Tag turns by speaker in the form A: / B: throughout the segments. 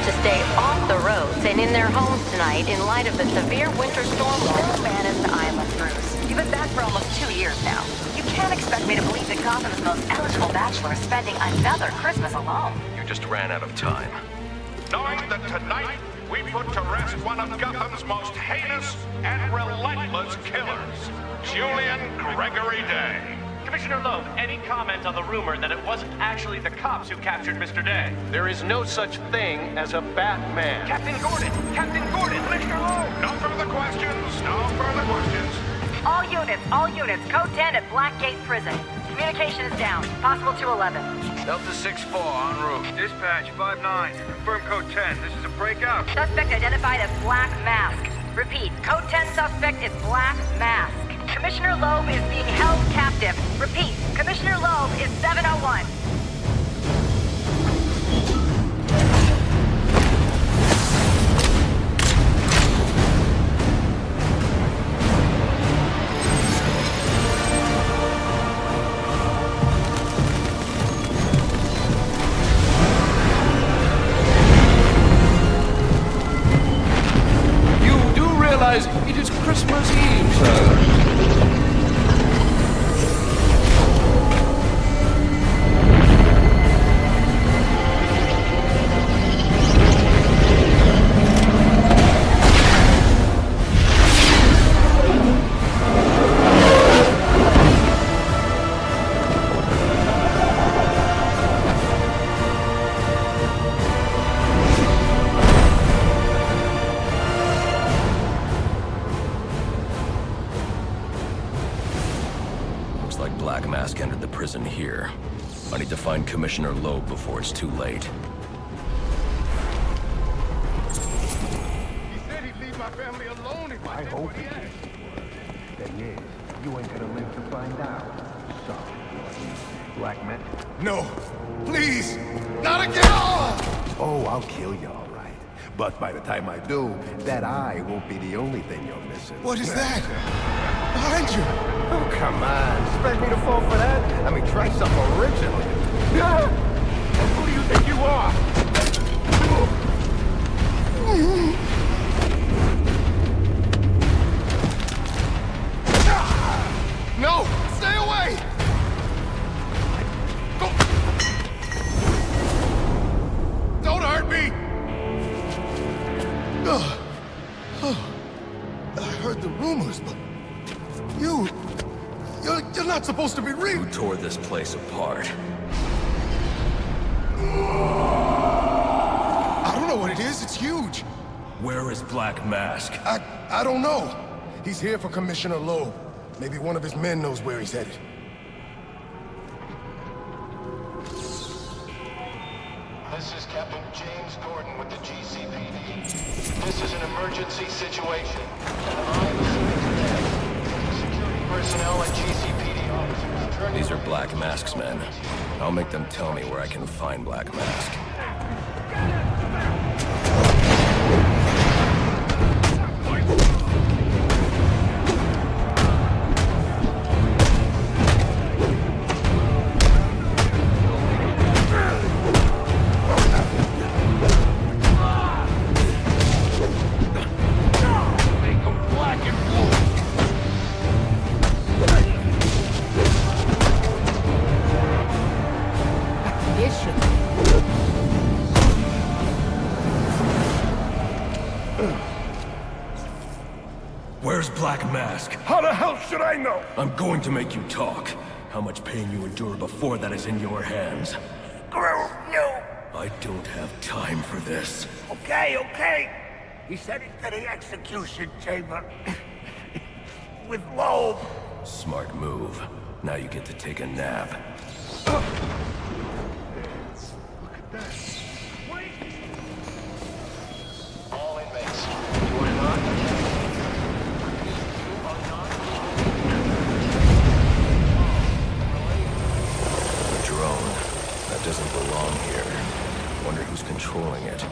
A: to stay off the roads and in their homes tonight in light of the severe winter storm.
B: No man is the island, Bruce. You've been back for almost 2 years now. You can't expect me to believe that Gotham's most eligible bachelor is spending another Christmas alone.
C: You just ran out of time.
D: Knowing that tonight we put to rest one of Gotham's most heinous and relentless killers, Julian Gregory Day.
E: Commissioner Loeb, any comment on the rumor that it wasn't actually the cops who captured Mr. Day?
C: There is no such thing as a Batman.
E: Captain Gordon! Captain Gordon! Commissioner Loeb!
D: No further questions. No further questions.
B: All units, code 10 at Blackgate Prison. Communication is down. Possible to 11.
F: Delta 6-4 en route. Dispatch 5-9. Confirm code 10. This is a breakout.
B: Suspect identified as Black Mask. Repeat, code 10 suspect is Black Mask. Commissioner Loeb is being held captive. Repeat, Commissioner Loeb is 701.
C: It is Christmas Eve, sir. Black Mask entered the prison here. I need to find Commissioner Loeb before it's too late.
D: He said he'd leave my family alone if I did what he asked.
G: Then yes, you ain't gonna live to find out. So, Black Man.
D: No, please, not again!
G: Oh, I'll kill you, all right. But by the time I do, that eye won't be the only thing you're missing.
D: What is that? Behind you!
G: Oh, come on. Expect me to fall for that? I mean, try something original. Yeah. Who do you think you are?
D: No! Stay away! Don't hurt me! I heard the rumors, but you're not supposed to be real.
C: Who tore this place apart?
D: I don't know what it is. It's huge.
C: Where is Black Mask?
D: I don't know. He's here for Commissioner Loeb. Maybe one of his men knows where he's headed.
H: This is Captain James Gordon with the GCPD. This is an emergency situation, and I'm assuming today, security personnel and GCPD officers turn.
C: These are Black Mask's men. I'll make them tell me where I can find Black Mask. Where's Black Mask?
G: How the hell should I know?
C: I'm going to make you talk. How much pain you endure before that is in your hands.
G: Screw you!
C: I don't have time for this.
G: Okay. He said he's to the execution chamber. With Loeb.
C: Smart move. Now you get to take a nap.
H: All inmates, you are not.
C: A drone. That doesn't belong here. Wonder who's controlling it.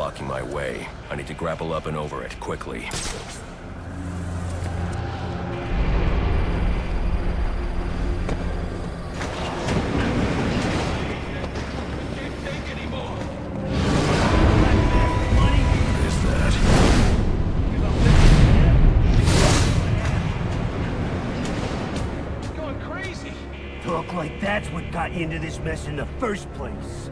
C: blocking my way. I need to grapple up and over it, quickly.
I: Talk like that's what got you into this mess in the first place.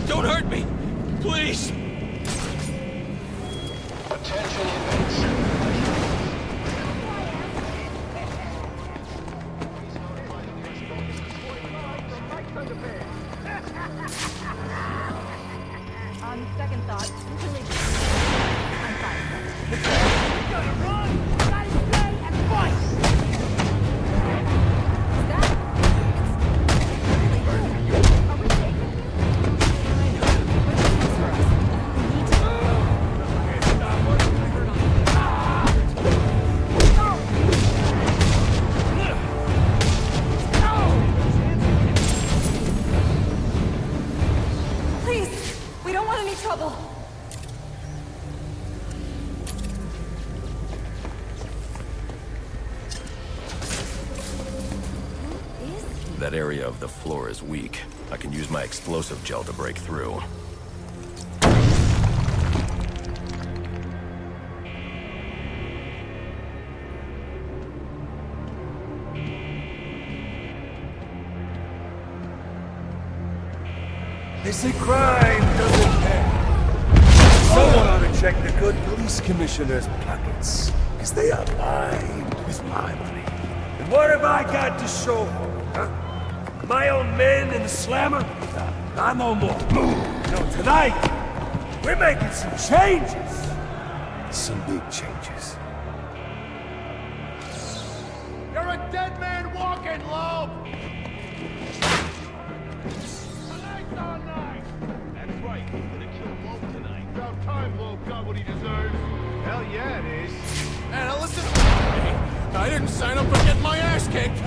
C: Don't hurt me! Please!
H: Attention inmates.
B: On second thought, really, I'm fine.
I: We gotta run! We gotta stay and fight!
B: Is that? It's really cool. Are we taking I know. What is this for us? We need to. Please, we don't want any trouble.
C: That area of the floor is weak. I can use my explosive gel to break through.
I: They say crime doesn't pay. Someone ought to check the good police commissioner's pockets, because they are lined with my money. And what have I got to show for it, huh? My own men in the slammer? Not no more. No, tonight, we're making some changes. Some big changes.
G: You're a dead man walking, Loeb! Tonight's our night! That's right, we're gonna kill Loeb tonight. About time Loeb got what he deserves. Hell yeah, it is. Hey, now listen to me. I didn't sign up for getting my ass kicked.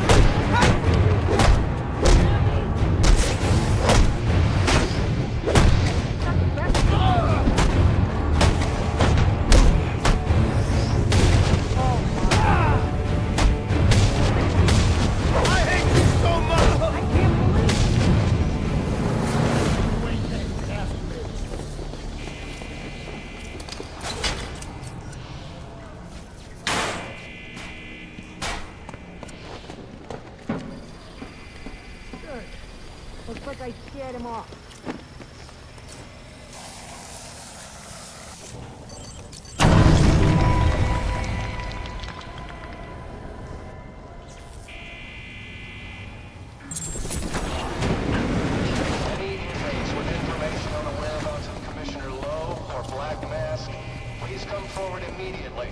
B: Looks like I scared him off.
H: Any inmates with information on the whereabouts of Commissioner Lowe or Black Mask, please come forward immediately.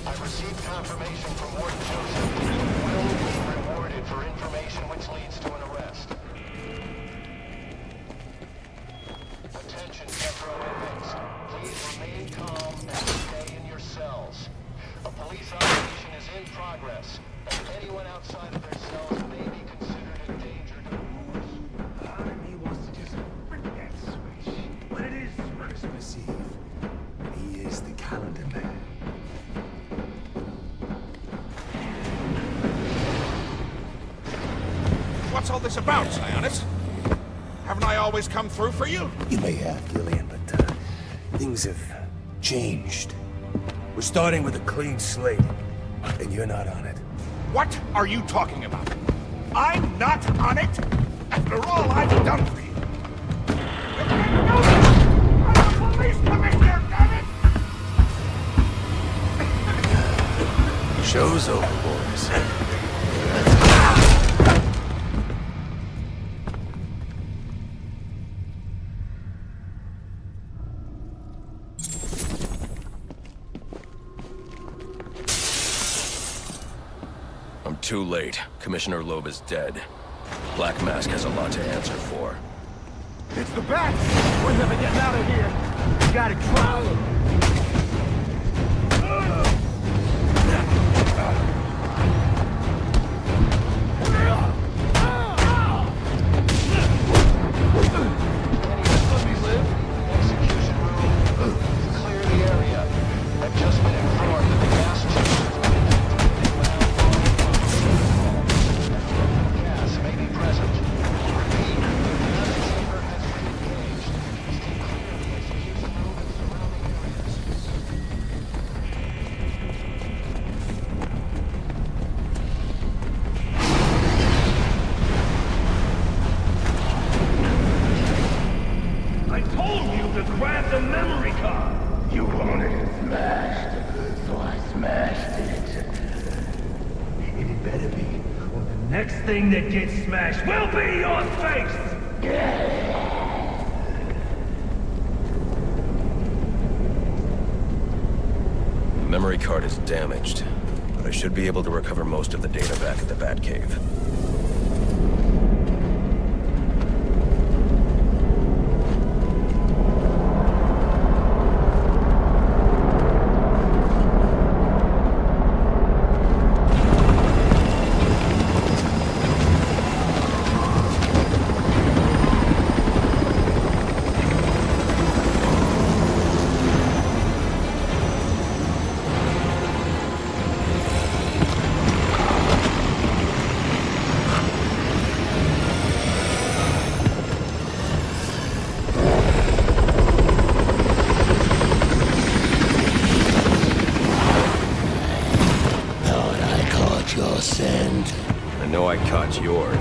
H: I've received confirmation from Warden Joseph that you will be rewarded for information which leads to an arrest. Attention, Metro inmates. Please remain calm and stay in your cells. A police operation is in progress, and anyone outside of their cells may be considered a danger to the force.
I: He wants to just flip that switch. But it is Christmas Eve. And he is the calendar man.
D: What's all this about, Sionis? Haven't I always come through for you?
I: You may have, Gillian, but things have changed. We're starting with a clean slate, and you're not on it.
D: What are you talking about? I'm not on it? After all I've done for you. You're going to know this! I'm a police commissioner, damn it!
C: Show's over, boys. I'm too late. Commissioner Loeb is dead. Black Mask has a lot to answer for.
G: It's the bat! We're never getting out of here! You gotta try!
I: Next thing that gets smashed will be your face!
C: The memory card is damaged, but I should be able to recover most of the data back at the Batcave. I know I caught yours.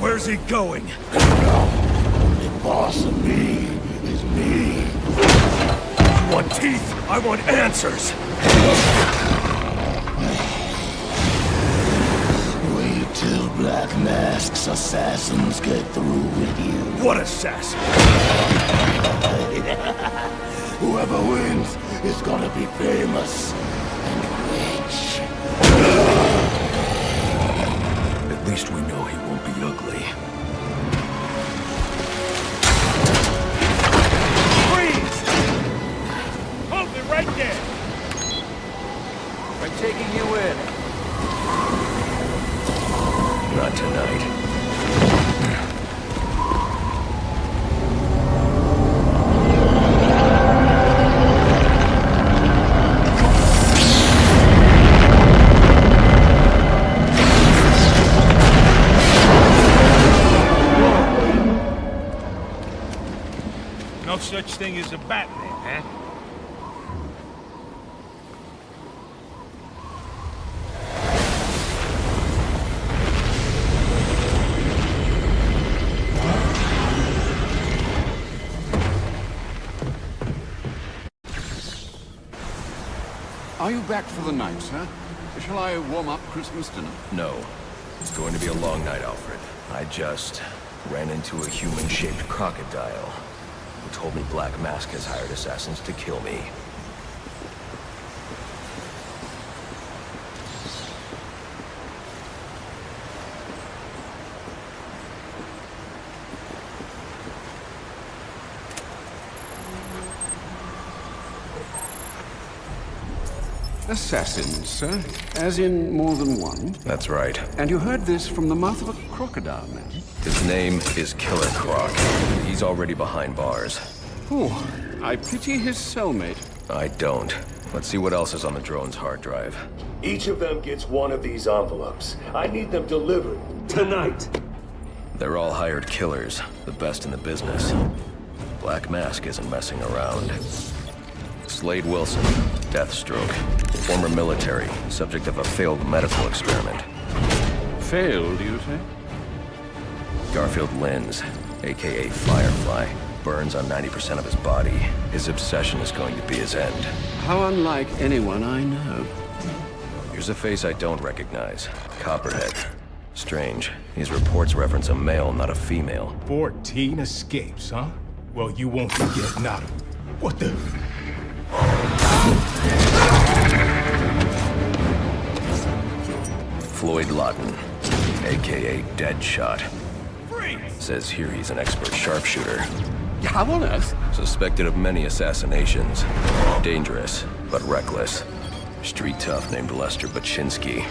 I: Where's he going?
J: The boss of me is me.
I: You want teeth? I want answers!
J: Wait till Black Mask's assassins get through with you.
I: What assassin?
J: Whoever wins is gonna be famous and rich.
C: At least we know he won't be ugly.
I: Freeze! Hold it right there!
G: I'm taking you in.
C: Not tonight.
I: No such thing as a Batman, huh?
K: Are you back for the night, sir? Shall I warm up Christmas dinner?
C: No. It's going to be a long night, Alfred. I just ran into a human-shaped crocodile who told me Black Mask has hired assassins to kill me.
K: Assassins, sir? As in more than one?
C: That's right.
K: And you heard this from the mouth of a crocodile, man?
C: His name is Killer Croc. He's already behind bars.
K: Oh, I pity his cellmate.
C: I don't. Let's see what else is on the drone's hard drive.
I: Each of them gets one of these envelopes. I need them delivered tonight.
C: They're all hired killers, the best in the business. Black Mask isn't messing around. Slade Wilson, Deathstroke, former military, subject of a failed medical experiment.
K: Failed, you say?
C: Garfield Linz, aka Firefly, burns on 90% of his body. His obsession is going to be his end.
K: How unlike anyone I know.
C: Here's a face I don't recognize. Copperhead. Strange. These reports reference a male, not a female.
D: 14 escapes, huh? Well, you won't forget now. What the?
C: Floyd Lawton, aka Deadshot. Says here he's an expert sharpshooter.
K: How on earth?
C: Suspected of many assassinations. Dangerous, but reckless. Street tough named Lester Baczynski.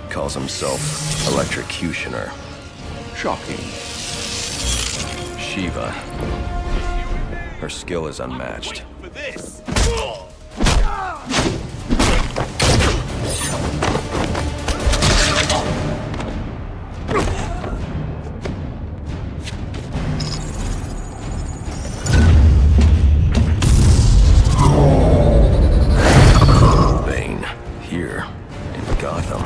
C: Calls himself Electrocutioner.
K: Shocking.
C: Shiva. Her skill is unmatched.
D: For this.
C: Bane, here in Gotham.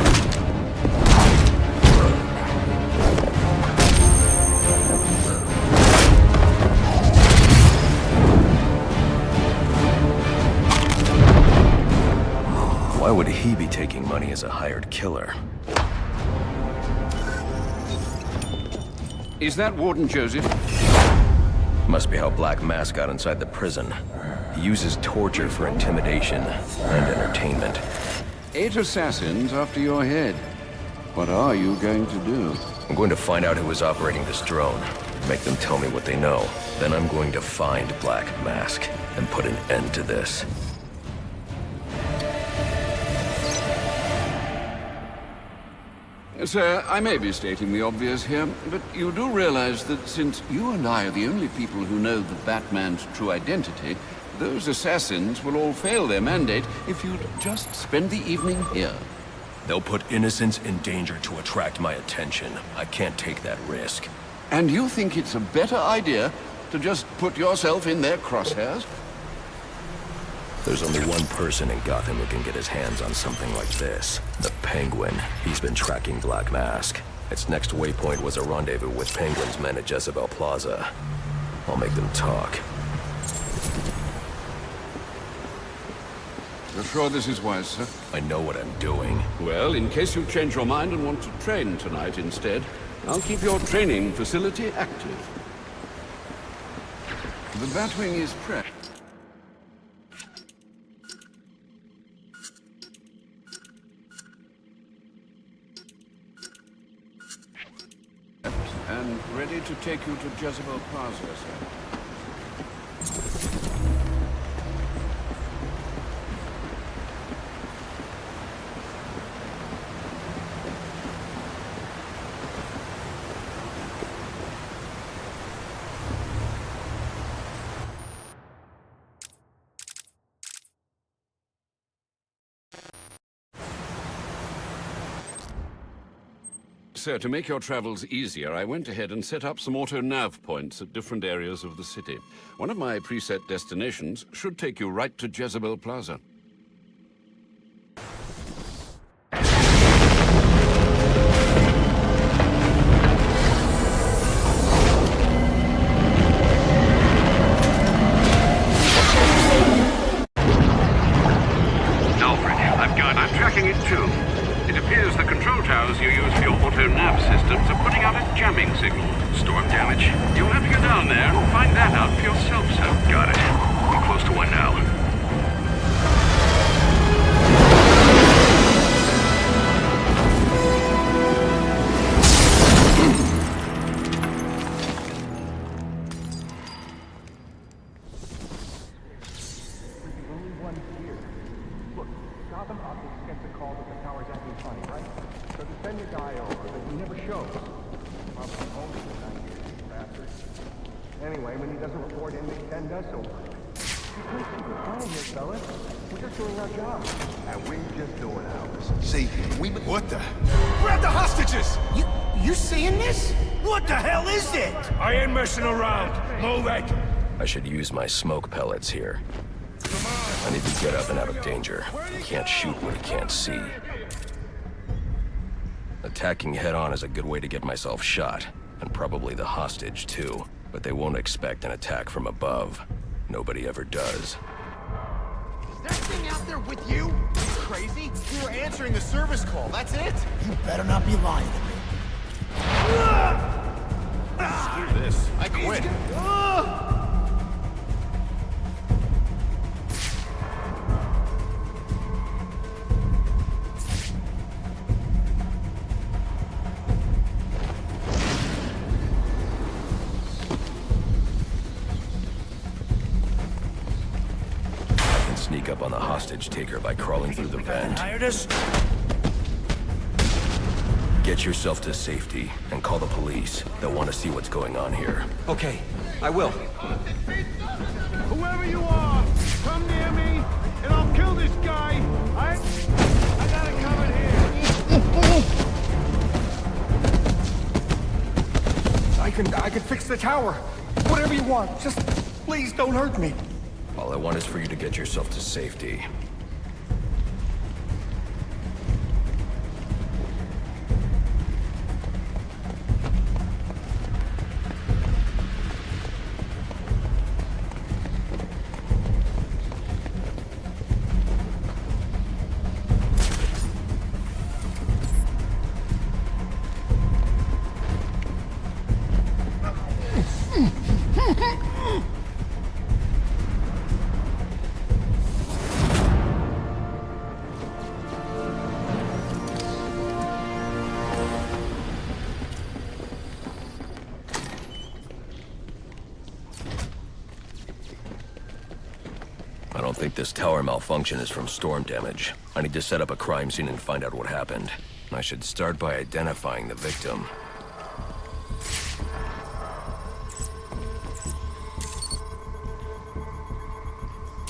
C: Why would he be taking money as a hired killer?
K: Is that Warden Joseph?
C: Must be how Black Mask got inside the prison. He uses torture for intimidation and entertainment.
K: 8 assassins after your head. What are you going to do?
C: I'm going to find out who is operating this drone. Make them tell me what they know. Then I'm going to find Black Mask and put an end to this.
K: Sir, I may be stating the obvious here, but you do realize that since you and I are the only people who know the Batman's true identity, those assassins will all fail their mandate if you'd just spend the evening here.
C: They'll put innocents in danger to attract my attention. I can't take that risk.
K: And you think it's a better idea to just put yourself in their crosshairs?
C: There's only one person in Gotham who can get his hands on something like this. The Penguin. He's been tracking Black Mask. Its next waypoint was a rendezvous with Penguin's men at Jezebel Plaza. I'll make them talk.
K: You're sure this is wise, sir?
C: I know what I'm doing.
K: Well, in case you change your mind and want to train tonight instead, I'll keep your training facility active. The Batwing is prepped. And ready to take you to Jezebel Plaza, sir. Sir, to make your travels easier, I went ahead and set up some auto-nav points at different areas of the city. One of my preset destinations should take you right to Jezebel Plaza.
L: Alfred, I'm tracking it too. It appears the control towers you use for your auto-nav systems are putting out a jamming signal. Storm damage? You'll have to go down there and find that out for yourself, sir. Got it. I'm close to one now.
M: Arkham Optics gets a call that the tower's acting funny, right? So they send a guy over, but he never shows. Probably home tonight, bastard. Anyway, when he doesn't report in, they send us over. You can't see the plan here, fellas. We're just doing our job. And we're just doing ours.
D: See, what the? Grab the hostages!
J: You seeing this? What the hell is it?
I: I ain't messing around. Move it!
C: I should use my smoke pellets here. I need to get up and out of danger. You can't shoot what you can't see. Attacking head-on is a good way to get myself shot, and probably the hostage too. But they won't expect an attack from above. Nobody ever does.
G: Is that thing out there with you? You crazy? You were answering the service call, that's it?
J: You better not be lying to me.
G: Screw this. I quit.
C: Sneak up on the hostage taker by crawling through the vent. Get yourself to safety and call the police. They'll want to see what's going on here.
N: Okay, I will.
G: Whoever you are, come near me, and I'll kill this guy. I got it covered here.
M: I can fix the tower. Whatever you want. Just please don't hurt me.
C: All I want is for you to get yourself to safety. I don't think this tower malfunction is from storm damage. I need to set up a crime scene and find out what happened. I should start by identifying the victim.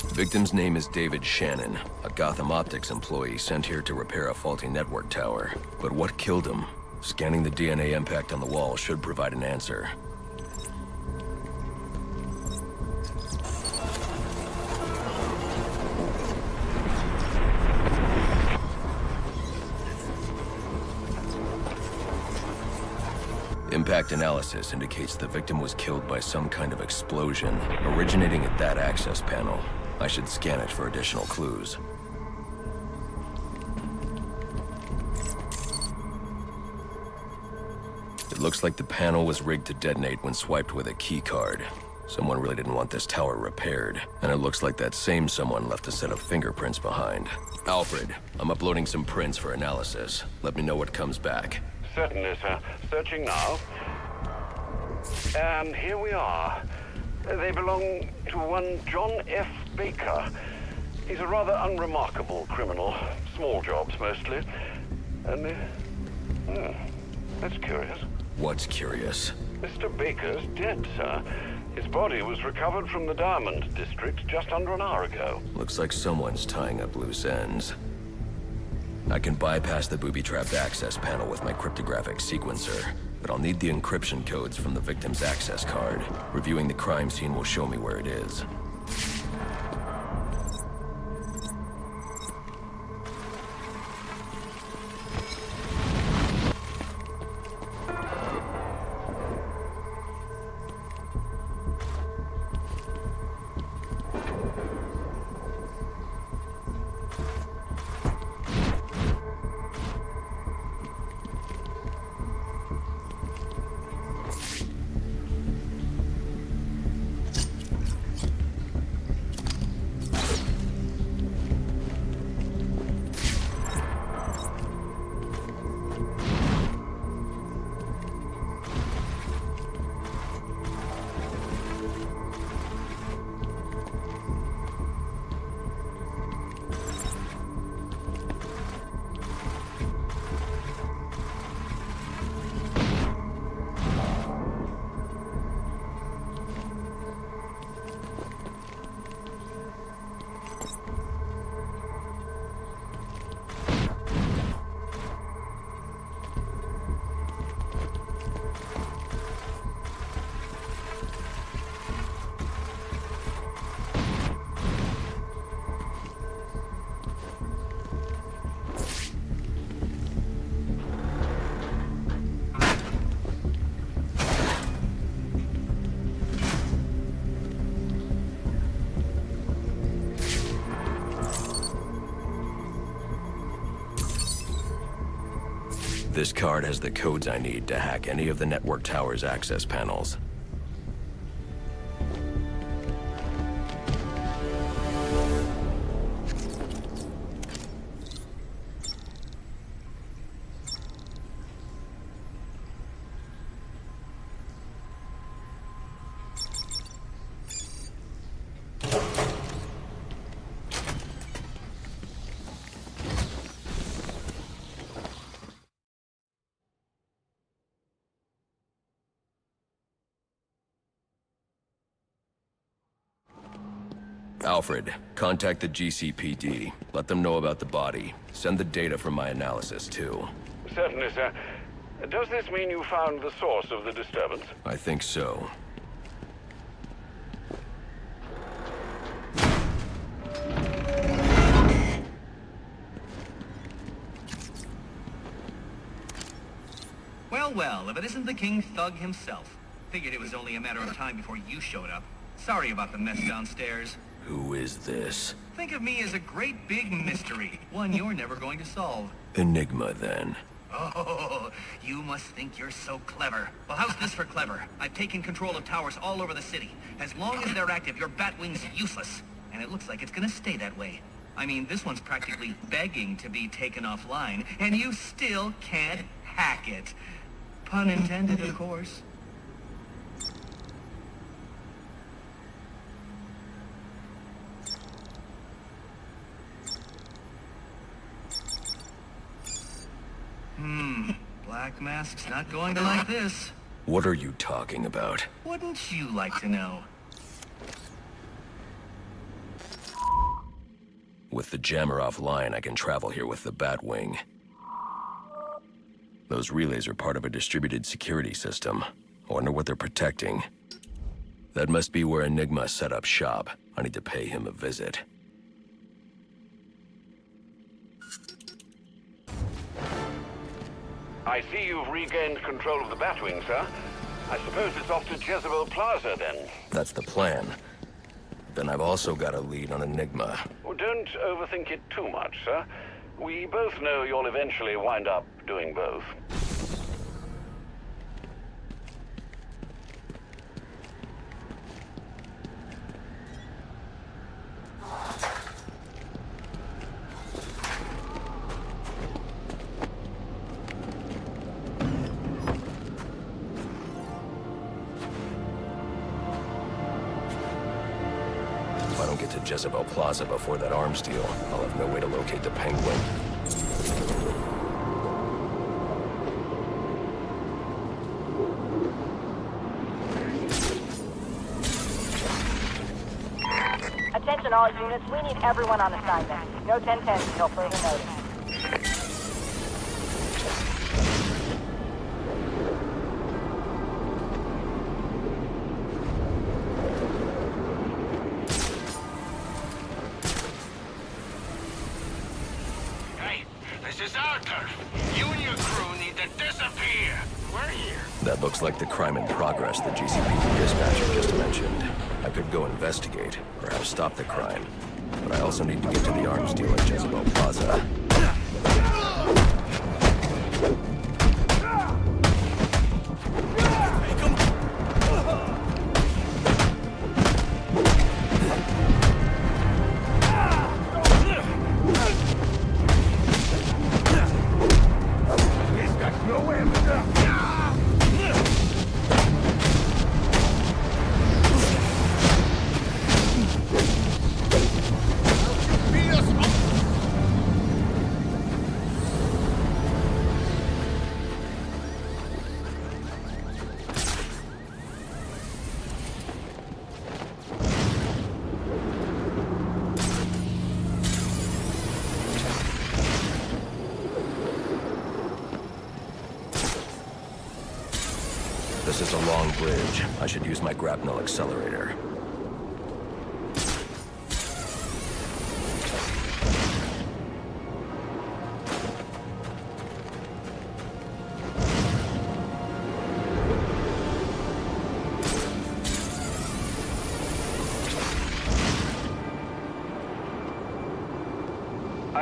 C: The victim's name is David Shannon, a Gotham Optics employee sent here to repair a faulty network tower. But what killed him? Scanning the DNA impact on the wall should provide an answer. Impact analysis indicates the victim was killed by some kind of explosion, originating at that access panel. I should scan it for additional clues. It looks like the panel was rigged to detonate when swiped with a key card. Someone really didn't want this tower repaired, and it looks like that same someone left a set of fingerprints behind. Alfred, I'm uploading some prints for analysis. Let me know what comes back.
L: Certainly, sir. Searching now. And here we are. They belong to one John F. Baker. He's a rather unremarkable criminal. Small jobs, mostly. And, that's curious.
C: What's curious?
L: Mr. Baker's dead, sir. His body was recovered from the Diamond District just under an hour ago.
C: Looks like someone's tying up loose ends. I can bypass the booby-trapped access panel with my cryptographic sequencer, but I'll need the encryption codes from the victim's access card. Reviewing the crime scene will show me where it is. This card has the codes I need to hack any of the network tower's access panels. Alfred, contact the GCPD. Let them know about the body. Send the data from my analysis, too.
L: Certainly, sir. Does this mean you found the source of the disturbance?
C: I think so.
N: Well, if it isn't the King Thug himself. Figured it was only a matter of time before you showed up. Sorry about the mess downstairs.
C: Who is this?
N: Think of me as a great big mystery, one you're never going to solve.
C: Enigma, then.
N: Oh, you must think you're so clever. Well, how's this for clever? I've taken control of towers all over the city. As long as they're active, your Batwing's useless. And it looks like it's gonna stay that way. I mean, this one's practically begging to be taken offline, and you still can't hack it. Pun intended, of course. Black Mask's not going to like this.
C: What are you talking about?
N: Wouldn't you like to know?
C: With the jammer offline, I can travel here with the Batwing. Those relays are part of a distributed security system. I wonder what they're protecting. That must be where Enigma set up shop. I need to pay him a visit.
L: I see you've regained control of the Batwing, sir. I suppose it's off to Jezebel Plaza, then.
C: That's the plan. Then I've also got a lead on Enigma.
L: Oh, don't overthink it too much, sir. We both know you'll eventually wind up doing both.
C: If I don't get to Jezebel Plaza before that arms deal, I'll have no way to locate the Penguin.
B: Attention all units, we need everyone on assignment. No 1010 until further notice.
H: This is our turf. You and your crew need to disappear. We're here.
C: That looks like the crime in progress the GCPD dispatcher just mentioned. I could go investigate, perhaps stop the crime. But I also need to get to the arms deal at Jezebel Plaza. This is a long bridge. I should use my grapnel accelerator.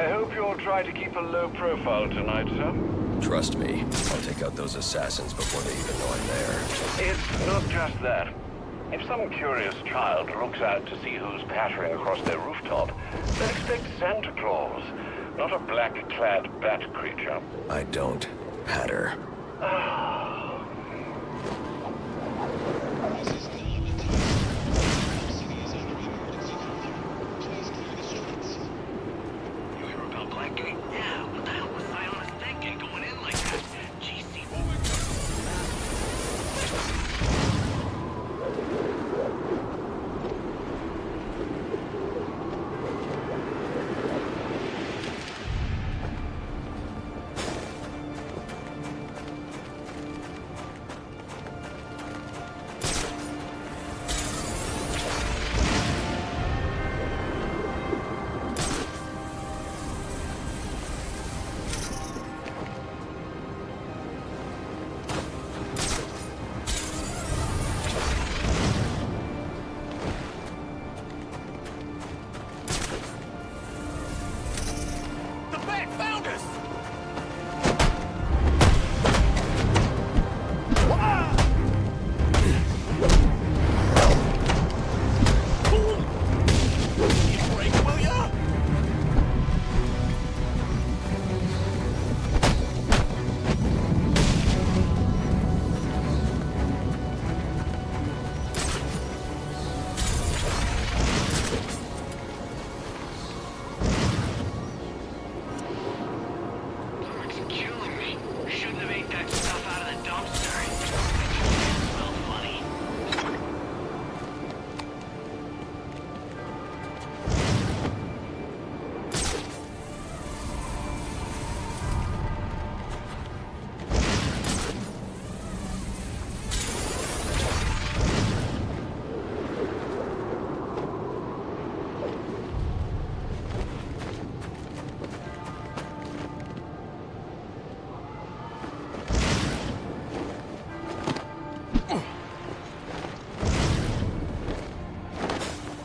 L: I hope you'll try to keep a low profile tonight, sir.
C: Trust me, I'll take out those assassins before they even know I'm there.
L: It's not just that. If some curious child looks out to see who's pattering across their rooftop, they'll expect Santa Claus, not a black-clad bat creature.
C: I don't patter.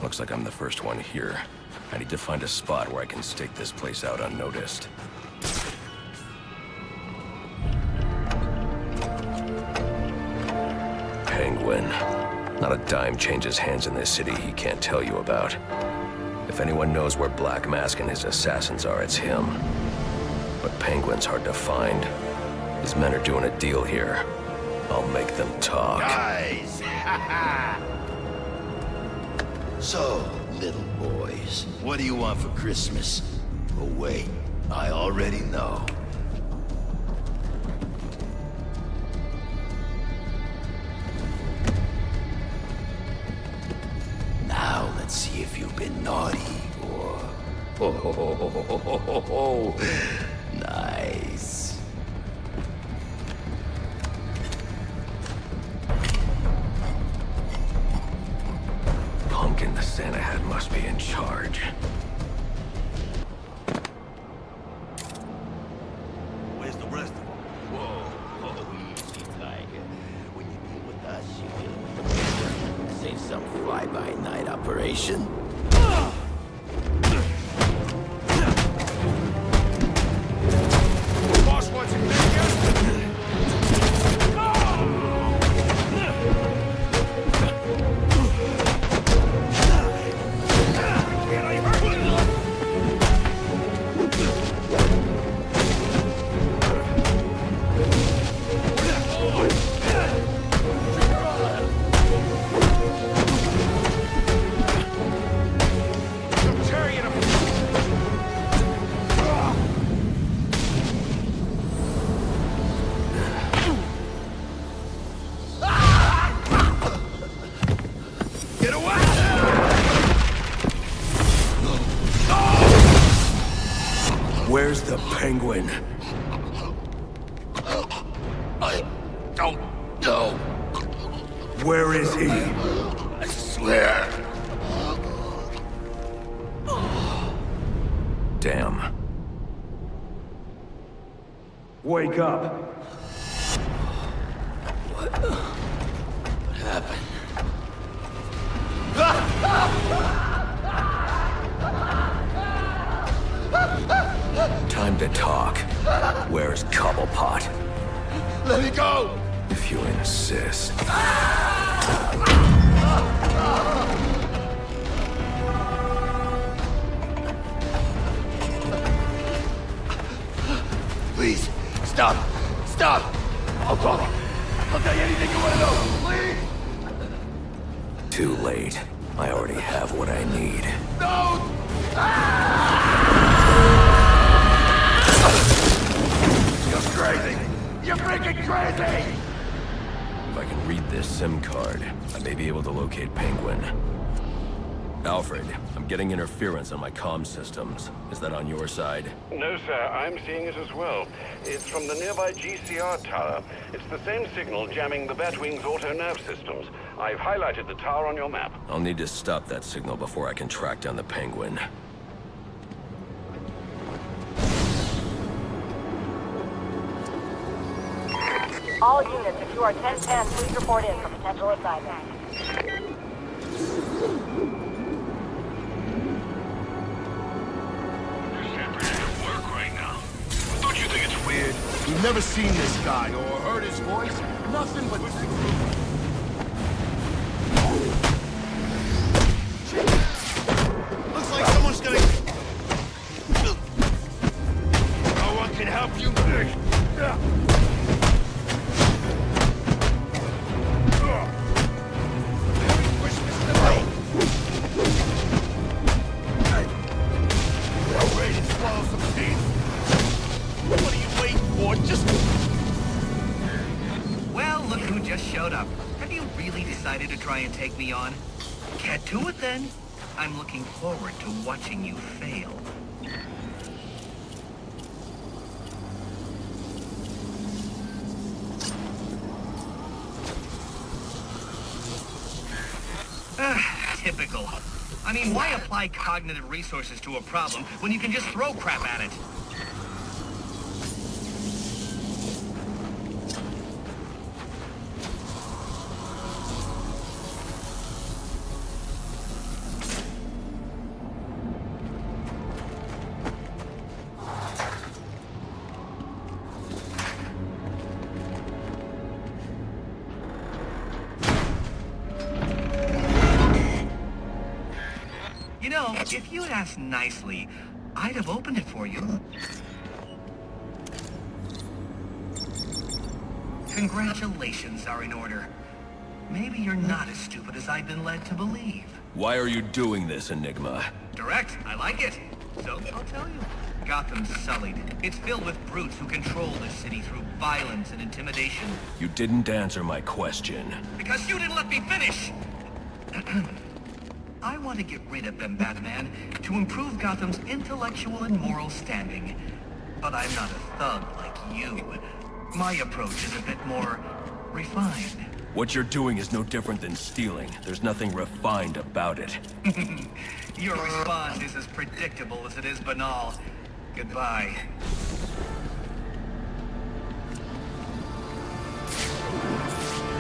C: Looks like I'm the first one here. I need to find a spot where I can stake this place out unnoticed. Penguin. Not a dime changes hands in this city he can't tell you about. If anyone knows where Black Mask and his assassins are, it's him. But Penguin's hard to find. His men are doing a deal here. I'll make them talk.
J: Guys! So, little boys, what do you want for Christmas? Oh wait, I already know. Now let's see if you've been naughty or... Oh, nice.
C: Pumpkin the Santa hat must be in charge.
J: Where's the rest of them? Whoa, easy, Tiger. When you deal with us, you deal with the paper. This ain't some fly-by-night operation.
G: Boss wants to make us.
C: Where's the Penguin?
J: I don't know.
C: Where is he?
J: I swear.
C: Damn.
I: Wake up.
J: What happened?
C: Time to talk. Where's Cobblepot?
G: Let me go!
C: If you insist.
G: Please, stop! Stop! I'll talk. I'll tell you anything you want to know, please!
C: Too late. I already have what I need.
G: No! You're crazy! You're freaking crazy!
C: If I can read this SIM card, I may be able to locate Penguin. Alfred, I'm getting interference on my comm systems. Is that on your side?
L: No, sir. I'm seeing it as well. It's from the nearby GCR tower. It's the same signal jamming the Batwing's auto-nav systems. I've highlighted the tower on your map.
C: I'll need to stop that signal before I can track down the Penguin.
B: All units, if you are 1010, please report in for potential assignment.
G: Don't you think it's weird? We've never seen this guy or heard his voice. Nothing but... Looks like someone's gonna... No one can help you. Merry Christmas tonight. Ready to swallow some teeth? What are you waiting for? Just...
N: Well, look who just showed up. Have you really decided to try and take me on? Get to it then. I'm looking forward to watching you fail. Typical. I mean, why apply cognitive resources to a problem when you can just throw crap at it? You know, if you'd asked nicely, I'd have opened it for you. Congratulations are in order. Maybe you're not as stupid as I've been led to believe.
C: Why are you doing this, Enigma?
N: Direct, I like it. So, I'll tell you. Gotham's sullied. It's filled with brutes who control the city through violence and intimidation.
C: You didn't answer my question.
N: Because you didn't let me finish! I want to get rid of them, Batman, to improve Gotham's intellectual and moral standing. But I'm not a thug like you. My approach is a bit more refined.
C: What you're doing is no different than stealing. There's nothing refined about it.
N: Your response is as predictable as it is banal. Goodbye.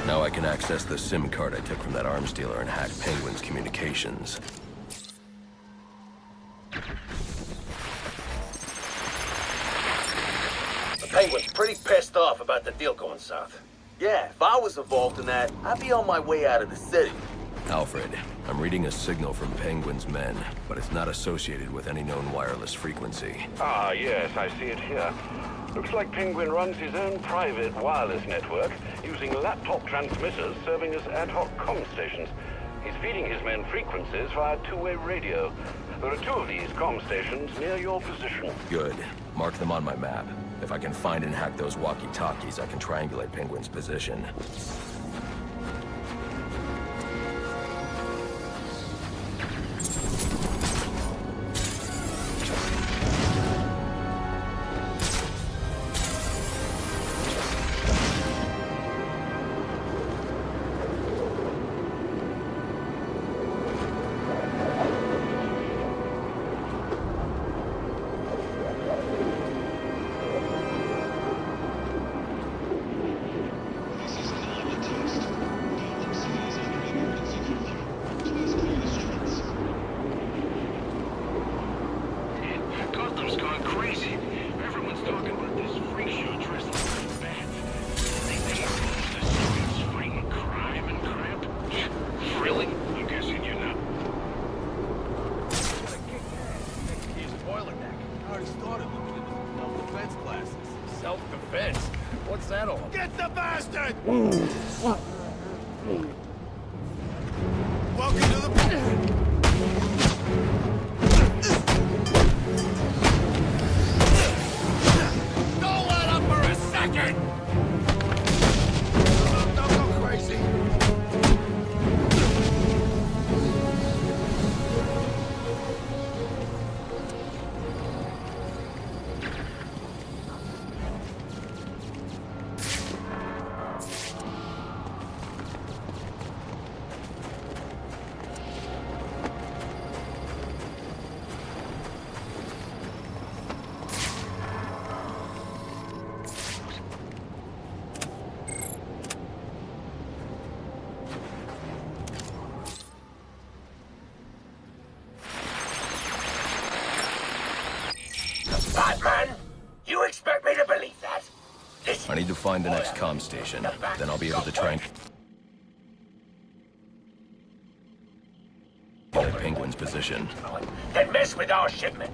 C: Now I can access the SIM card I took from that arms dealer and hack Penguin's communications.
J: The Penguin's pretty pissed off about the deal going south. Yeah, if I was involved in that, I'd be on my way out of the city.
C: Alfred, I'm reading a signal from Penguin's men, but it's not associated with any known wireless frequency.
L: Ah, yes, I see it here. Looks like Penguin runs his own private wireless network, using laptop transmitters serving as ad hoc comm stations. He's feeding his men frequencies via two-way radio. There are two of these comm stations near your position.
C: Good. Mark them on my map. If I can find and hack those walkie-talkies, I can triangulate Penguin's position.
G: Self-defense? What's that all? Get the bastard! Welcome to the... Don't let up for a second! Don't go crazy.
J: Batman? You expect me to believe that?
C: I need to find the next comm station. Then I'll be able to try and... get at Penguin's position.
J: Then mess with our shipment,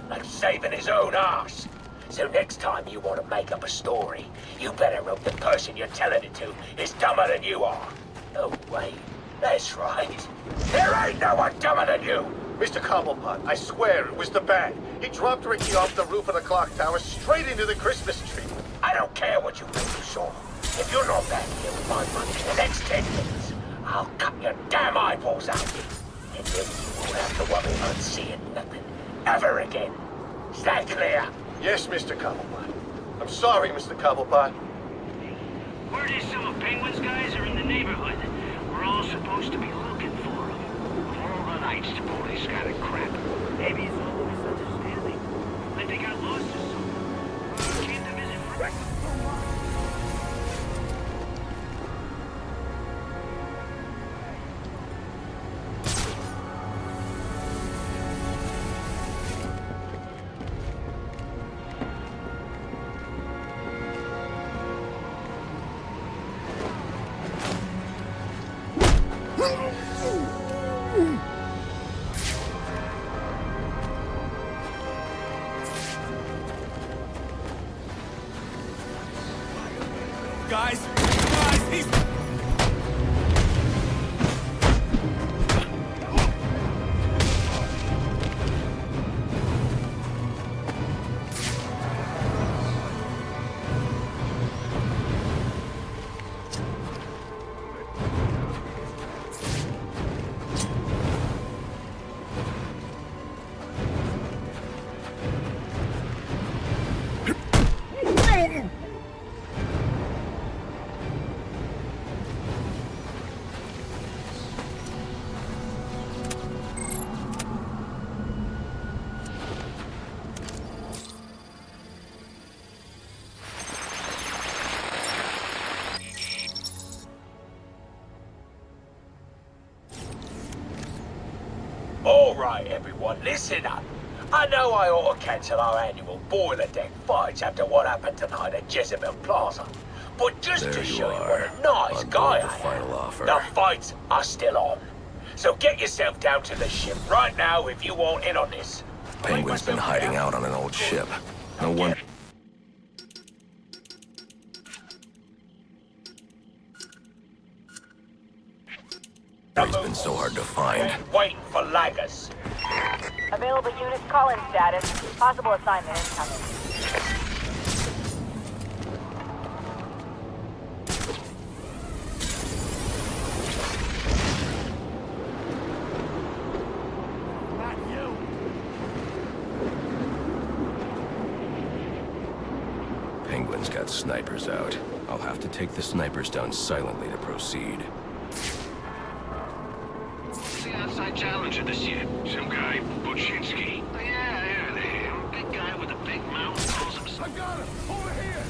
J: like saving his own arse. So next time you want to make up a story, you better hope the person you're telling it to is dumber than you are. Oh, wait. That's right. There ain't no one dumber than you!
O: Mr. Cobblepot, I swear it was the bat. He dropped Ricky off the roof of the clock tower straight into the Christmas tree.
J: I don't care what you think you saw. If you're not back here with my money in the next 10 minutes, I'll cut your damn eyeballs out. And then you won't have to worry about seeing nothing ever again. Is that clear?
O: Yes, Mr. Cobblepot. I'm sorry, Mr. Cobblepot.
P: Word is some of Penguin's guys are in the neighborhood. We're all supposed to be looking for them. Of all the nights to pull this kind of crap. Maybe it's all a misunderstanding. Like they got lost or something. Came to visit friends.
G: Guys, he's...
J: All right, everyone, listen up. I know I ought to cancel our annual boiler deck fights after what happened tonight at Jezebel Plaza. But just
C: There
J: to
C: you
J: show you
C: are.
J: what a nice
C: On
J: guy
C: board the
J: I
C: final
J: am,
C: offer.
J: the fights are still on. So get yourself down to the ship right now if you want in on this.
C: Penguin's been hiding out on an old ship. No wonder... he's been so hard to find.
J: Waiting for laggers.
B: Available units call-in status. Possible assignment incoming.
G: Not you!
C: Penguin's got snipers out. I'll have to take the snipers down silently to proceed.
P: Who's the outside challenger this year? Some guy, Buczynski. Oh, yeah, I heard of him. Big guy with a big mouth calls himself...
G: I got him! Over here!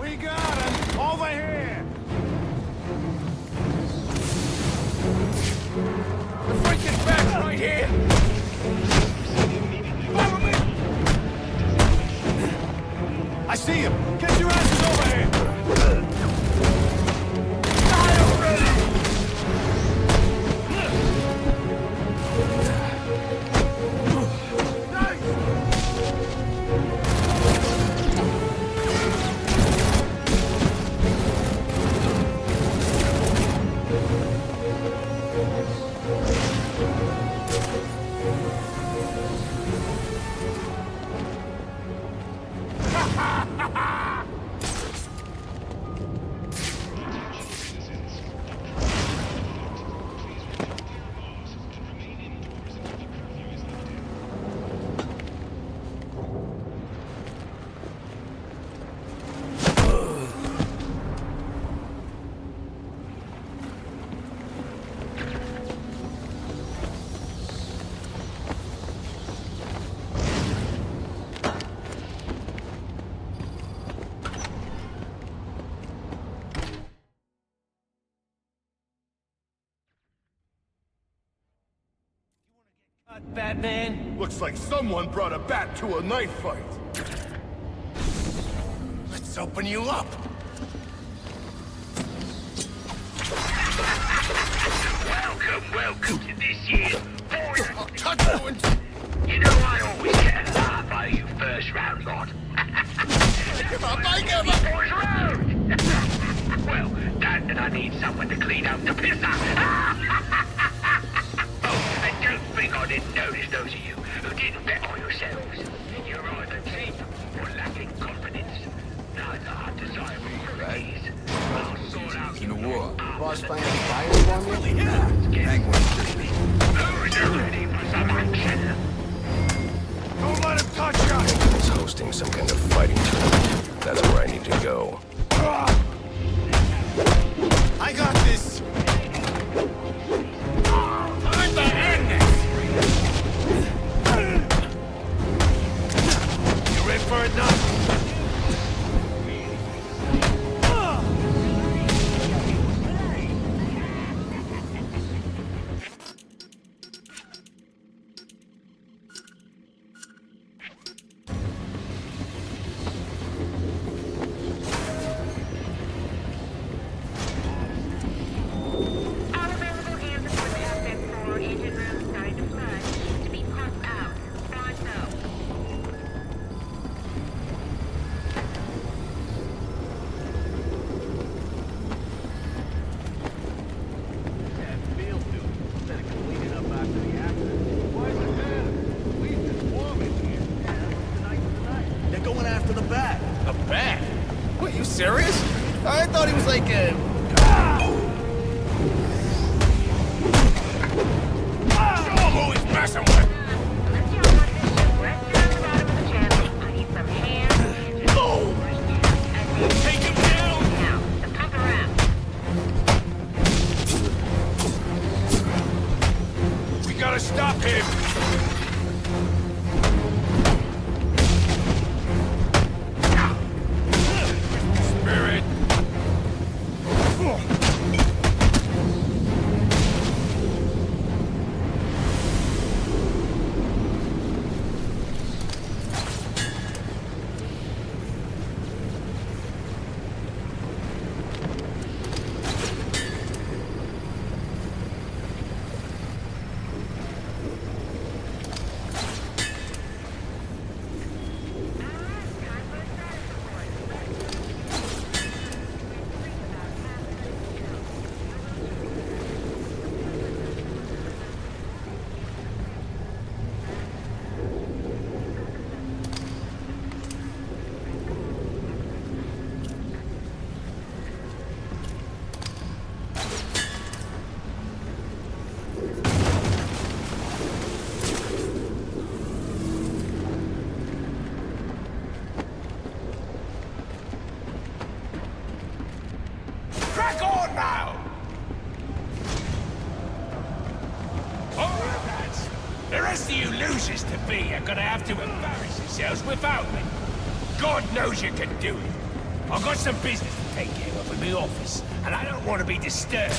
G: We got him! Over here! The freaking back's right here! Follow me! I see him! Get your asses over here! Die already!
D: Batman? Looks like someone brought a bat to a knife fight.
G: Let's open you up!
J: Welcome to this year's
G: Touchpoint!
J: You know I always get a laugh out of you first round lot.
G: Give up, I give up!
J: Boys round! Well, that and I need someone to clean up the pisser. Oh, and don't think I didn't notice those of you who didn't bet on yourselves. You're either cheap or lacking confidence. Neither are desirable qualities. I'll sort out
G: In the war.
M: Boss find any buyers for me?
G: Penguin.
J: who's ready for some action.
D: Don't let him touch you!
C: He's hosting some kind of fighting tournament. That's where I need to go.
G: I got this! Time to end this!
D: You ready for it now?
G: Serious? I thought he was like a... Show him who he's messing with! Take him down!
D: We gotta stop him!
J: rest of you losers to be are gonna have to embarrass yourselves without me. God knows you can do it. I've got some business to take care of in the office, and I don't want to be disturbed.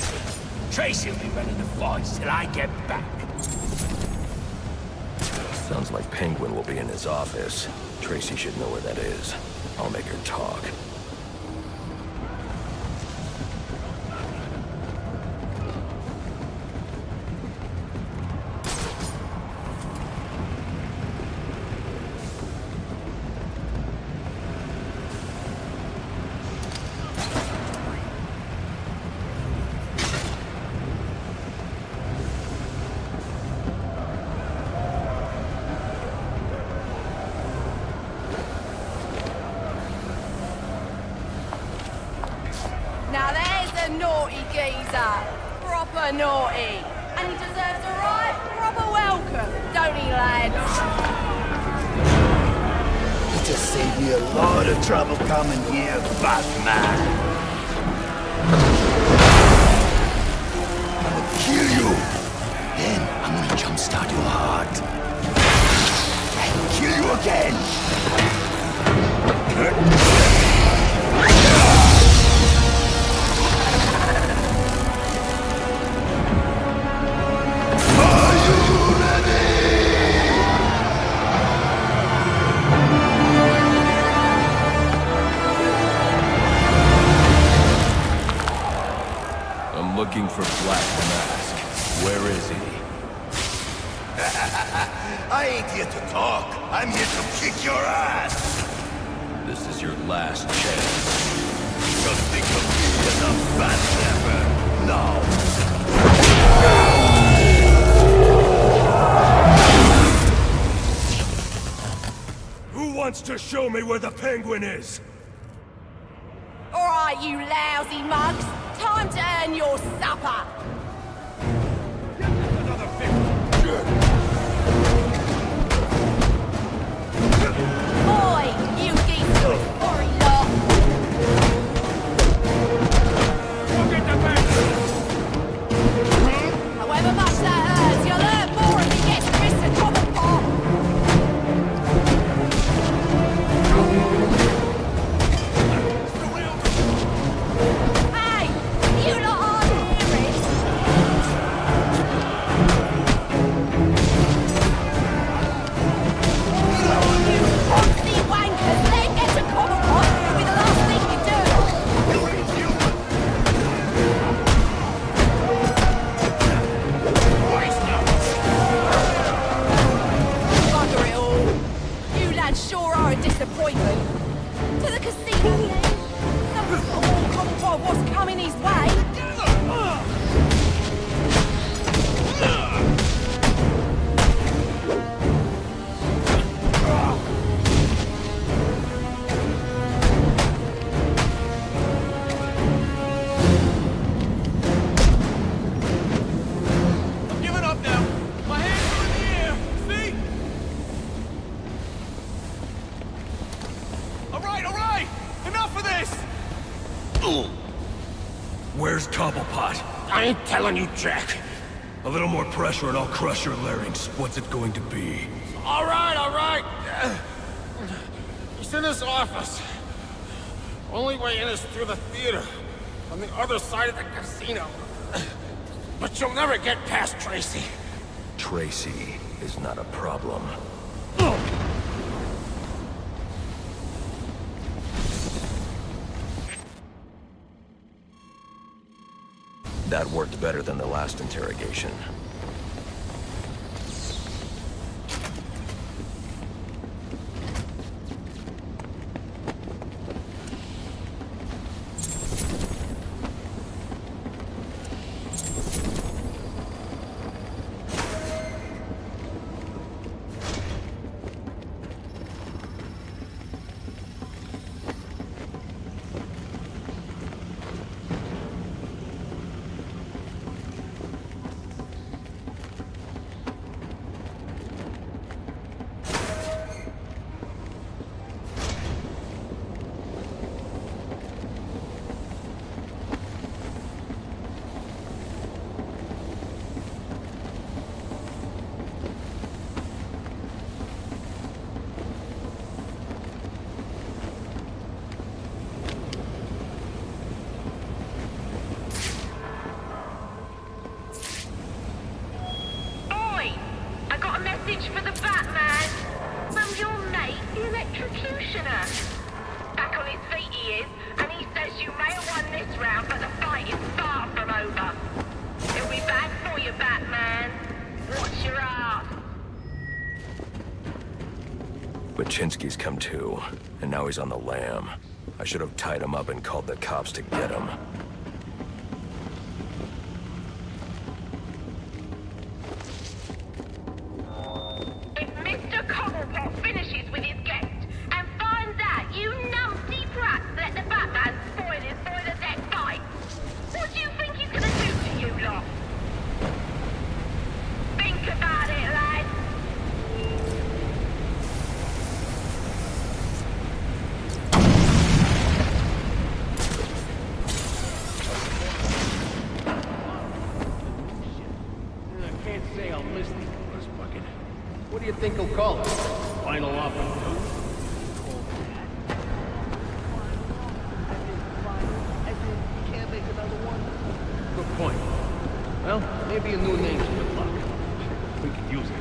J: Tracy will be running the fights till I get back.
C: Sounds like Penguin will be in his office. Tracy should know where that is. I'll make her talk.
Q: Now there's a naughty geezer. Proper naughty. And he deserves a right proper welcome, don't he, lads?
R: You just saved me a lot of trouble coming here, Batman. I'm gonna kill you. Then I'm gonna jumpstart your heart. And kill you again.
C: Looking for Black Mask. Where is he?
R: I ain't here to talk. I'm here to kick your ass.
C: This is your last chance.
R: You think of me as a fat leper? No.
I: Who wants to show me where the Penguin is?
Q: All right, you lousy mugs. Time to earn your supper.
I: Another victim.
Q: Oi, you geese, sorry lot.
J: Go get the back!
Q: However much that hurts, you'll learn more if he gets Mr. Cobblepot. Hey, you lot aren't hearing. You foxy wankers, let get to Cobblepot. It'll be the last thing you do. Bugger it all. You lads sure are a disappointment. To the casino then. Someone's got to warn Cobblepot what's coming his way.
G: I'm giving up now. My hands are in the air. See? All right. Enough of this.
I: Where's Cobblepot?
J: I ain't telling you, Jack.
I: A little more pressure and I'll crush your larynx. What's it going to be?
G: All right. He's in his office. Only way in is through the theater, on the other side of the casino. But you'll never get past Tracy.
C: Tracy is not a problem. That worked better than the last interrogation.
B: message for the Batman. From your mate, the electrocutioner. Back on his feet he is, and he says you may have won this round, but the fight is far from over. He'll be back for you, Batman. Watch your ass.
C: Baczynski's come to, and now he's on the lam. I should have tied him up and called the cops to get him.
B: If Mr. Cobblepot finishes with his guest and finds out you numpty brats let the Batman spoil his boiler deck fight, what do you think he's gonna do to you lot? Think about it, lad.
G: I can't say I'm listening to this bucket. What do you think he'll call it? Final offer. Good point. Well, maybe a new name's good luck. We could use it.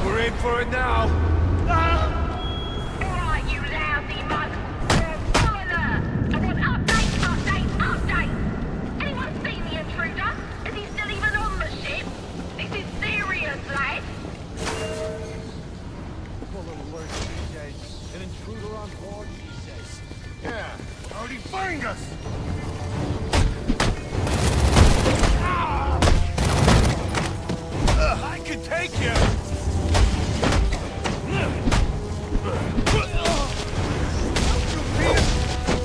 I: We're in for it now.
B: Alright, you lousy mugs. Foreigner! I want update! Anyone seen the intruder? Is he still even on the ship? This is serious, lad.
G: Call it alert these days. An intruder on board, he says.
D: Yeah, already find us!
I: I can take you.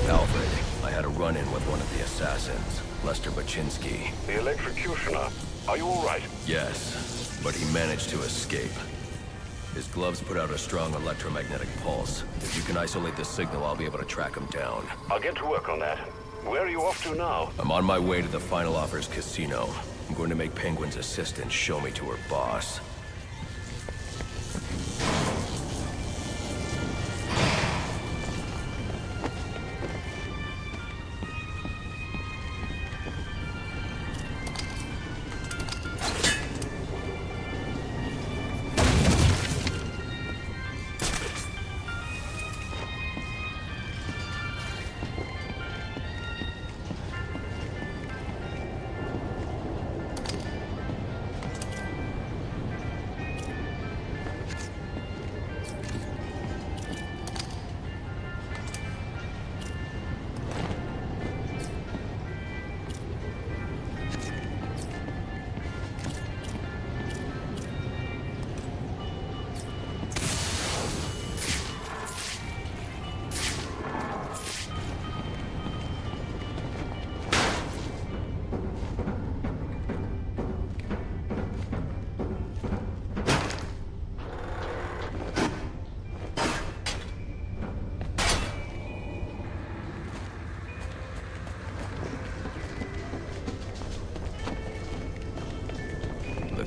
C: Alfred, I had a run-in with one of the assassins, Lester Baczynski.
L: The electrocutioner. Are you all right?
C: Yes, but he managed to escape. His gloves put out a strong electromagnetic pulse. If you can isolate the signal, I'll be able to track him down.
L: I'll get to work on that. Where are you off to now?
C: I'm on my way to the Final Offers casino. I'm going to make Penguin's assistant show me to her boss.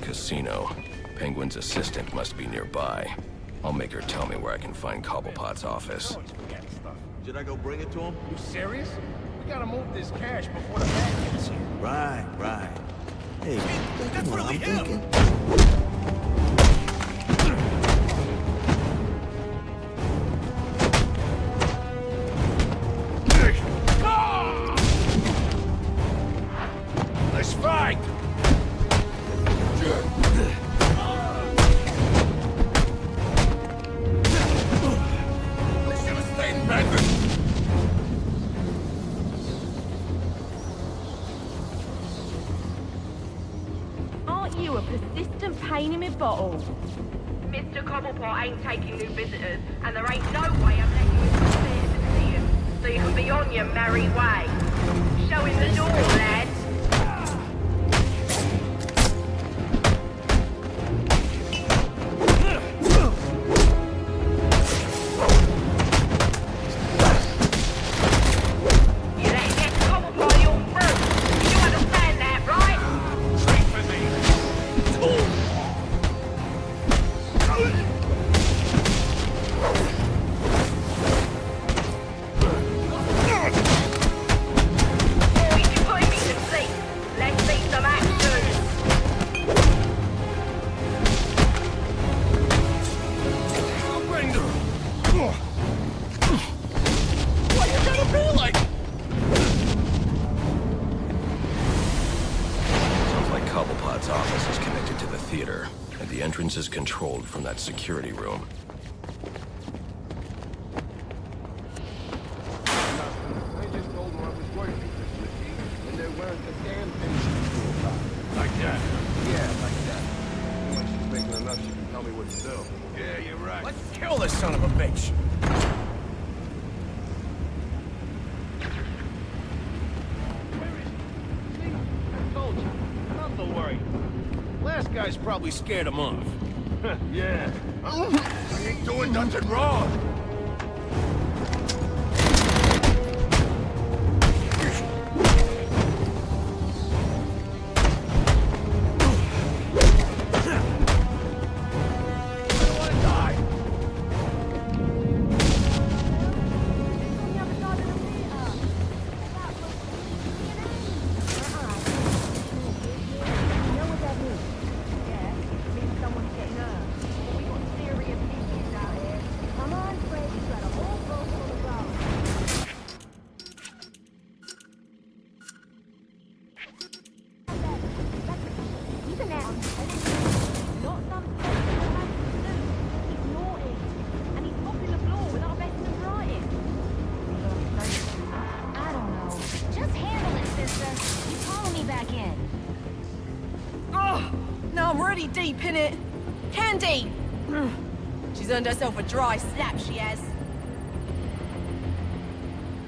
C: Casino. Penguin's assistant must be nearby. I'll make her tell me where I can find Cobblepot's office.
G: Should I go bring it to him? You serious? We gotta move this cash before the bag gets here.
R: Right. Hey, that's what I'm thinking.
I: Let's fight!
Q: Aren't you a persistent pain in my bottle?
B: Mr. Cobblepot ain't taking new visitors, and there ain't no way I'm letting you come there to see him, so you can be on your merry way. Show him the door, lad.
C: that security room.
M: I just told them I was working for Smithy, and there weren't a damn thing she could do about it.
G: Like that?
M: Yeah, like that. When she's making enough, she can tell me what to do.
G: Yeah, you're right.
R: Let's kill this son of a bitch!
G: I told you. Nothing to worry. Last guy's probably scared him off. Yeah.
D: I ain't doing nothing wrong.
Q: Deep in it. Candy! She's earned herself a dry slap, she has.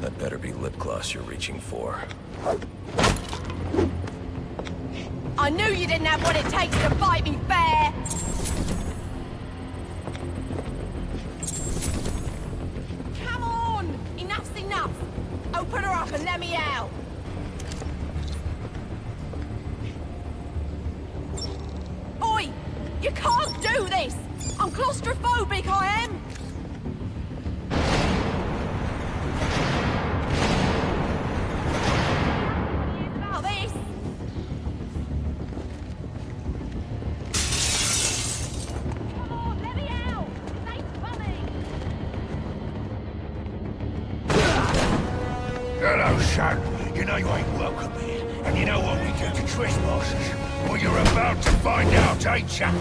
C: That better be lip gloss you're reaching for.
Q: I knew you didn't have what it takes to fight me fair! Come on! Enough's enough! Open her up and let me out! Oi! You can't do this! I'm claustrophobic, I am! About this! Come on, let me out! This ain't funny!
D: Hello, son. You know you ain't welcome here, and you know what we do to trespassers. Well, you're about to find out, ain't ya?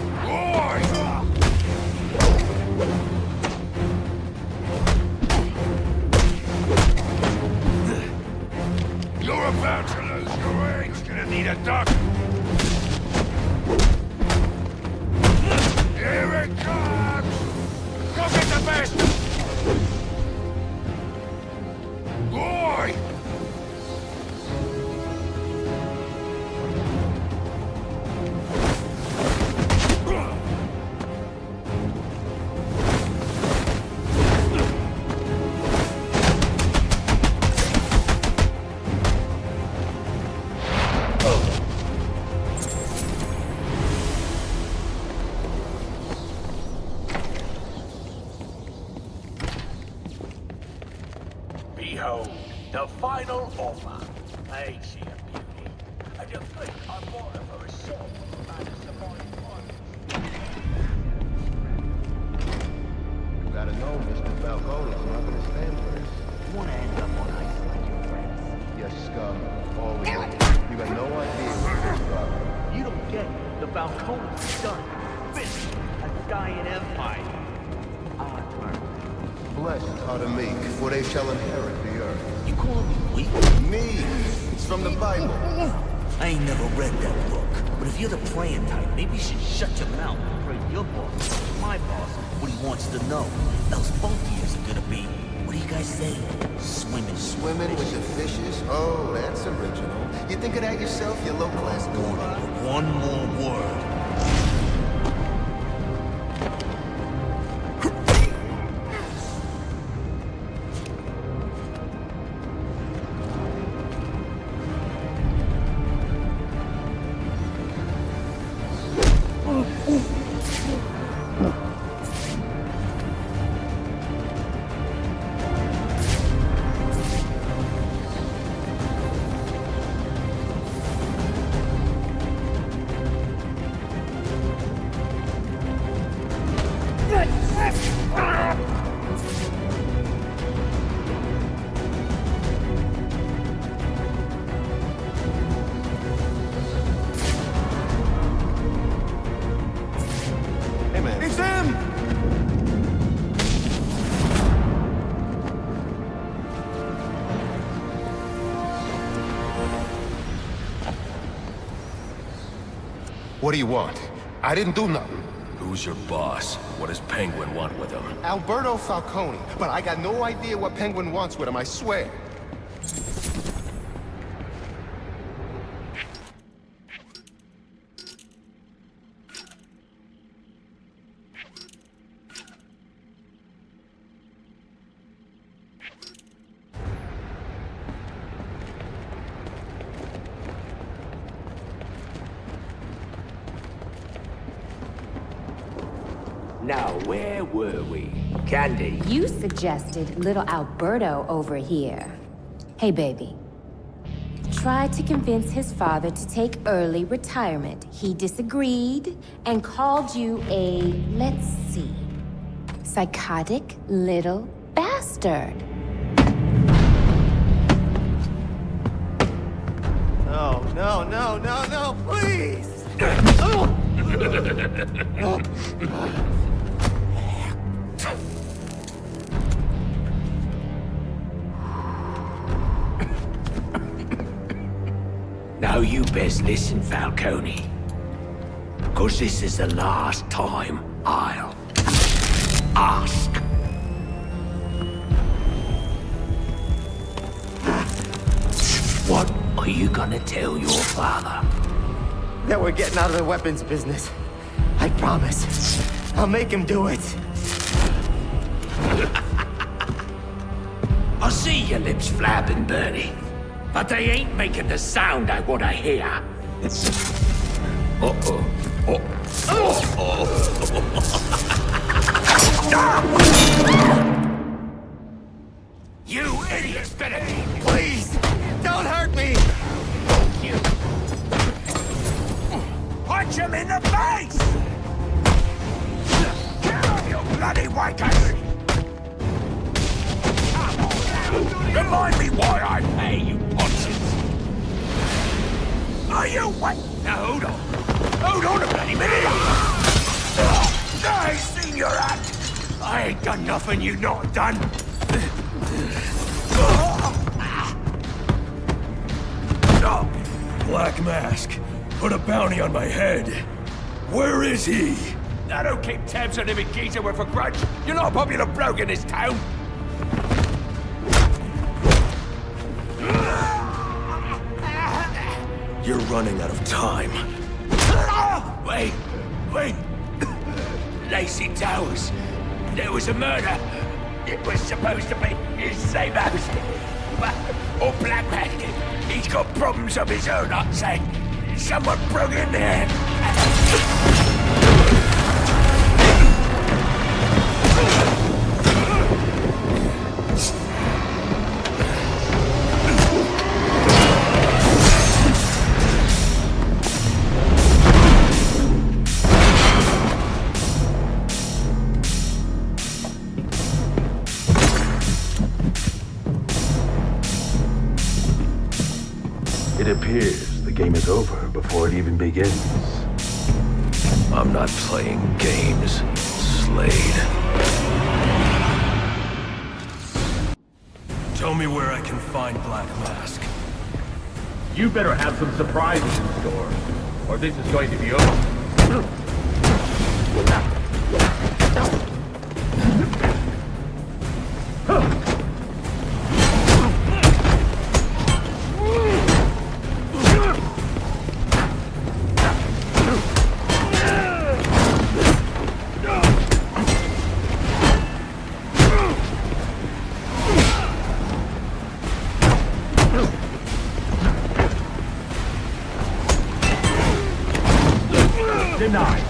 D: You're about to lose your legs. Gonna need a duck. Here it comes! Go get the bastard! Boy!
J: Behold, the final offer. Ain't she a beauty? I just think I bought her for a shot about a surviving one.
M: You gotta know, Mr. Falcone's not gonna stand for this.
P: You wanna end up on ice like your friends?
M: You scum. Always. You got no idea what this problem.
P: You don't get it. The Falcone's done. Finished. A dying empire. Our turn.
M: Blessed are the meek, for they shall inherit the earth.
P: You calling me weak?
M: Me! It's from the Bible.
P: I ain't never read that book. But if you're the playing type, maybe you should shut your mouth and pray your boss, my boss, what he wants to know. Else Bunky isn't gonna be, what do you guys say? Swimming.
M: Swimming with the fishes? Oh, that's original. You think of that yourself, you low-class warning.
P: One more word.
S: What do you want? I didn't do nothing.
C: Who's your boss? What does Penguin want with him?
S: Alberto Falcone, but I got no idea what Penguin wants with him, I swear.
J: Now, where were we? Candy?
T: You suggested little Alberto over here. Hey, baby. Tried to convince his father to take early retirement. He disagreed and called you a, let's see, psychotic little bastard.
R: No, please!
J: Now you best listen, Falcone. 'Cause this is the last time I'll ask. What are you gonna tell your father?
R: That we're getting out of the weapons business. I promise. I'll make him do it.
J: I see your lips flapping, Bernie. But they ain't making the sound I want to hear. Uh-oh. You idiots better...
R: Please! Don't hurt me!
J: You. Punch him in the face! Get on, you bloody wankers! Remind me why I pay you punches! Are you what? Now hold on. Hold on a bloody minute! I ain't seen your act! I ain't done nothing you not done!
C: Black Mask, put a bounty on my head. Where is he?
J: I don't keep tabs on every geezer with a grudge. You're not a popular bloke in this town.
C: You're running out of time.
J: Wait. Lacey Towers. There was a murder. It was supposed to be his same house. Or Black Man. He's got problems of his own, I'd say. Someone broke in there.
I: It appears the game is over before it even begins.
C: I'm not playing games, Slade. Tell me where I can find Black Mask.
U: You better have some surprises in store, or this is going to be over. Denied.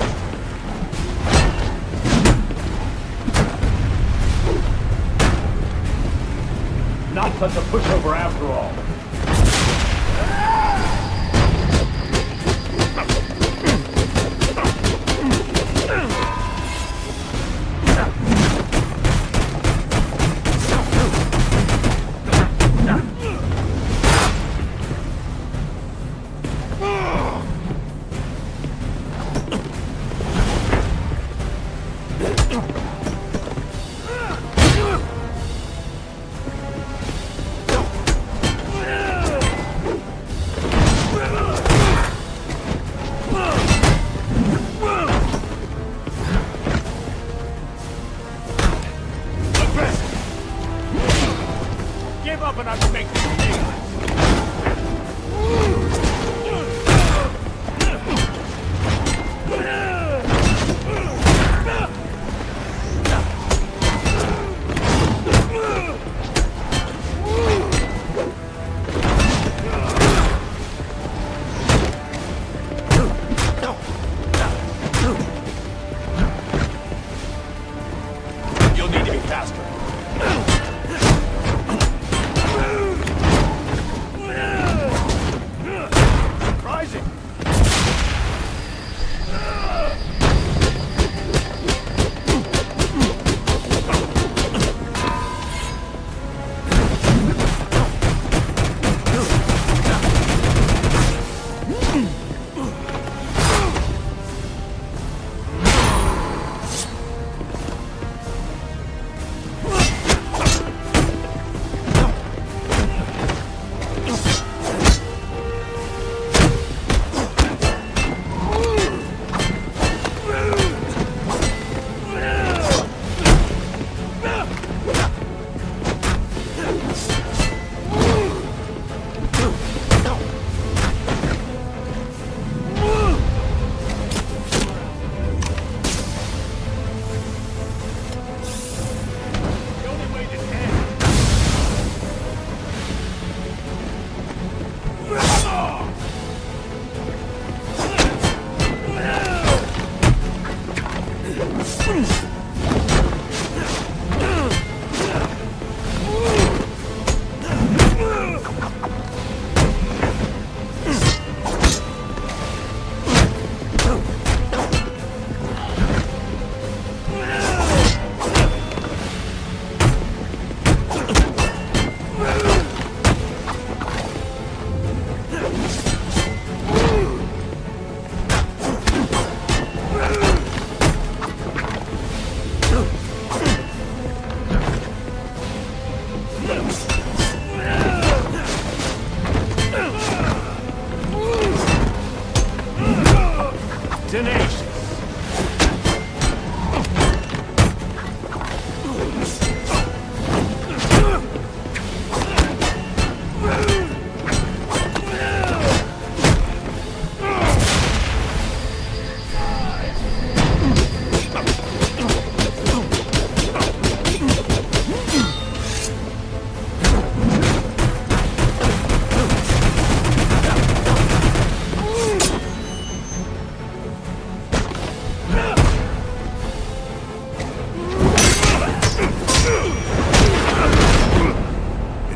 U: Not such a pushover after all.
G: Give up and I'll make this painless.
D: You'll need to be faster. Rising.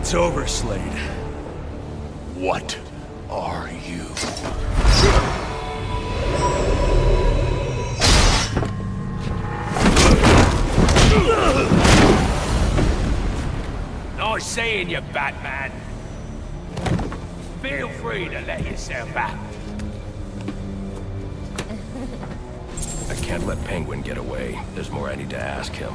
I: It's over, Slade. What are you?
G: Nice seeing you, Batman. Feel free to let yourself out.
C: I can't let Penguin get away. There's more I need to ask him.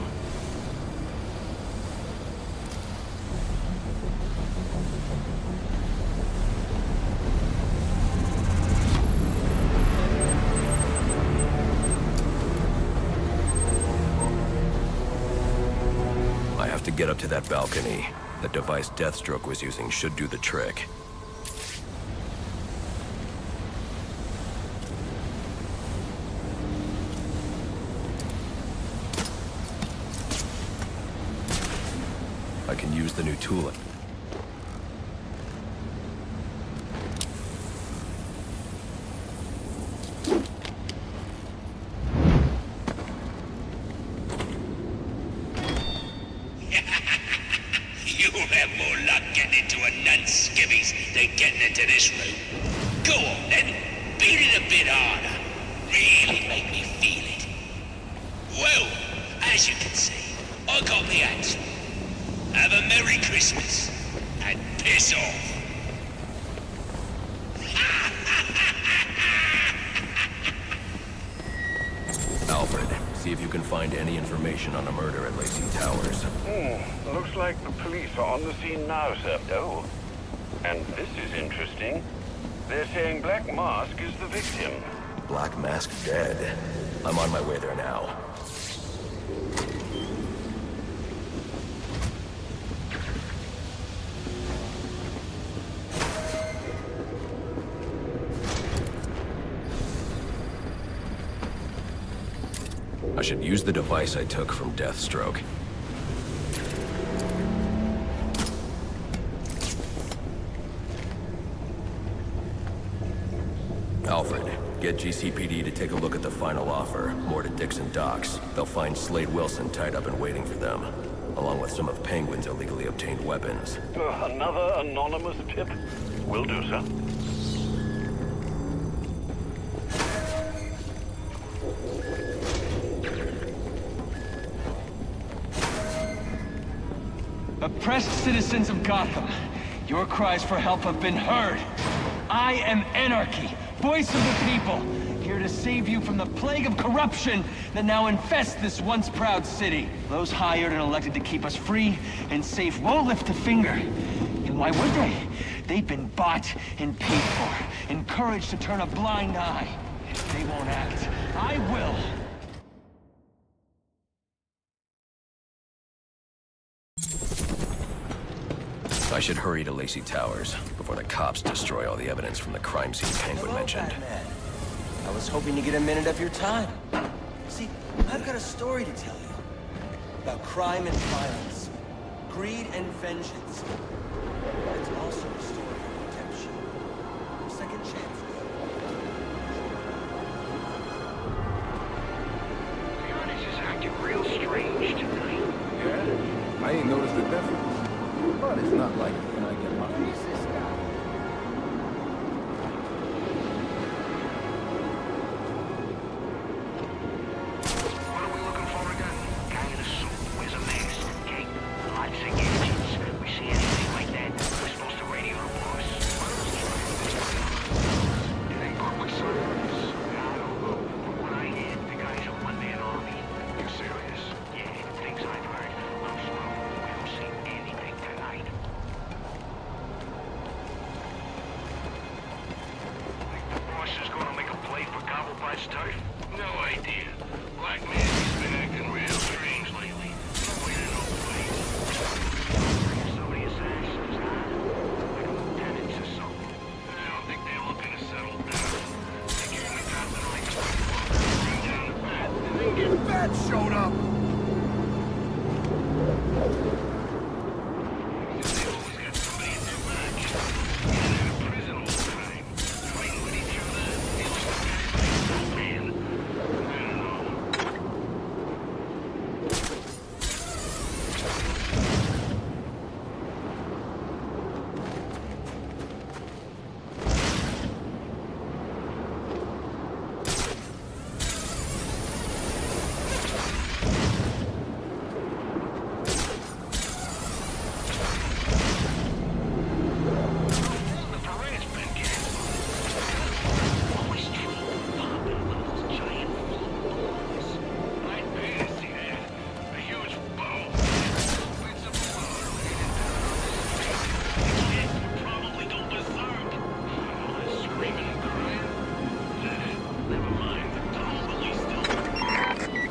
C: I have to get up to that balcony. The device Deathstroke was using should do the trick. I can use the new tool.
J: You'll have more luck getting into a nun's skivvies than getting into this room. Go on then, beat it a bit harder. Really make me feel it. Well, as you can see, I got the answer. Have a Merry Christmas, and piss off.
C: Alfred, see if you can find any information on a murder at Lacey Towers.
L: Looks like the police are on the scene now, sir. Oh, and this is interesting. They're saying Black Mask is the victim.
C: Black Mask dead. I'm on my way there now. should use the device I took from Deathstroke. Alfred, get GCPD to take a look at the final offer, more to Dixon Docks. They'll find Slade Wilson tied up and waiting for them, along with some of Penguin's illegally obtained weapons.
U: Another anonymous tip? Will do, sir.
A: Oppressed citizens of Gotham, your cries for help have been heard. I am Anarchy, voice of the people, here to save you from the plague of corruption that now infests this once proud city. Those hired and elected to keep us free and safe won't lift a finger. And why would they? They've been bought and paid for, encouraged to turn a blind eye. If they won't act, I will.
C: I should hurry to Lacey Towers before the cops destroy all the evidence from the crime scene Penguin mentioned.
V: Batman. I was hoping to get a minute of your time. See, I've got a story to tell you. About crime and violence. Greed and vengeance. It's also a story of redemption. Of second chances.
P: This is acting real strange tonight.
S: Yeah? I ain't noticed a difference. But it's not like when I get my... Who's this guy?
P: What are we looking for again? Guy in a suit, wears a mask, okay? Lots of gadgets. We see anything like that, we're supposed to radio the boss. You think public service? I don't know. From what I hear, the guy's a one-man army. You serious? Yeah, things I've heard. I'm slow. We don't see anything tonight. Think the boss is gonna make a play for Gobbleby's turf? No idea. Black man, he's been acting real strange lately. Nobody to know place. So many assassins, huh? Like lieutenants or something. I don't think they're looking to settle down. They came to Gotham like a bring down the bat, and then get
D: Bat showed up!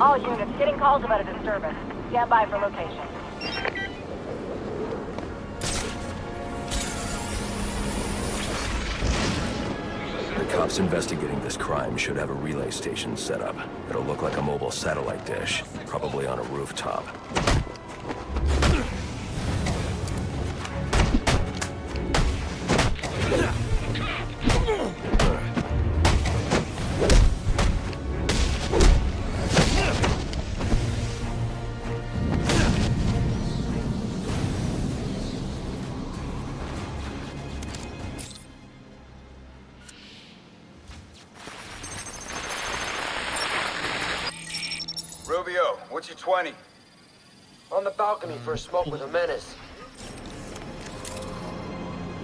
W: All units, getting calls about a disturbance. Stand by for location.
C: The cops investigating this crime should have a relay station set up. It'll look like a mobile satellite dish, probably on a rooftop.
F: Rubio, what's your 20?
V: On the balcony for a smoke with a menace.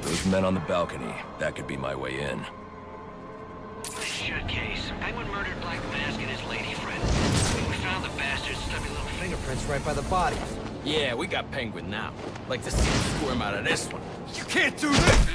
C: Those men on the balcony, that could be my way in.
P: Nice shit case. Penguin murdered Black Mask and his lady friend. We found the bastard's stubby little
V: Fingerprints right by the bodies.
X: Yeah, we got Penguin now. Like to see him squirm out of this one.
D: You can't do this!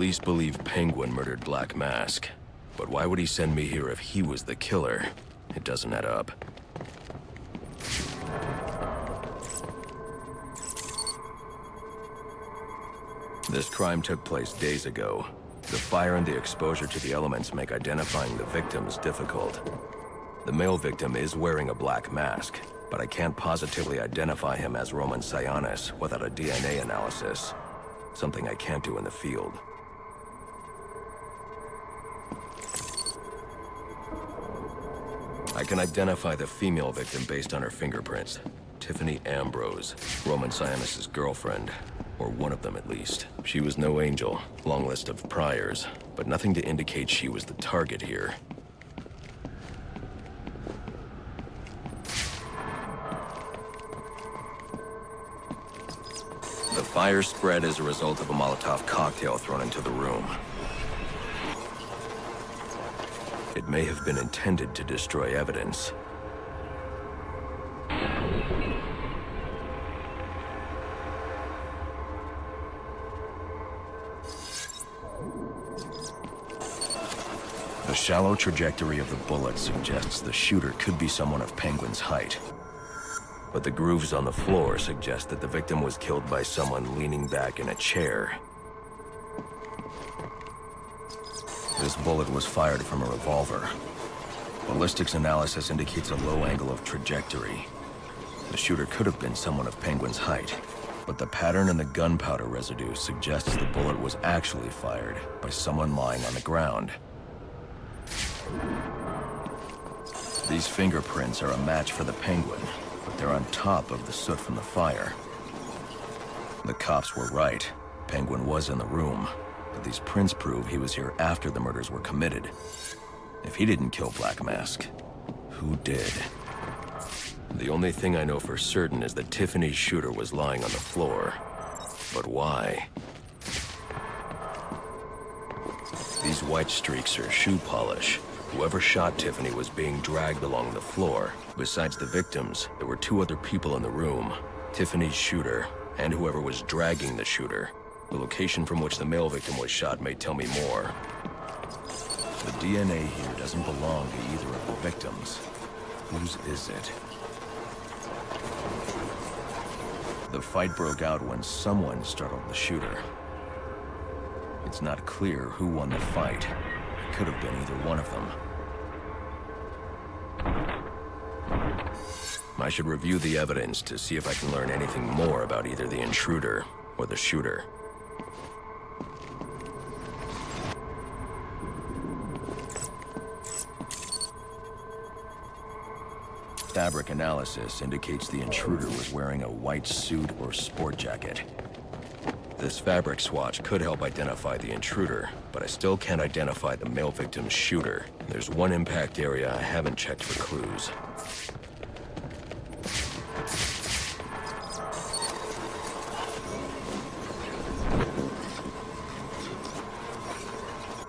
C: Police believe Penguin murdered Black Mask. But why would he send me here if he was the killer? It doesn't add up. This crime took place days ago. The fire and the exposure to the elements make identifying the victims difficult. The male victim is wearing a black mask, but I can't positively identify him as Roman Sionis without a DNA analysis. Something I can't do in the field. I can identify the female victim based on her fingerprints. Tiffany Ambrose, Roman Sionis' girlfriend. Or one of them at least. She was no angel, long list of priors, but nothing to indicate she was the target here. The fire spread as a result of a Molotov cocktail thrown into the room. It may have been intended to destroy evidence. The shallow trajectory of the bullet suggests the shooter could be someone of Penguin's height. But the grooves on the floor suggest that the victim was killed by someone leaning back in a chair. This bullet was fired from a revolver. Ballistics analysis indicates a low angle of trajectory. The shooter could have been someone of Penguin's height, but the pattern in the gunpowder residue suggests the bullet was actually fired by someone lying on the ground. These fingerprints are a match for the Penguin, but they're on top of the soot from the fire. The cops were right. Penguin was in the room, but these prints prove he was here after the murders were committed. If he didn't kill Black Mask, who did? The only thing I know for certain is that Tiffany's shooter was lying on the floor. But why? These white streaks are shoe polish. Whoever shot Tiffany was being dragged along the floor. Besides the victims, there were two other people in the room. Tiffany's shooter, and whoever was dragging the shooter. The location from which the male victim was shot may tell me more. The DNA here doesn't belong to either of the victims. Whose is it? The fight broke out when someone startled the shooter. It's not clear who won the fight. It could have been either one of them. I should review the evidence to see if I can learn anything more about either the intruder or the shooter. Fabric analysis indicates the intruder was wearing a white suit or sport jacket. This fabric swatch could help identify the intruder, but I still can't identify the male victim's shooter. There's one impact area I haven't checked for clues.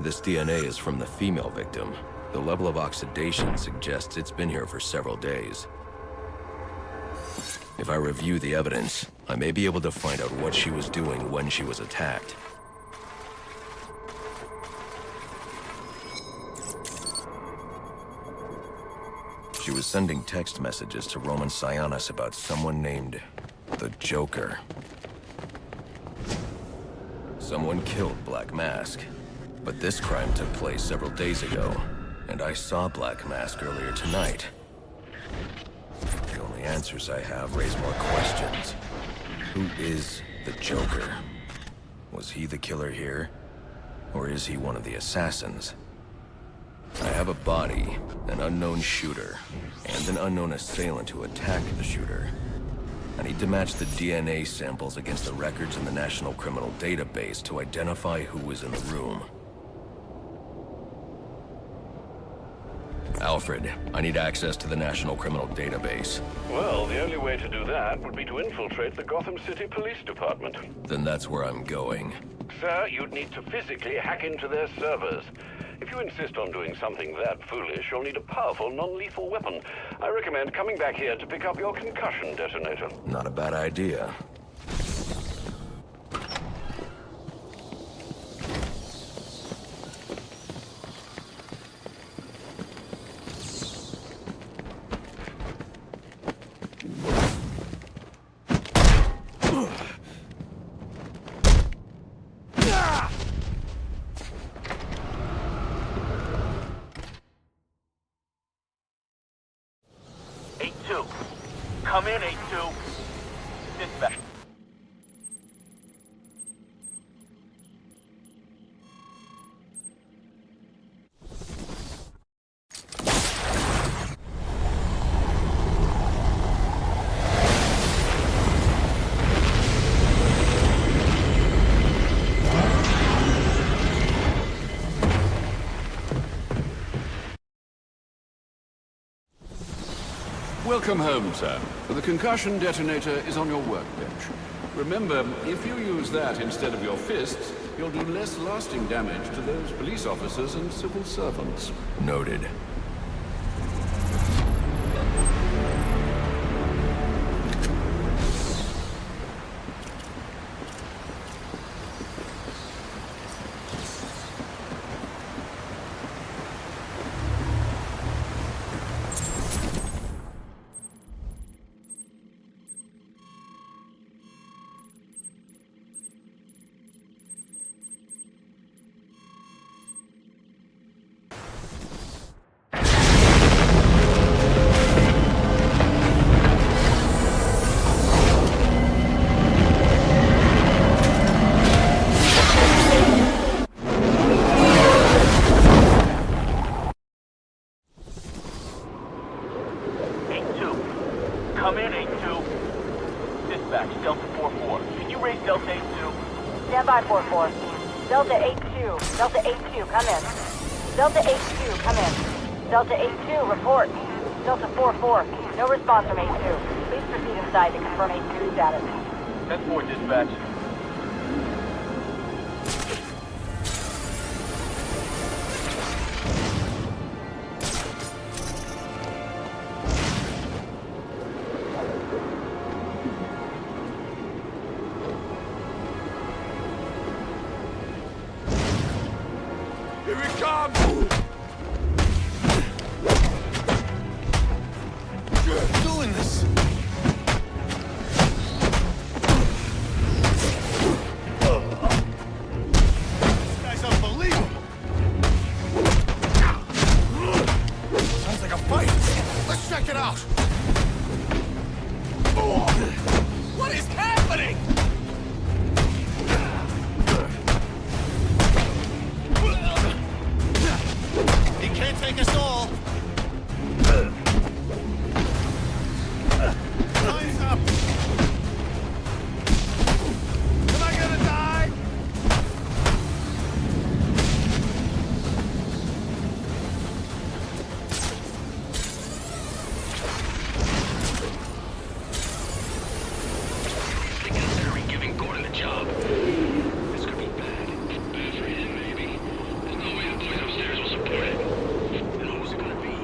C: This DNA is from the female victim. The level of oxidation suggests it's been here for several days. If I review the evidence, I may be able to find out what she was doing when she was attacked. She was sending text messages to Roman Sionis about someone named the Joker. Someone killed Black Mask, but this crime took place several days ago, and I saw Black Mask earlier tonight. The only answers I have raise more questions. Who is the Joker? Was he the killer here? Or is he one of the assassins? I have a body, an unknown shooter, and an unknown assailant who attacked the shooter. I need to match the DNA samples against the records in the National Criminal Database to identify who was in the room. Alfred, I need access to the National Criminal Database.
L: Well, the only way to do that would be to infiltrate the Gotham City Police Department.
C: Then that's where I'm going.
L: Sir, you'd need to physically hack into their servers. If you insist on doing something that foolish, you'll need a powerful, non-lethal weapon. I recommend coming back here to pick up your concussion detonator.
C: Not a bad idea.
U: Come in, 8-2. Dispatch.
L: Welcome home, sir. The concussion detonator is on your workbench. Remember, if you use that instead of your fists, you'll do less lasting damage to those police officers and civil servants.
C: Noted.
U: Come in, 8-2. Dispatch, Delta 4-4. Can you raise Delta 8-2?
W: Stand by, 4-4. Delta 8-2. Delta 8-2, come in. Delta 8-2, come in. Delta 8-2, report. Delta 4-4, no response from 8-2. Please proceed inside to confirm 8-2 status.
U: 10-4, dispatch.
G: Here it comes! You're doing this! This guy's unbelievable! Sounds like a fight! Let's check it out! What is happening? He can't take us all. Time's up. Am I gonna die?
U: They considering giving Gordon a job. This could be bad. Bad for him, maybe. There's no way the boys upstairs will support it. And who's it gonna be?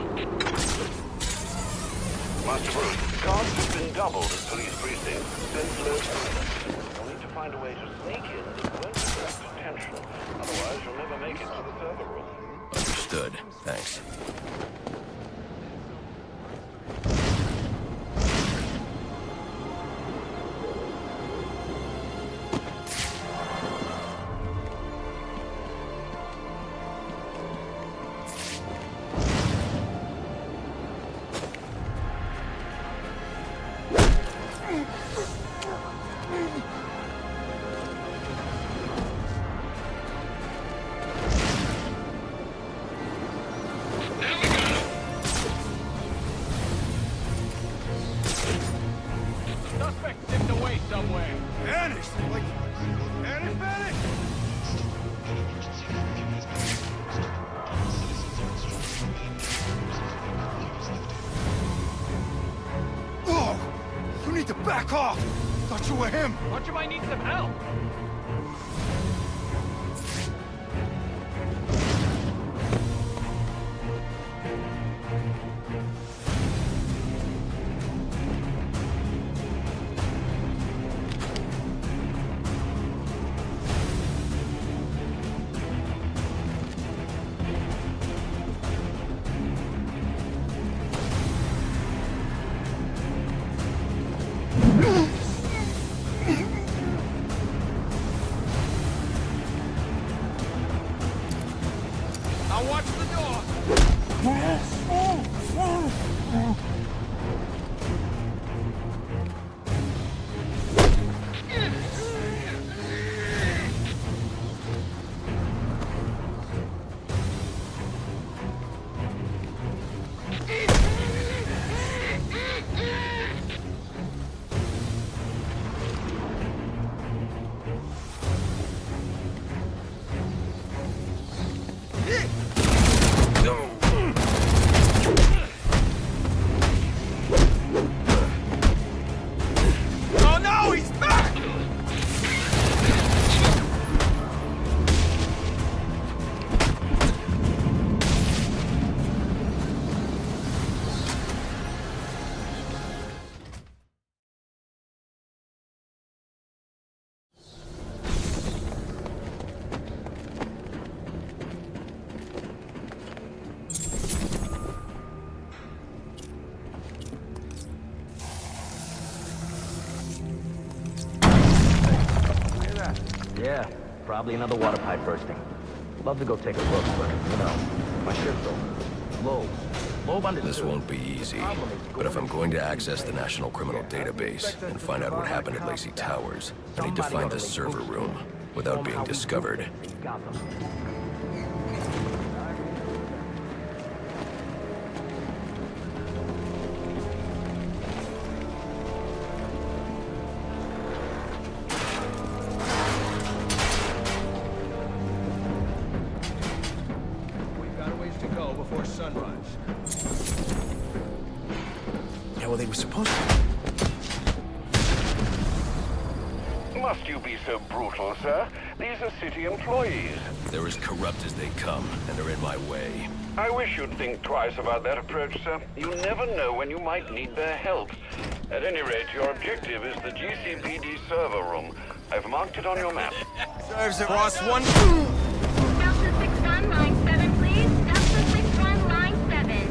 L: Master Bruce, guards have been doubled at police precincts since low season. You'll need to find a way to sneak in that won't attract attention. Otherwise, you'll never make it to the server room.
C: Understood. Thanks.
U: Suspect tipped away somewhere.
G: Vanished! Like, vanished? Oh! You need to back off! Thought you were him!
U: Thought you might need some help.
E: Yeah, probably another water pipe bursting. Love to go take a look, but, you know, my ship's over. Loeb understood.
C: This won't be easy, but if I'm going to access the National Criminal Database and find out what happened at Lacey Towers, I need to find the server room without being discovered.
G: We've got a ways to go before sunrise.
H: Yeah, well, they were supposed to.
L: Must you be so brutal, sir? These are city employees.
C: They're as corrupt as they come, and they're in my way.
L: I wish you'd think twice about that approach, sir. You never know when you might need their help. At any rate, your objective is the GCPD server room. I've marked it on your map.
G: Serves it. Cross one.
B: Delta 61, line 7, please. Delta 61, line 7.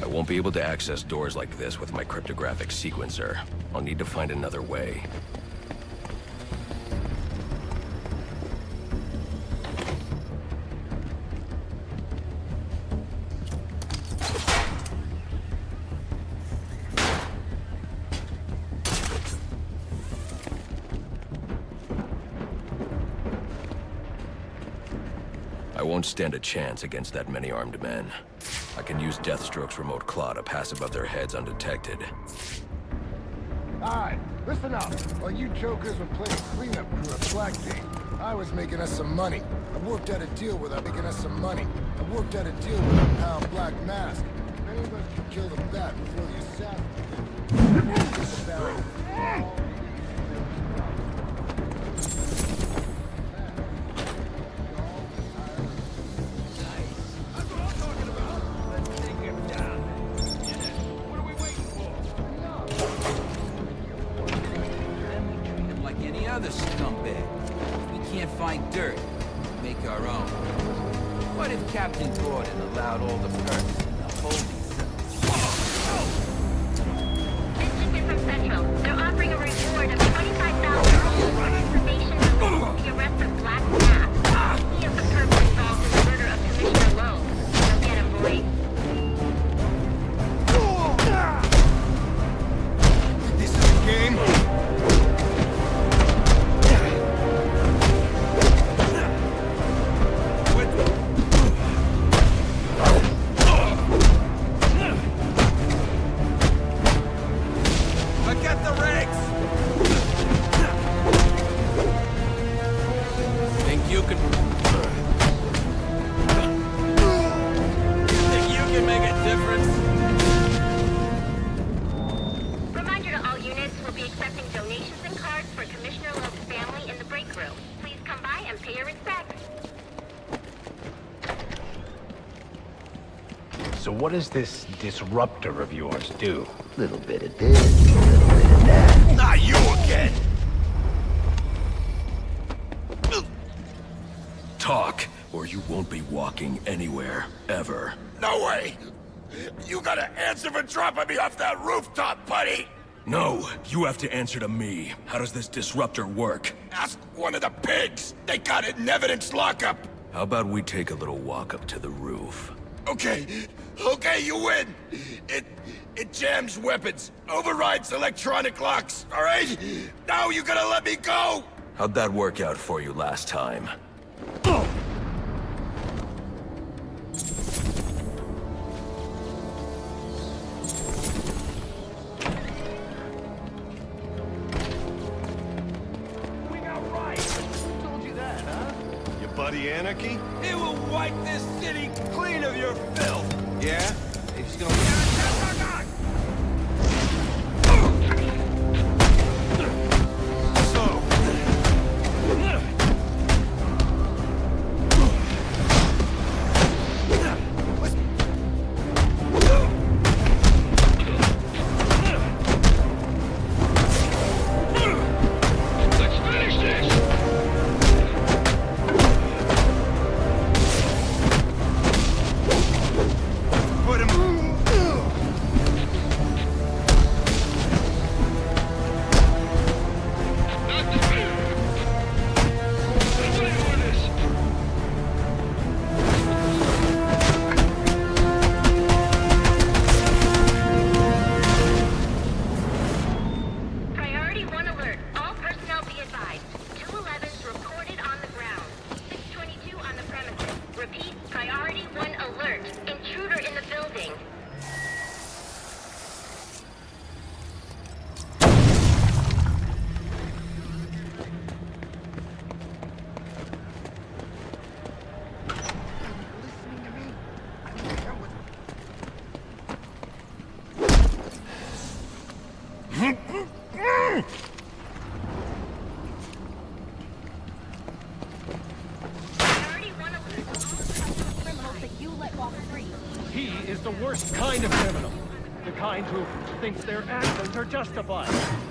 C: I won't be able to access doors like this with my cryptographic sequencer. I'll need to find another way. I won't stand a chance against that many armed men. I can use Deathstroke's remote claw to pass above their heads undetected.
M: Alright, listen up. While you jokers were playing cleanup crew at Blackgate, I was making us some money. I worked out a deal with our pal Black Mask. If any of us could kill the bat before the assassin.
K: Other scumbag. We can't find dirt. Make our own. What if Captain Gordon allowed all the perks in the holding cell?
B: This is from Central. They're offering a reward of $25,000 for information related to the arrest of Black Mask. He is the person involved in the murder of Commissioner Loeb. Go get him, boys.
G: This is a game.
B: Reminder to all units, we'll be accepting donations and cards for Commissioner Loeb's family in the break room. Please come by and pay your respects.
H: So what does this disruptor of yours do?
R: Little bit of this, little bit of that.
D: Not you again!
C: Talk, or you won't be walking anywhere, ever.
D: No way! You gotta answer for dropping me off that rooftop, buddy!
C: No, you have to answer to me. How does this disruptor work?
D: Ask one of the pigs! They got it in evidence lockup!
C: How about we take a little walk up to the roof?
D: Okay, you win! It jams weapons, overrides electronic locks, alright? Now you gotta let me go!
C: How'd that work out for you last time?
G: Buddy Anarchy?
A: It will wipe this city clean of your filth!
G: Yeah? He's gonna...
A: He is the worst kind of criminal. The kind who thinks their actions are justified.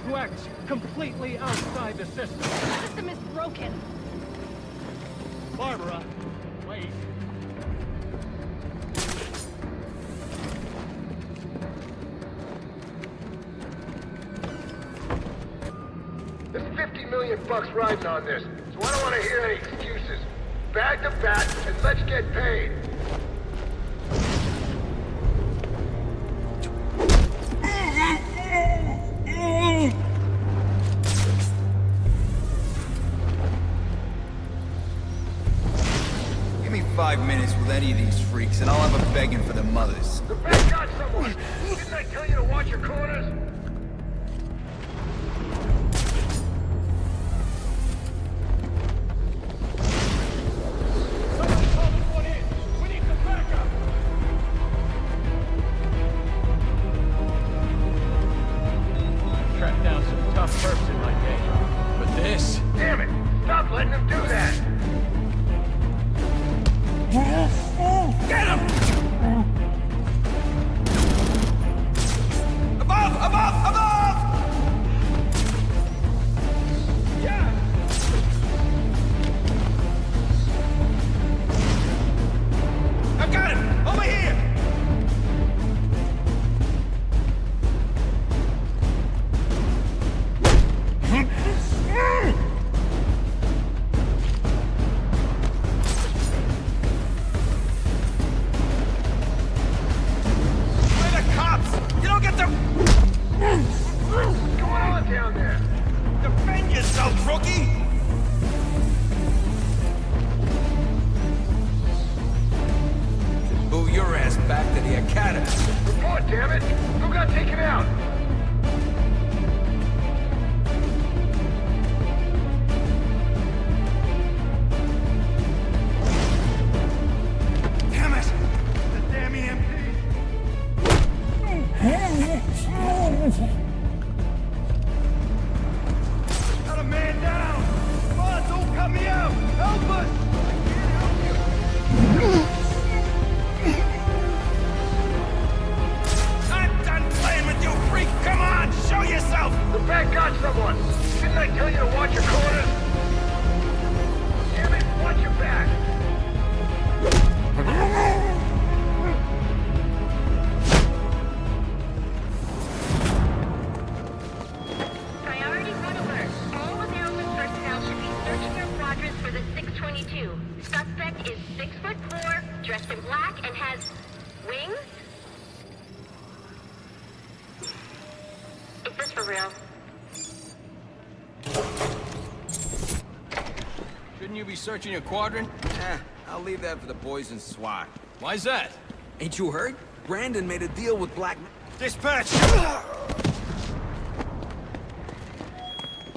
A: Who acts completely outside the system.
W: The system is broken.
A: Barbara, wait.
M: There's 50 million bucks riding on this, so I don't want to hear any excuses. Bag the bat and let's get paid.
K: Give me 5 minutes with any of these freaks, and I'll have them begging for their mothers.
M: The bank got someone! Didn't I tell you to watch your corners?
A: Track down some tough perps in my day. But this...
M: Damn it! Stop letting them do that!
K: Get him! Above! Above! Above!
M: Yeah!
K: I got him! Over here! Where the cops? You don't get the...
M: What's going on down there?
K: Defend yourself, rookie! Move your ass back to the academy.
M: Report, damn it! Who got taken out?
K: Damn it! The damn EMP! Got a man down! Come on, don't cut me out! Help us! I'm done playing with you, freak! Come on, show yourself!
M: The bank got someone! Didn't I tell you to watch your corners? Damn it, watch your back!
B: Priority 1 alert. All available personnel should be searching your quadrants for the 622. Suspect is 6'4", dressed in black, and has wings? Is this for real?
X: Shouldn't you be searching your quadrant? I'll leave that for the boys in SWAT. Why's that?
K: Ain't you heard? Brandon made a deal with Black...
X: Dispatch!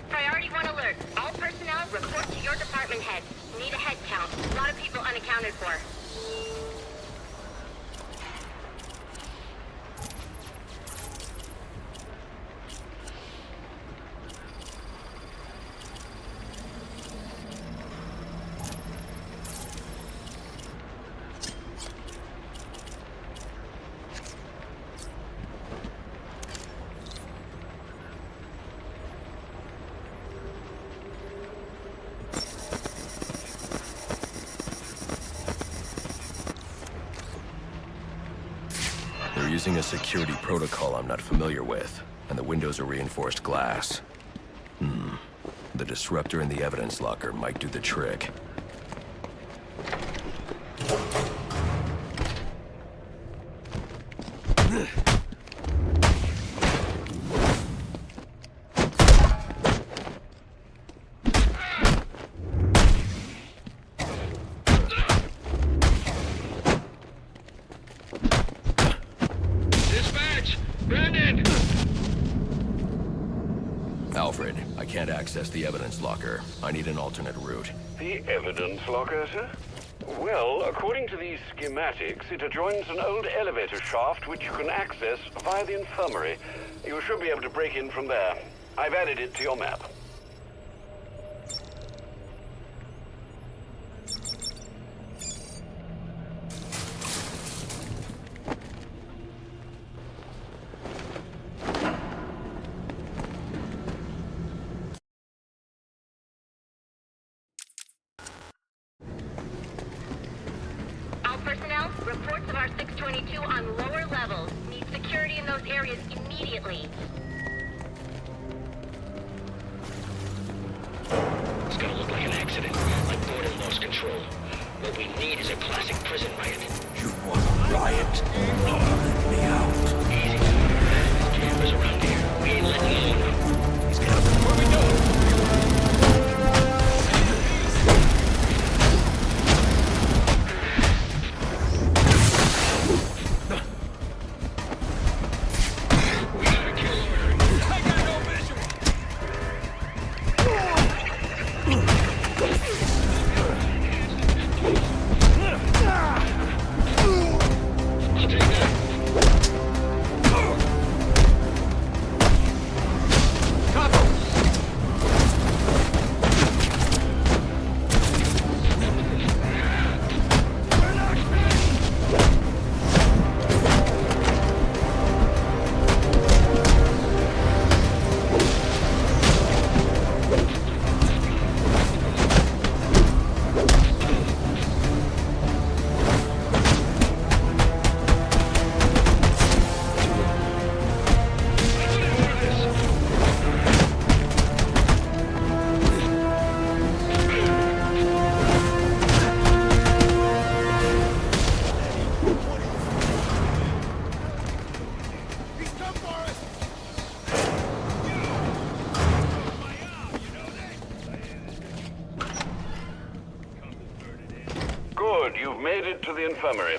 B: Priority 1 alert. All personnel report to your department head. Need a head count. A lot of people unaccounted for.
C: They're using a security protocol I'm not familiar with, and the windows are reinforced glass. The disruptor in the evidence locker might do the trick.
U: Dispatch! Brandon!
C: Alfred, I can't access the evidence locker. I need an alternate route.
L: The evidence locker, sir? Well, according to these schematics, it adjoins an old elevator shaft which you can access via the infirmary. You should be able to break in from there. I've added it to your map.
B: All personnel, reports of our 622 on lower levels. Need security in those areas immediately.
U: It's gonna look like an accident, like Gordon lost control. What we need is a classic prison riot.
R: You want a riot? Let me out.
U: Easy. There's cameras around here. We ain't letting anyone. He's got. What are we doing?
L: Good, you've made it to the infirmary.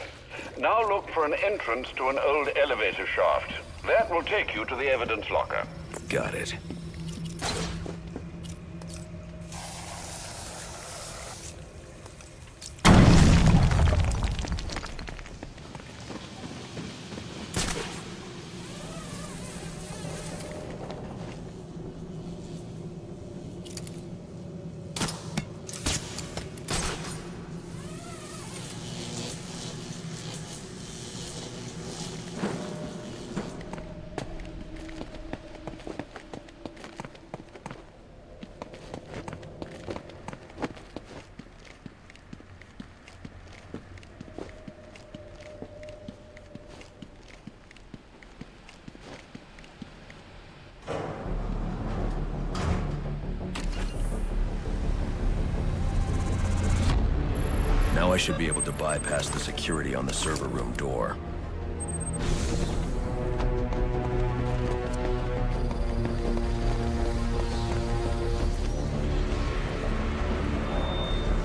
L: Now look for an entrance to an old elevator shaft. That will take you to the evidence locker.
C: Got it. Now I should be able to bypass the security on the server room door.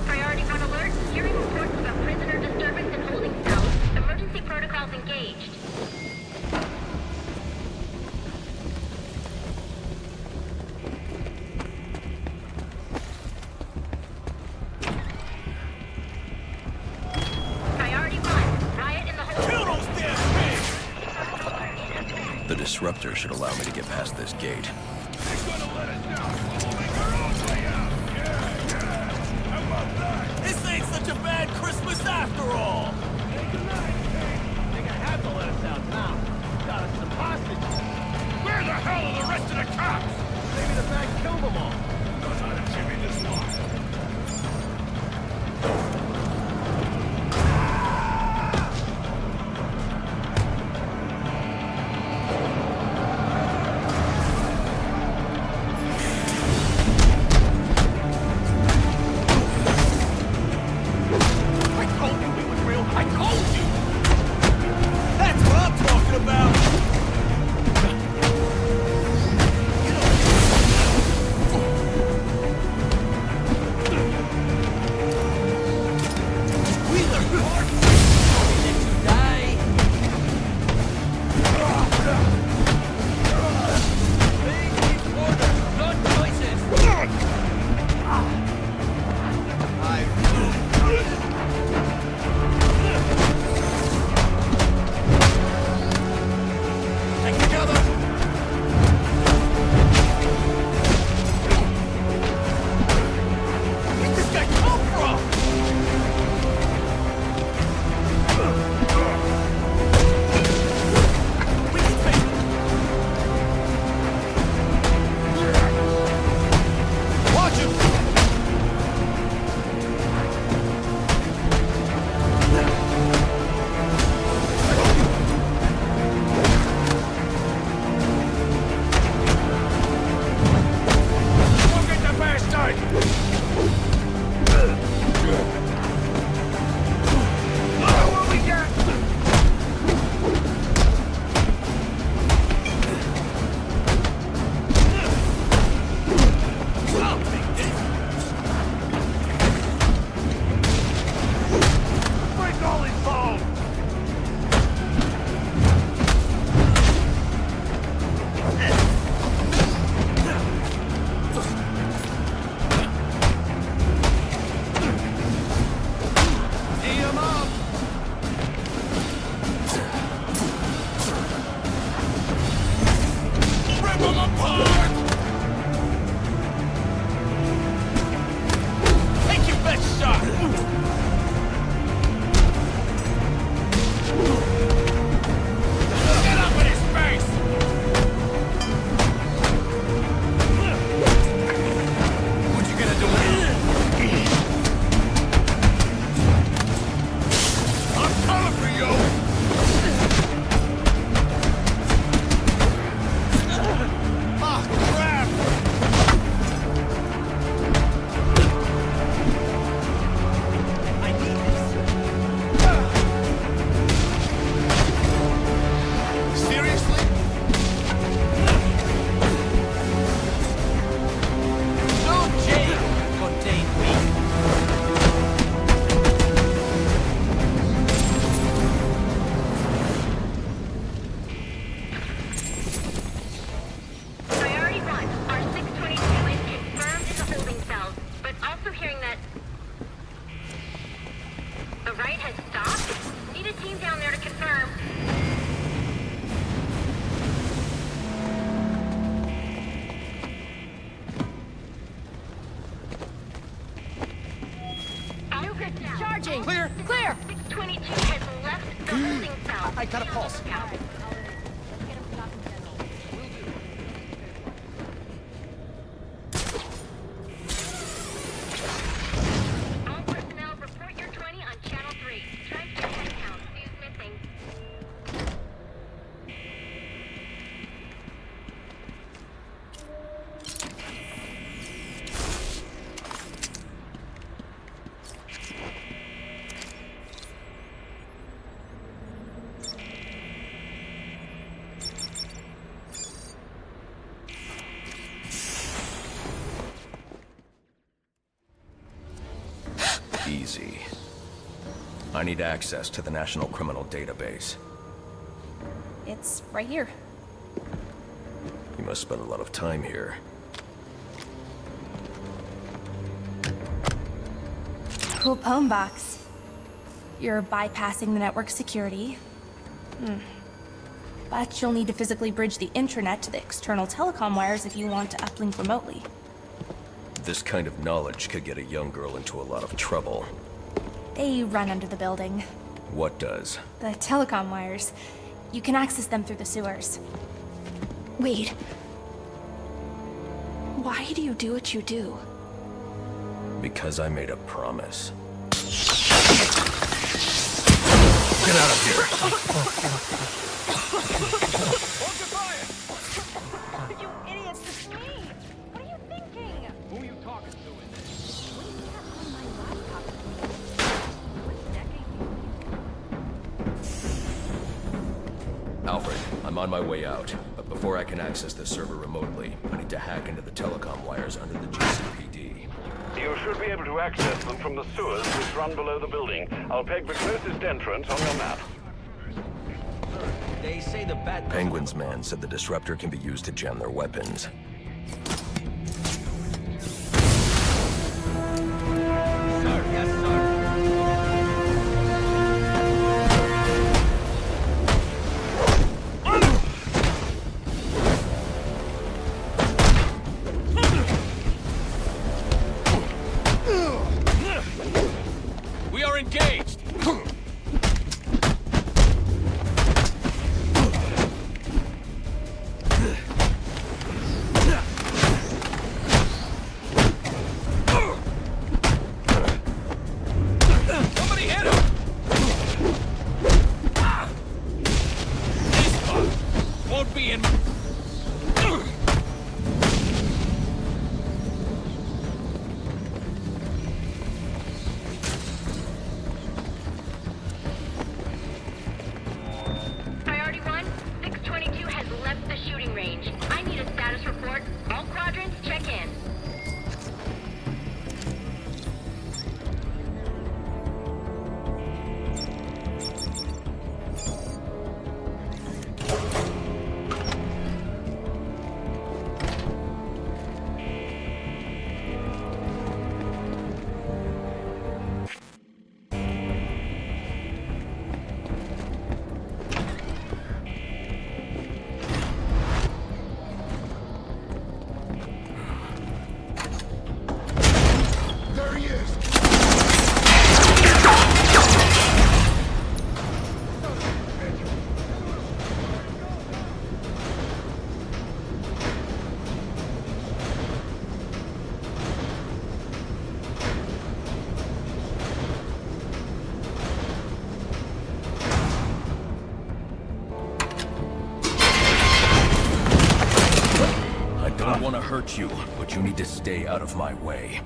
B: Priority 1 alert. Hearing reports of a prisoner disturbance in holding cells. Emergency protocols engaged.
C: The disruptor should allow me to get past this gate.
G: This ain't such a bad Christmas after all! They're gonna have to let us out now. Got us some hostages. Where the hell are the rest of the cops? Maybe the bag killed them all. Knows how to jimmy this one. I told you we would apart! Take your best shot! Get up in his face! What you gonna do with it? I'm coming for you! Ah, crap! I need this. Seriously? No jail contain me.
B: Priority 1, our 622 is confirmed in the holding cells, but also hearing that the riot has stopped. Need a team down there to confirm.
W: Charging!
B: Clear!
W: Clear!
B: 622 has left the holding cell.
W: I got a pulse.
B: All personnel, report your 20 on channel 3. Try to get head count. Who's missing?
C: Easy. I need access to the National Criminal Database.
W: It's right here.
C: You must spend a lot of time here.
W: Cool poem box. You're bypassing the network security. But you'll need to physically bridge the intranet to the external telecom wires if you want to uplink remotely.
C: This kind of knowledge could get a young girl into a lot of trouble.
W: They run under the building.
C: What does?
W: The telecom wires. You can access them through the sewers. Wait. Why do you do what you do?
C: Because I made a promise. Get out of here!
W: You idiots, it's me! What are you thinking?
G: Who are you talking to in this?
W: What do you have on my laptop? What decade?
C: Alfred, I'm on my way out. But before I can access this server remotely, I need to hack into the telecom wires under the GCPD.
L: You should be able to access them from the sewers which run below the building. I'll peg the closest entrance on your map.
X: They say the bat...
C: Penguin's man said the disruptor can be used to jam their weapons.
X: Sir, yes, sir.
G: We are engaged! Somebody hit him! This one won't be in...
C: don't want to hurt you, but you need to stay out of my way.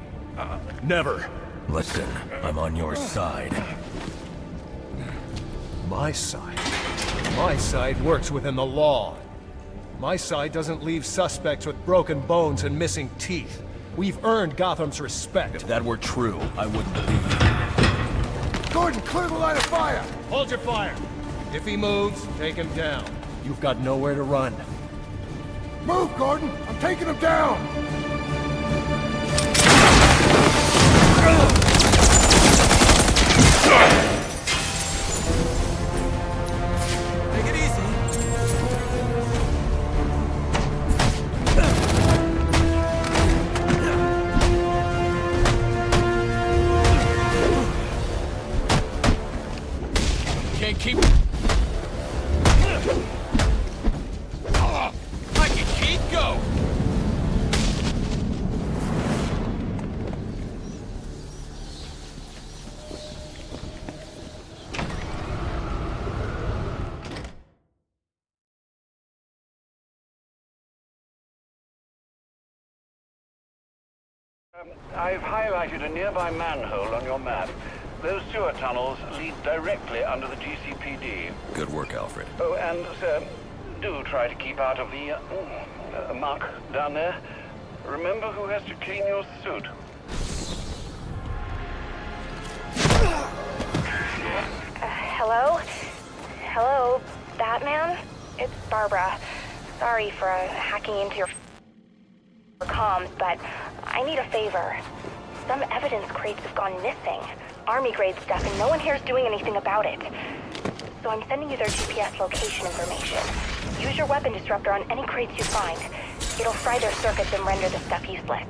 I: Never.
C: Listen, I'm on your side.
I: My side? My side works within the law. My side doesn't leave suspects with broken bones and missing teeth. We've earned Gotham's respect.
C: If that were true, I wouldn't leave you.
I: Gordon, clear the line of fire! Hold your fire! If he moves, take him down. You've got nowhere to run.
D: Move, Gordon! I'm taking him down!
X: Take it easy. Can't keep... I can keep go!
U: I've highlighted a nearby manhole on your map. Those sewer tunnels lead directly under the GCPD.
C: Good work, Alfred.
U: Oh, and, sir, do try to keep out of the muck down there. Remember who has to clean your suit.
W: Hello? Hello, Batman? It's Barbara. Sorry for hacking into your comms, but I need a favor. Some evidence crates have gone missing. Army-grade stuff, and no one here is doing anything about it. So I'm sending you their GPS location information. Use your weapon disruptor on any crates you find. It'll fry their circuits and render the stuff useless.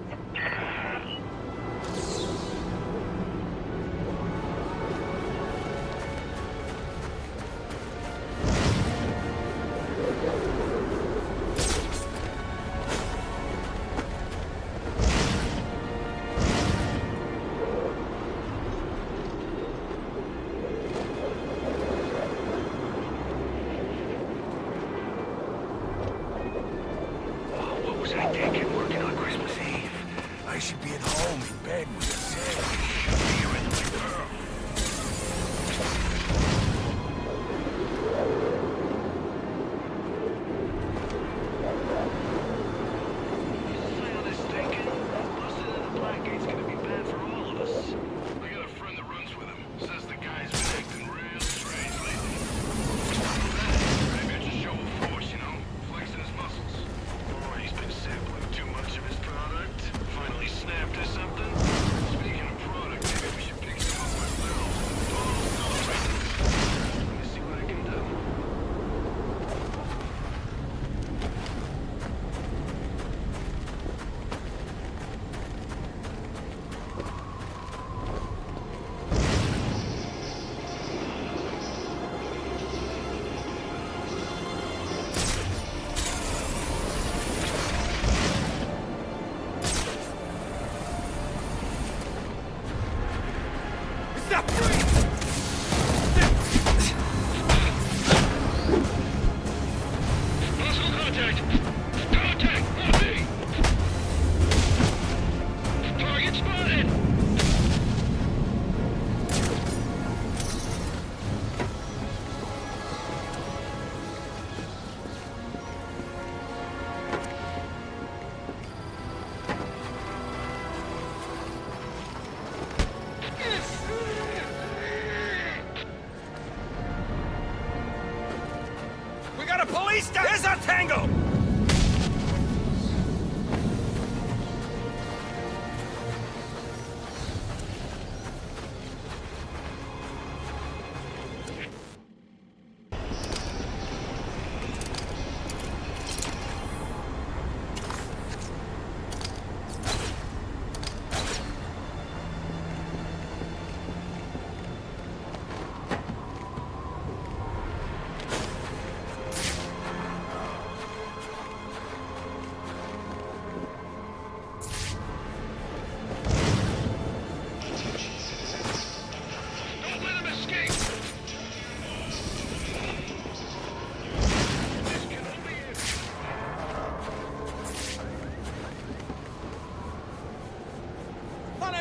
X: There's our tango!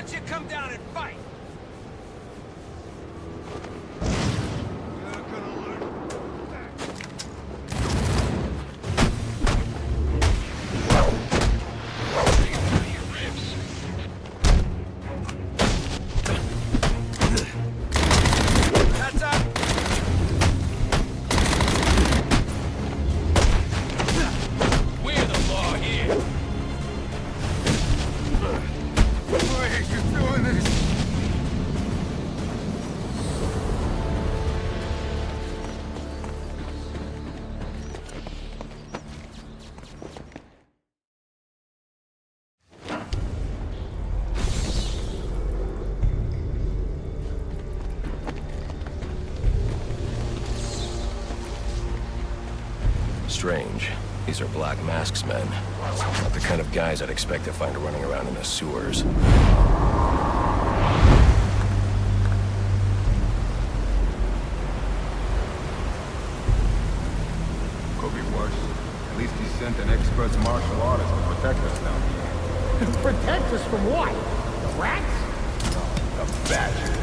X: don't you come down and fight?
C: Strange. These are Black Mask's men. Not the kind of guys I'd expect to find running around in the sewers.
S: Could be worse. At least he sent an expert martial artist to protect us down here.
N: Protect us from what? The rats?
S: The Badger.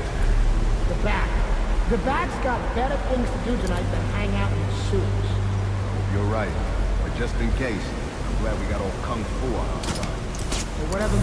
N: The Bat. The Bat's got better things to do tonight than hang out in the sewers.
S: You're right. But just in case, I'm glad we got all kung fu on our side.
N: Or whatever.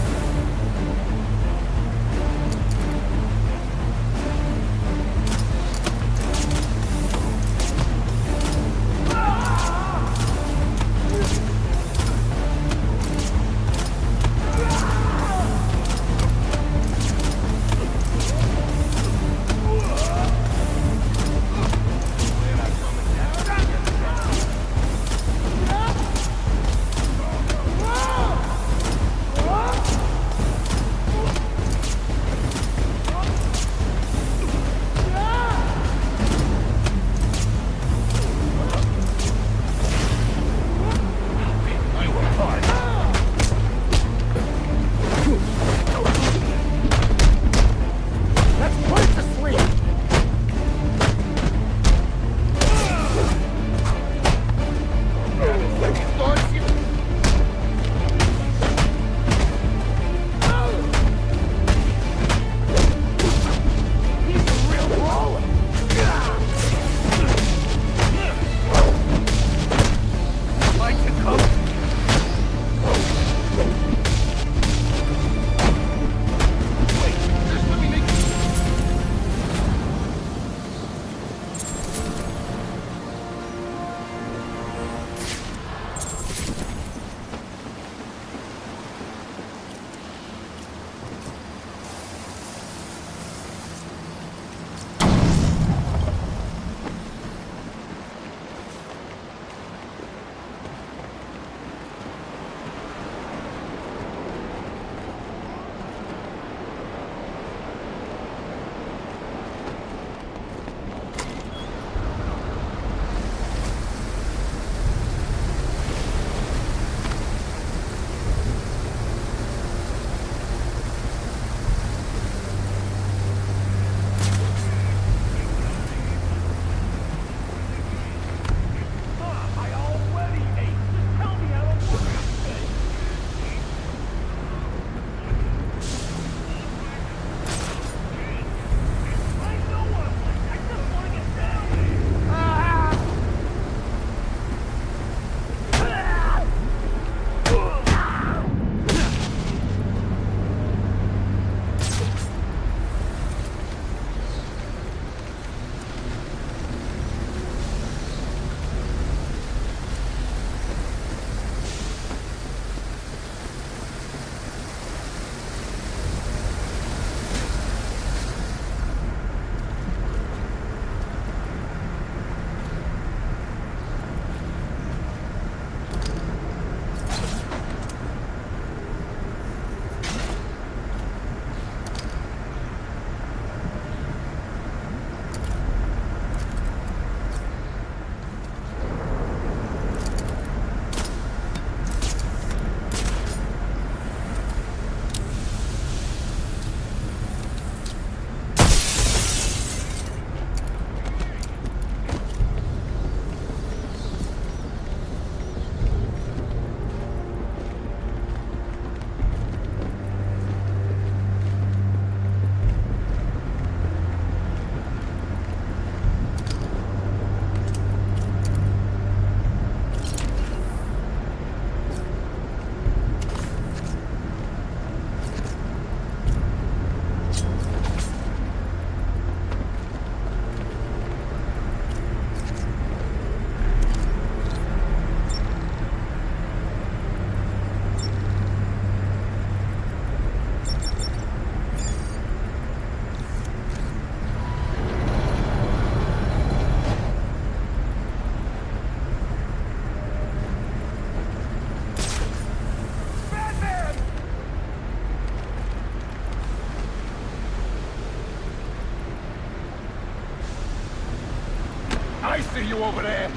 D: you over there?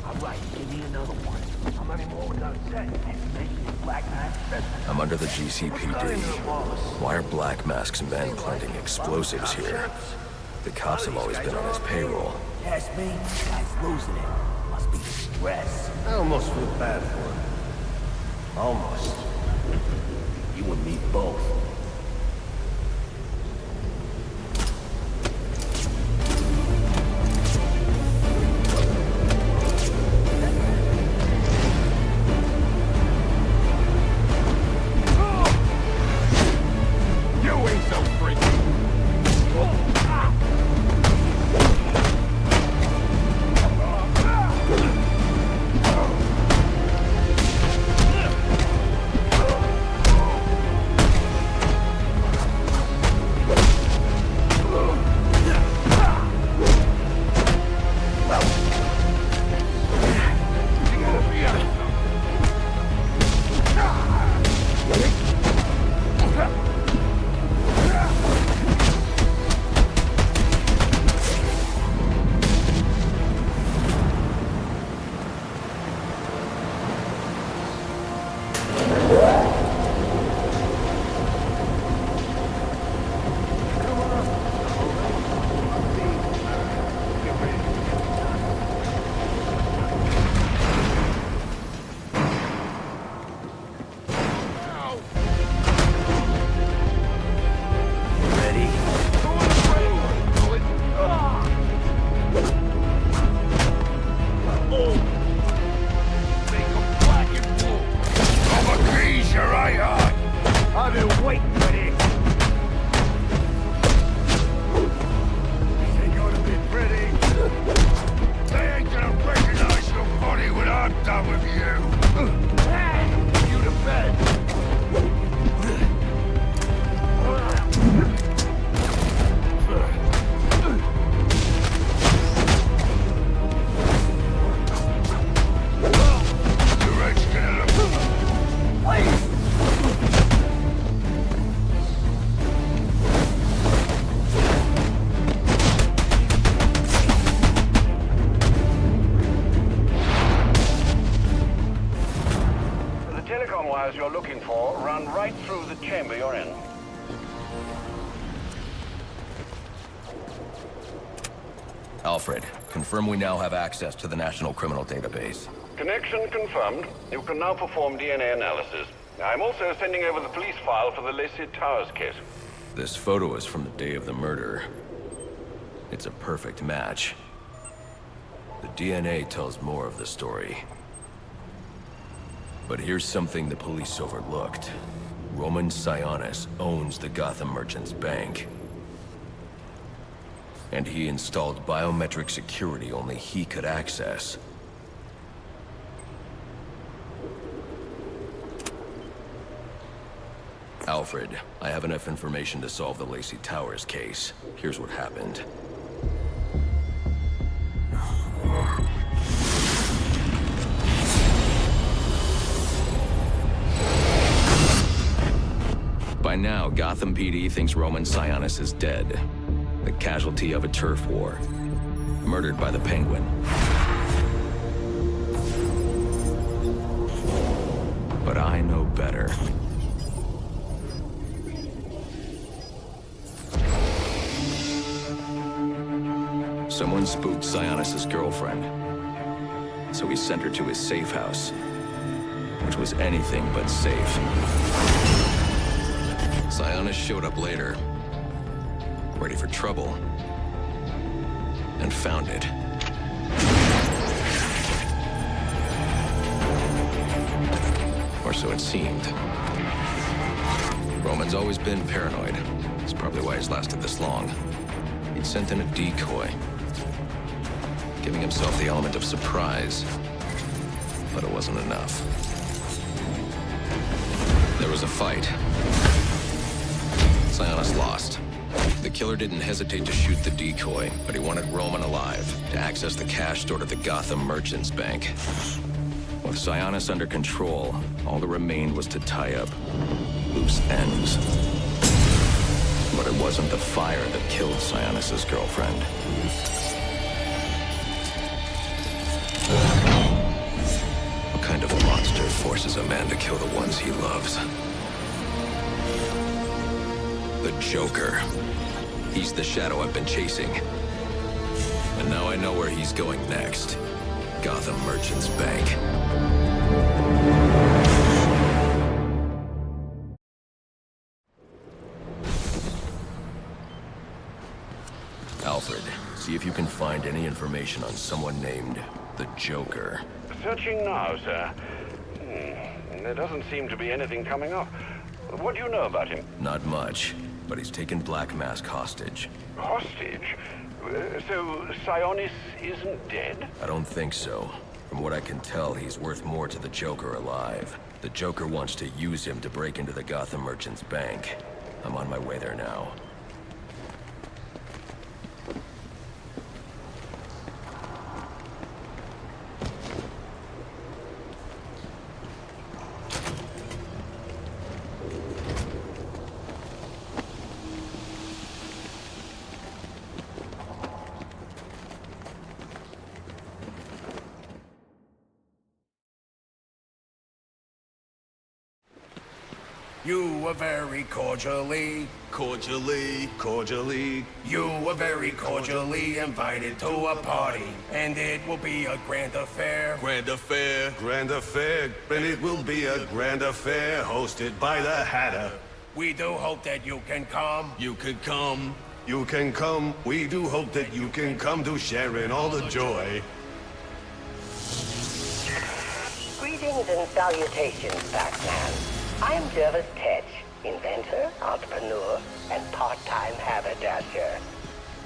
H: All right, give me another one. How many more we gotta set? Black Mask.
C: I'm under the GCPD. Why are Black Mask's men planting explosives here? The cops have always been on his payroll.
H: Yes, me. Guy's losing it. Must be stress.
I: I almost feel bad for him. Almost.
H: You and me both.
L: You're looking for run right through the chamber you're in.
C: Alfred, confirm we now have access to the National Criminal Database.
L: Connection confirmed. You can now perform DNA analysis. I'm also sending over the police file for the Lacey Towers case.
C: This photo is from the day of the murder. It's a perfect match. The DNA tells more of the story. But here's something the police overlooked. Roman Sionis owns the Gotham Merchants Bank. And he installed biometric security only he could access. Alfred, I have enough information to solve the Lacey Towers case. Here's what happened. By now, Gotham PD thinks Roman Sionis is dead. The casualty of a turf war. Murdered by the Penguin. But I know better. Someone spooked Sionis' girlfriend. So he sent her to his safe house. Which was anything but safe. Sionis showed up later, ready for trouble, and found it. Or so it seemed. Roman's always been paranoid. That's probably why he's lasted this long. He'd sent in a decoy, giving himself the element of surprise, but it wasn't enough. There was a fight. Sionis lost. The killer didn't hesitate to shoot the decoy, but he wanted Roman alive to access the cash stored at the Gotham Merchants Bank. What With Sionis under control, all that remained was to tie up loose ends. But it wasn't the fire that killed Sionis' girlfriend. What kind of monster forces a man to kill the ones he loves? The Joker. He's the shadow I've been chasing. And now I know where he's going next. Gotham Merchants Bank. Alfred, see if you can find any information on someone named the Joker.
L: Searching now, sir. There doesn't seem to be anything coming up. What do you know about him?
C: Not much, but he's taken Black Mask hostage.
L: Hostage? So Sionis isn't dead?
C: I don't think so. From what I can tell, he's worth more to the Joker alive. The Joker wants to use him to break into the Gotham Merchants Bank. I'm on my way there now.
R: You were very cordially, you were very cordially invited to a party, and it will be a grand affair.
J: Grand affair, and it will be a grand affair hosted by the Hatter.
R: We do hope that you can come.
J: You can come. You can come. We do hope that you can come to share in all the joy.
W: Greetings and salutations, Batman. I'm Jervis Tetch, inventor, entrepreneur, and part-time haberdasher.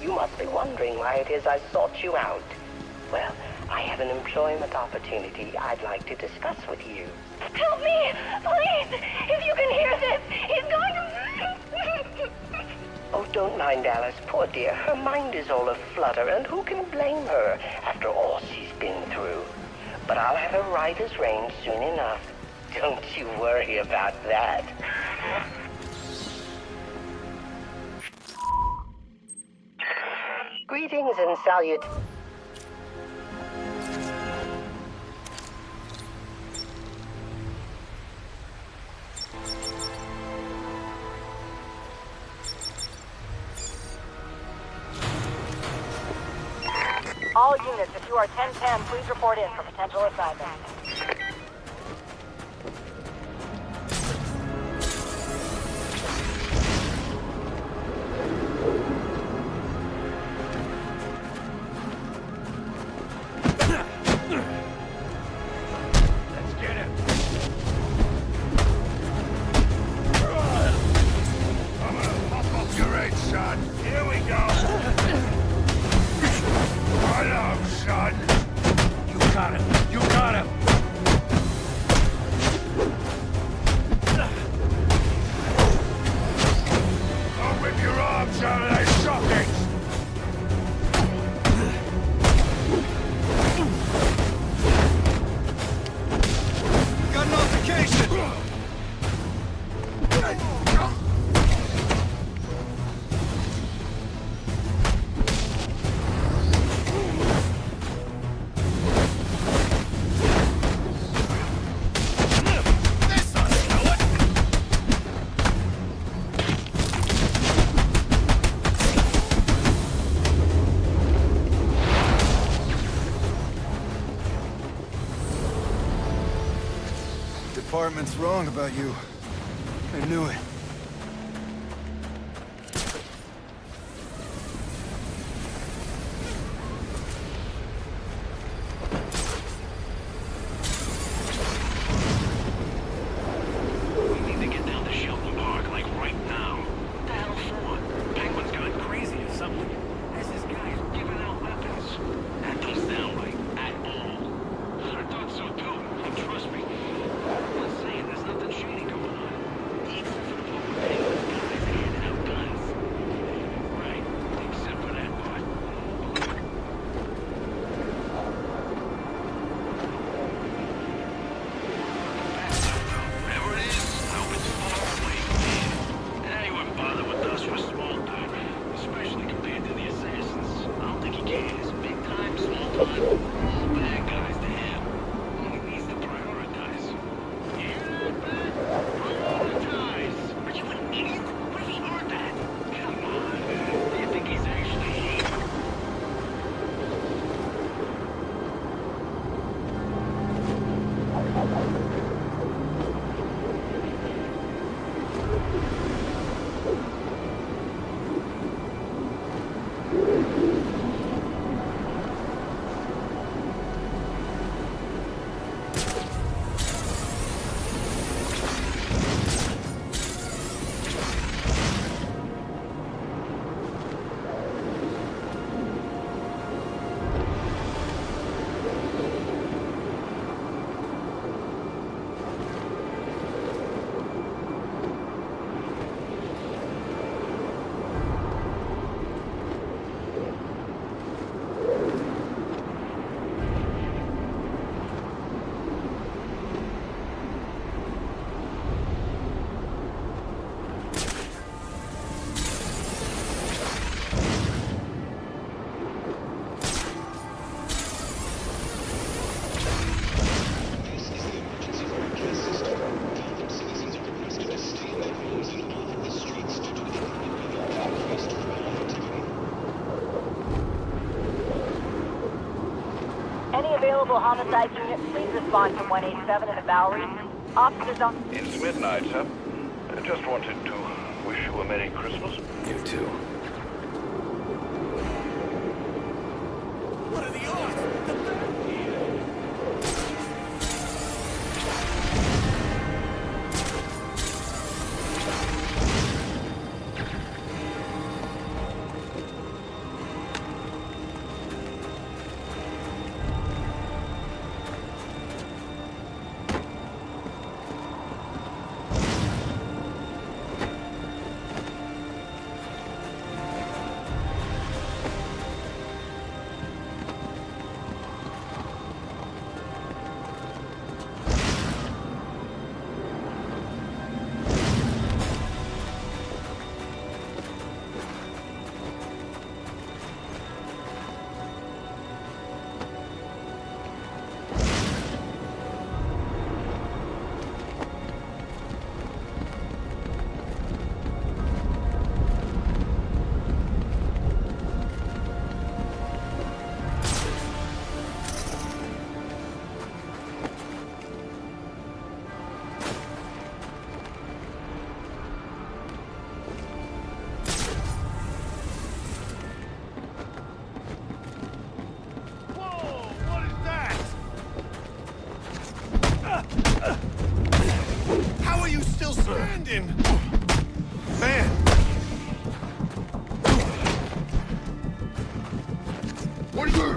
W: You must be wondering why it is I sought you out. Well, I have an employment opportunity I'd like to discuss with you.
B: Help me! Please! If you can hear this, he's going to...
W: Oh, don't mind Alice, poor dear. Her mind is all aflutter, and who can blame her after all she's been through? But I'll have her right as rain soon enough. Don't you worry about that. Greetings and salutations. All units, if you are 1010, please report in for potential assignment.
G: Department's wrong about you. I knew it.
U: We need to get down to Shelton Park, like right now. What the hell for? Penguin's gone crazy or something. As this guy's giving out weapons. That don't sound right at all. I thought so too. And trust me, I'm not saying there's nothing shady going on. Even for the
W: Any available homicide unit, please respond to 187 in the Bowery. Officers on...
F: It's midnight, sir. I just wanted to wish you a Merry Christmas.
C: You too.
G: What are the odds?
D: How are you still standing? Man! What are you...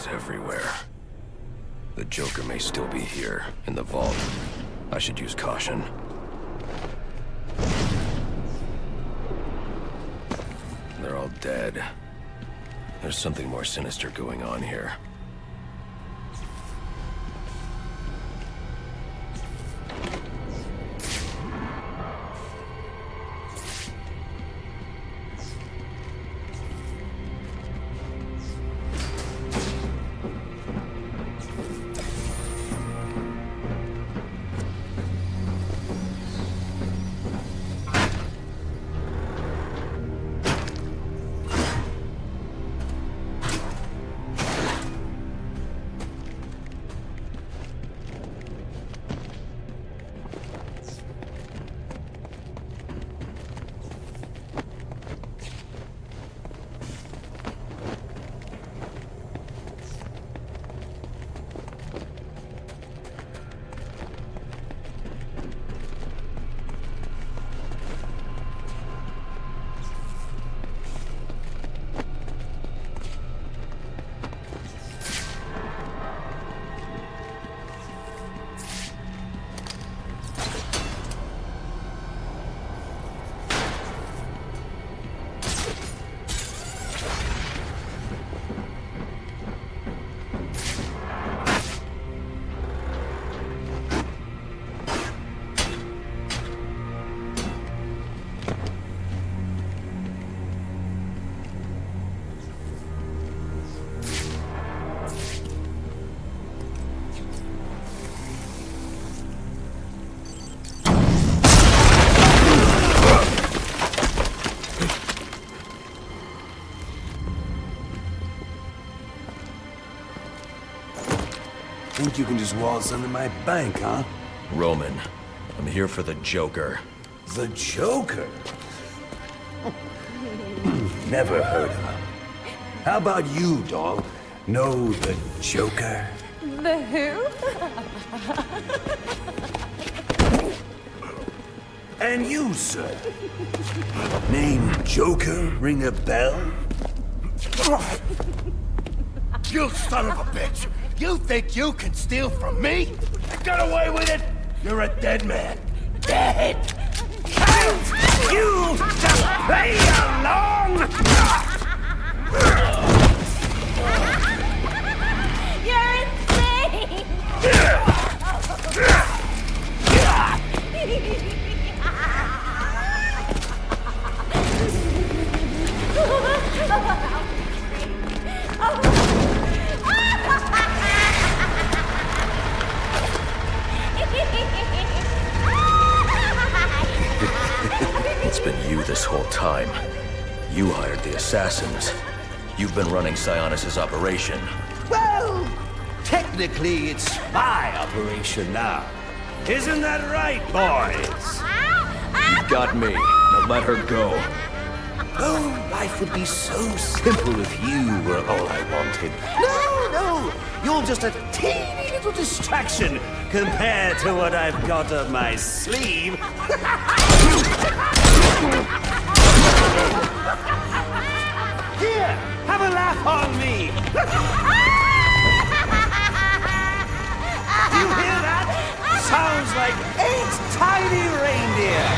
C: Bodies everywhere. The Joker may still be here, in the vault. I should use caution. They're all dead. There's something more sinister going on here.
I: Think you can just waltz under my bank, huh?
C: Roman, I'm here for the Joker.
I: The Joker? Never heard of him. How about you, dog? Know the Joker?
O: The who?
I: And you, sir? Name Joker ring a bell?
D: You son of a bitch! You think you can steal from me? You got away with it? You're a dead man. Dead! Can't you just play along?
O: You're insane!
C: It's been you this whole time. You hired the assassins. You've been running Sionis' operation.
I: Well, technically it's my operation now. Isn't that right, boys?
C: You got me. Now let her go.
I: Oh, life would be so simple if you were all I wanted. No, you're just a teeny little distraction compared to what I've got up my sleeve. Here, have a laugh on me. You hear that? Sounds like 8 tiny reindeer.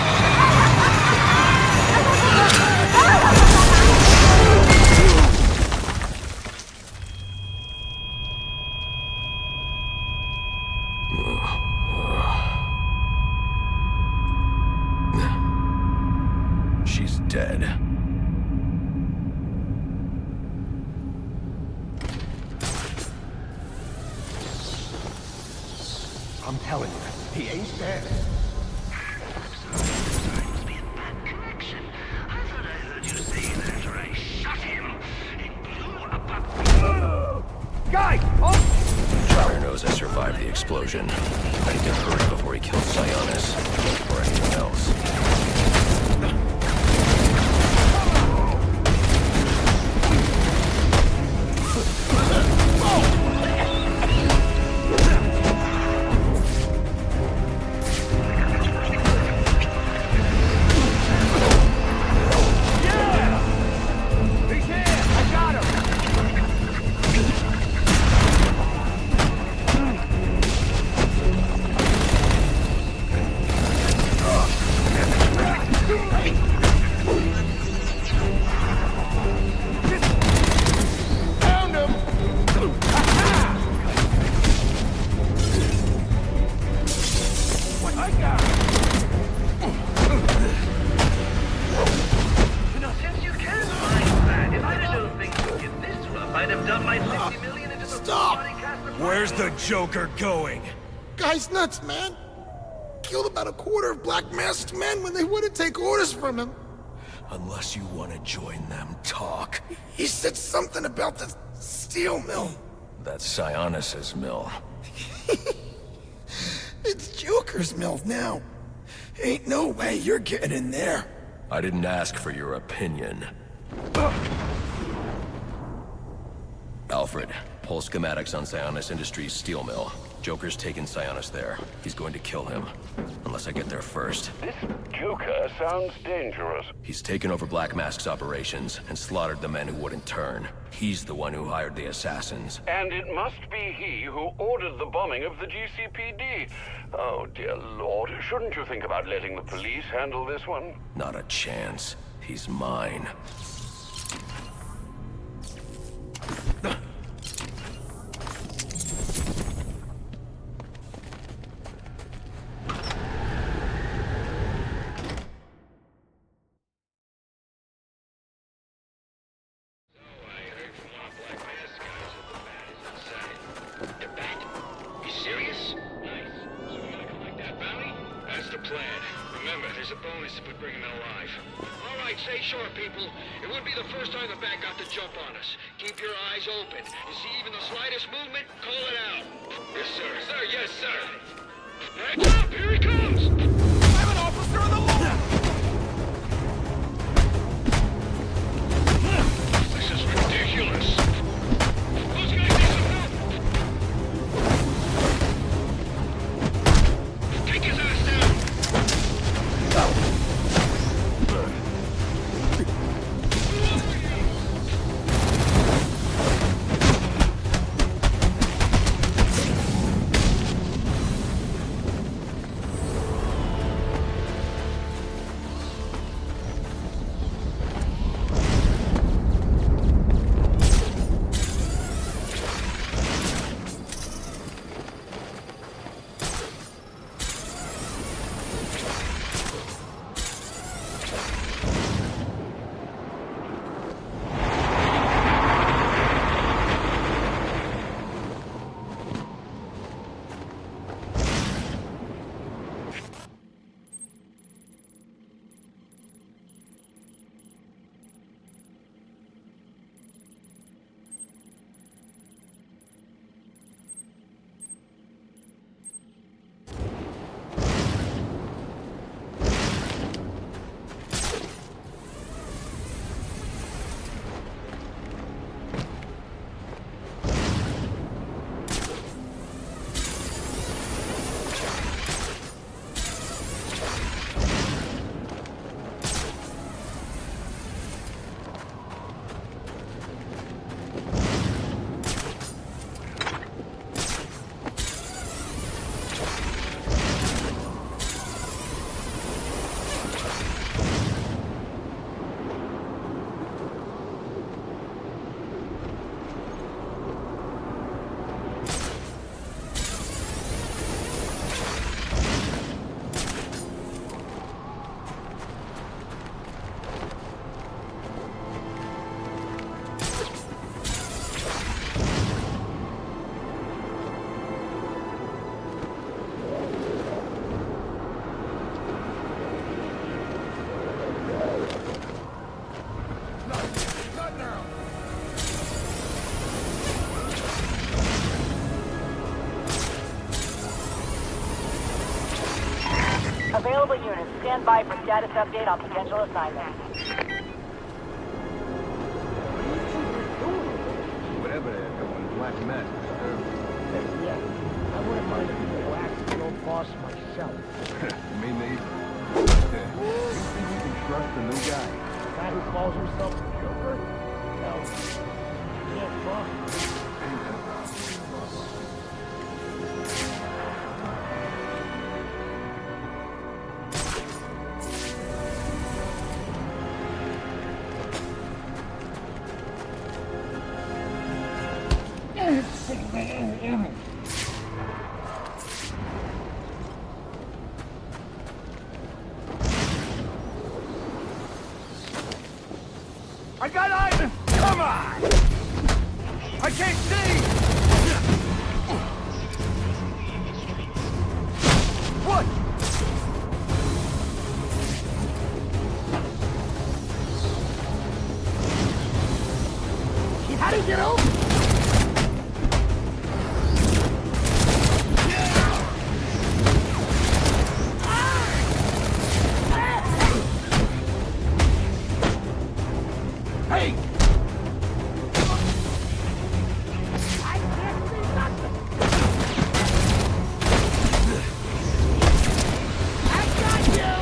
C: She's dead.
D: I'm telling you, he ain't dead. Guy! Oh!
C: Trotter knows I survived the explosion. I need to hurry before he kills Sionis. Or anything else.
I: Where's the Joker going?
D: Guy's nuts, man. Killed about a quarter of Black Mask's men when they wouldn't take orders from him.
C: Unless you want to join them, talk.
D: He said something about the steel mill.
C: That's Sionis's mill.
D: It's Joker's mill now. Ain't no way you're getting in there.
C: I didn't ask for your opinion. Alfred, pull schematics on Sionis Industries' steel mill. Joker's taken Sionis there. He's going to kill him. Unless I get there first.
F: This Joker sounds dangerous.
C: He's taken over Black Mask's operations and slaughtered the men who wouldn't turn. He's the one who hired the assassins.
F: And it must be he who ordered the bombing of the GCPD. Oh, dear Lord. Shouldn't you think about letting the police handle this one?
C: Not a chance. He's mine.
W: Available units, stand by for status update on potential assignment.
M: Whatever they're doing, Black Mask disturbs.
N: Yeah, I wouldn't mind if you relaxed the old boss myself.
M: Me neither. You think you can trust the new guy?
N: The guy who calls himself the Joker? Hell, can't trust.
G: I got Ivan! Come on! I can't see!
N: How do you get over?
D: Hey!
N: I can't see nothing. I got you!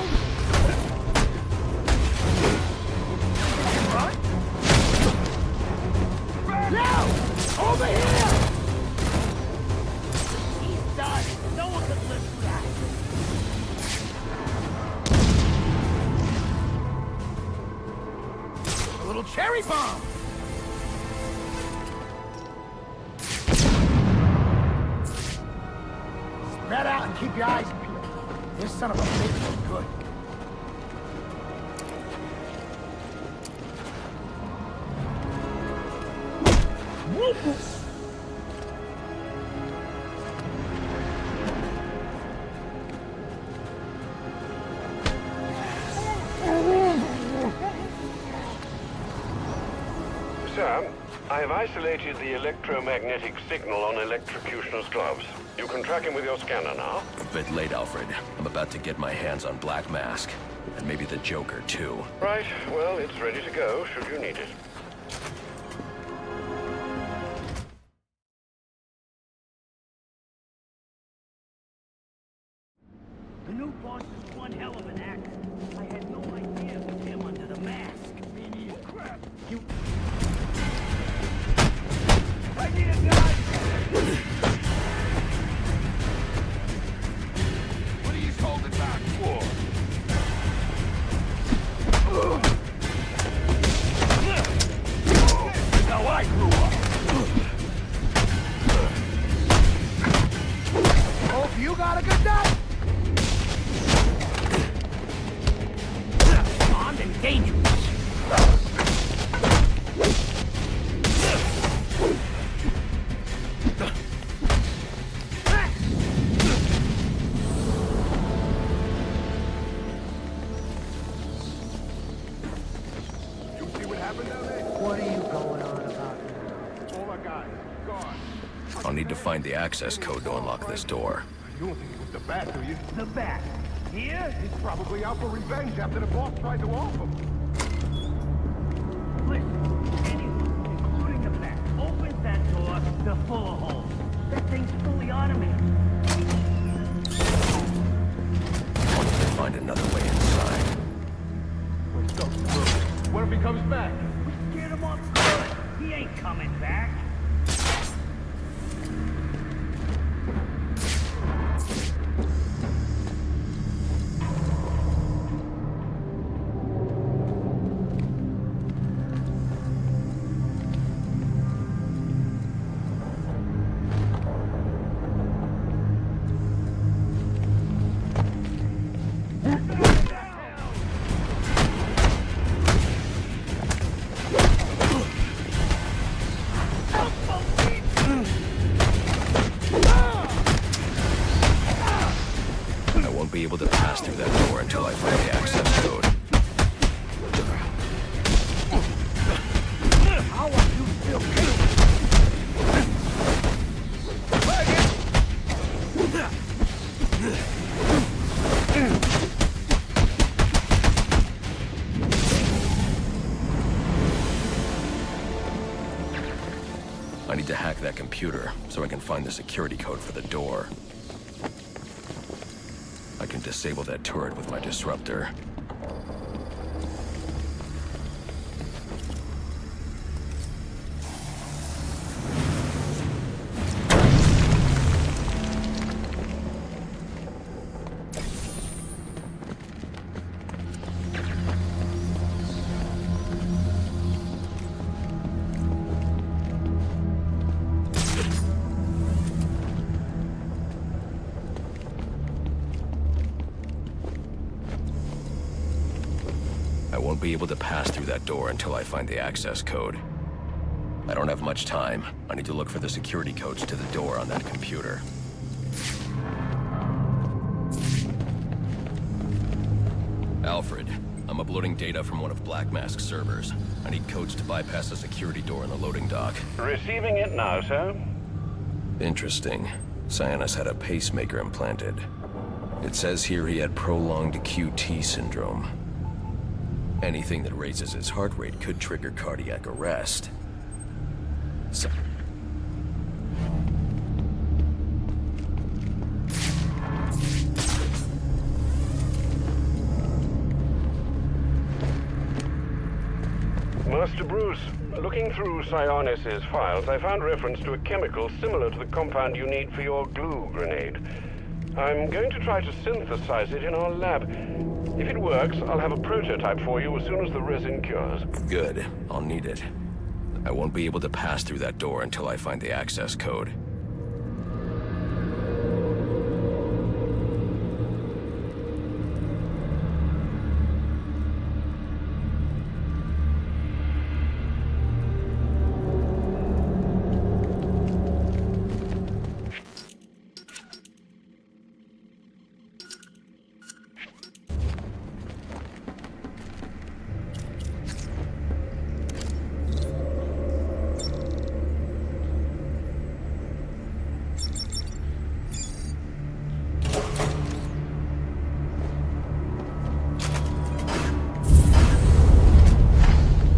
N: No! Over here! He's done. No one can live through that.
D: A little cherry bomb!
N: Spread out and keep your eyes peeled. This son of a bitch is good.
F: Sir, I have isolated the electromagnetic signal on Electrocutioner's gloves. You can track him with your scanner now.
C: A bit late, Alfred. I'm about to get my hands on Black Mask. And maybe the Joker, too.
F: Right, well, it's ready to go, should you need it.
H: The new boss is one hell of an actor. I had no idea it was him under the mask. Crap! You... Right here, guys!
G: What are you holding back for?
D: How I grew up!
N: Hope you got a good night.
H: Armed and dangerous.
G: You see what happened down there?
N: What are you going on about?
G: All our guys, gone.
C: I'll need to find the access code to unlock this door.
G: You don't think it was the bat, do you?
H: The bat. Here?
G: He's probably out for revenge after the boss tried to off him.
H: Listen, anyone, including the bat, opens that door, they're full of holes. That thing's fully automated.
C: I'll need to find another way inside.
G: Let's go. What if he comes back?
H: We scared him off good. He ain't coming back.
C: I won't be able to pass through that door until I find the access code.
N: How are you still killing?
C: I need to hack that computer so I can find the security code for the door. I can disable that turret with my disruptor. I won't be able to pass through that door until I find the access code. I don't have much time. I need to look for the security codes to the door on that computer. Alfred, I'm I'm uploading data from one of Black Mask's servers. I need codes to bypass a security door in the loading dock.
F: Receiving it now, sir.
C: Interesting. Cyanus had a pacemaker implanted. It says here he had prolonged QT syndrome. Anything that raises his heart rate could trigger cardiac arrest.
F: Master Bruce, looking through Cyanus's files, I found reference to a chemical similar to the compound you need for your glue grenade. I'm going to try to synthesize it in our lab. If it works, I'll have a prototype for you as soon as the resin cures.
C: Good. I'll need it. I won't be able to pass through that door until I find the access code.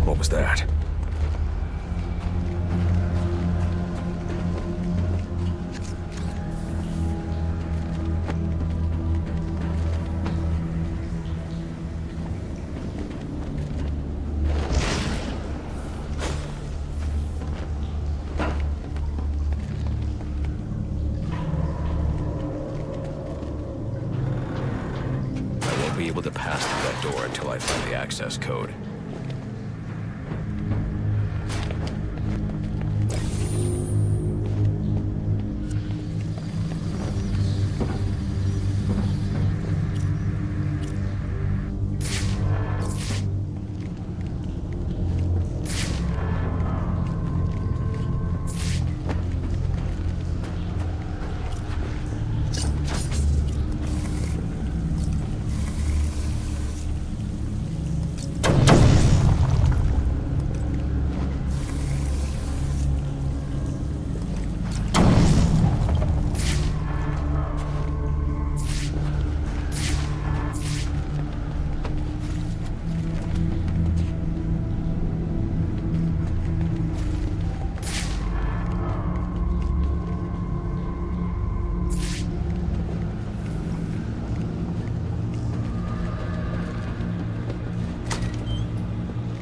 C: What was that? I won't be able to pass through that door until I find the access code.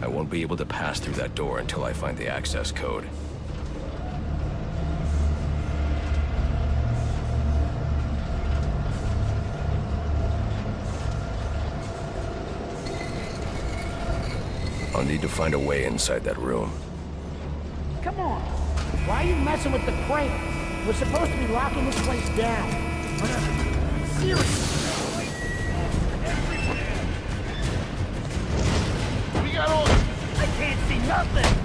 C: I won't be able to pass through that door until I find the access code. I'll need to find a way inside that room.
N: Come on. Why are you messing with the crate? We're supposed to be locking this place down. Seriously.
G: We got all...
N: I can't see nothing.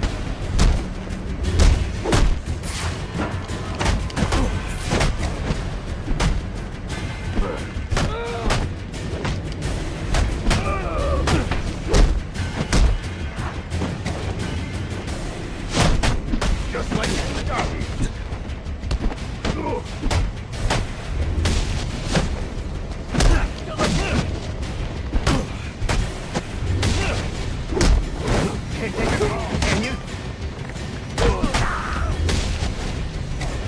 G: Just like that.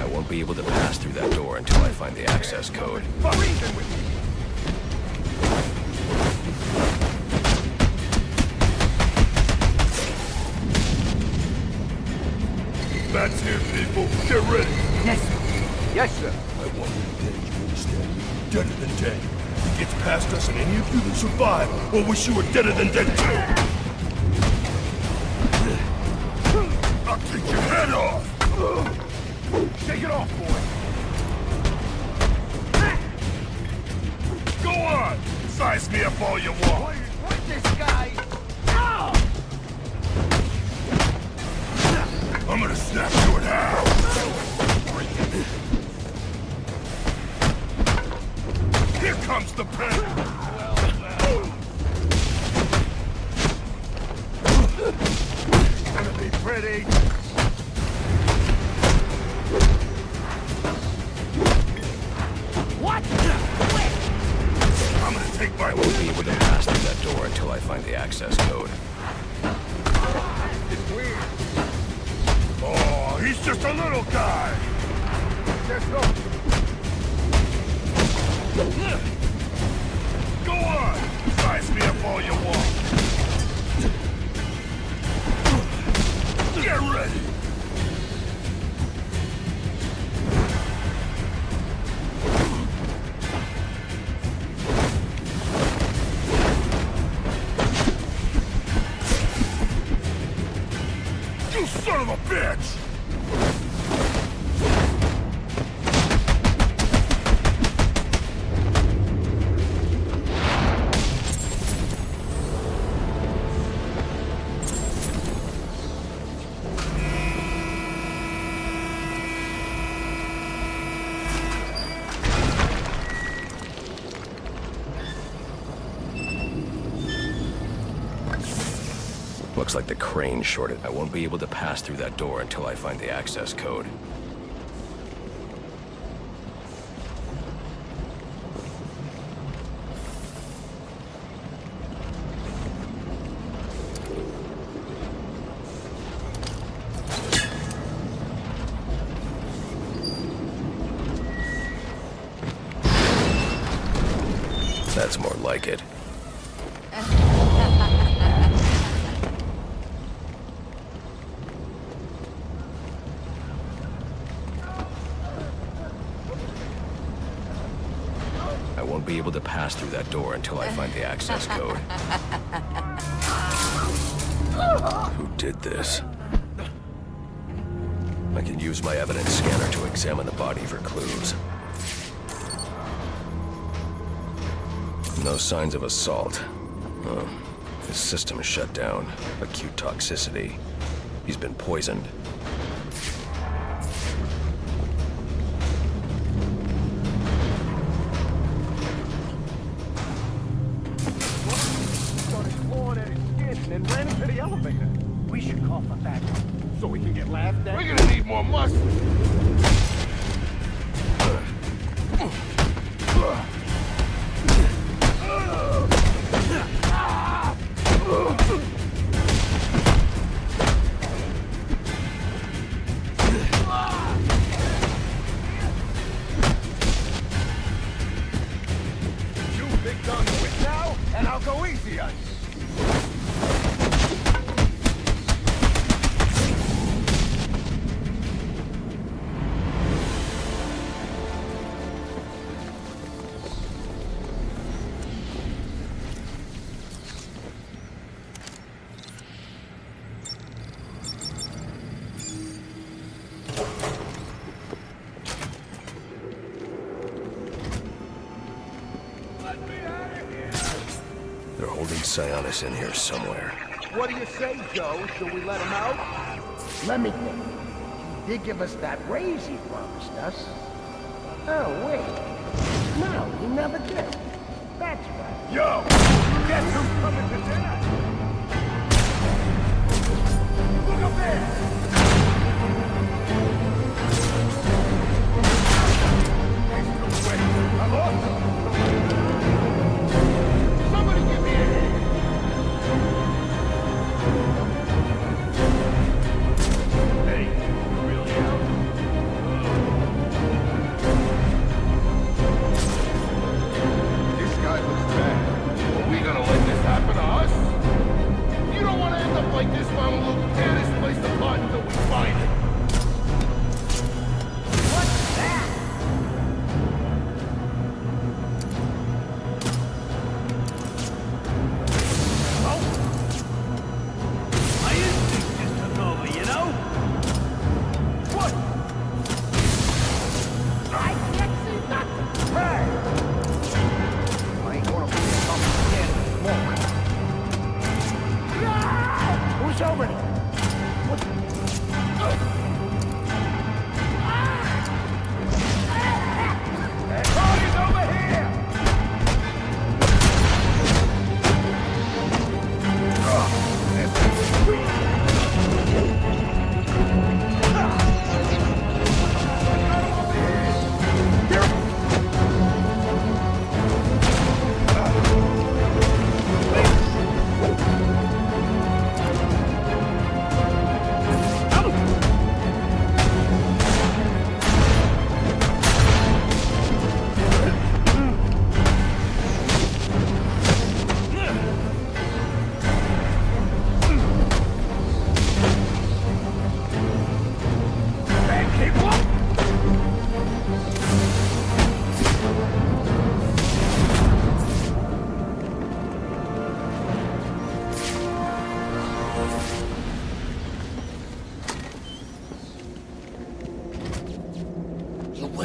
C: I won't be able to pass through that door until I find the access code.
J: That's it, people. Get ready.
N: Yes, sir.
X: Yes, sir.
J: I want you to get you understand. Deader than dead. If he gets past us and any of you that survive, we'll wish you were deader than dead too. I'll take your head off.
G: Take it off, boy.
J: Go on. Size me up all you want.
G: What this guy?
J: I'm gonna snap you in half. Here comes the pain. ready.
N: What?
J: I'm gonna take my...
C: I won't be able to pass through that door until I find the access code.
J: It's weird. Oh, he's just a little guy. Let's go. Go on. Size me up all you want. Get ready. You son of a bitch!
C: Looks like the crane shorted. I won't be able to pass through that door until I find the access code. That's more like it. I won't be able to pass through that door until I find the access code. Who did this? I can use my evidence scanner to examine the body for clues. No signs of assault. Oh, his system is shut down. Acute toxicity. He's been poisoned.
M: And ran into the elevator.
N: We should call for backup.
M: So we can get laughed at?
J: We're gonna need more muscle.
M: You big gun quit now, and I'll go easy on you.
C: They're holding Sionis in here somewhere.
M: What do you say, Joe? Should we let him out?
N: Let me think. He did give us that raise he promised us. Oh, wait. No, he never did. That's right.
J: Yo!
M: Guess who's coming to dinner? Look up there! Somebody give me a hand! Hey, you really out? This guy looks bad. Are we gonna let this happen to us? You don't want to end up like this, Mama Luke. Tear this place apart until we find it. What's that?
H: My instinct just took over, you know?
M: What?
N: I can't see nothing.
M: Hey! I ain't gonna be something again anymore.
N: Who's over there? What?
M: Party's over here!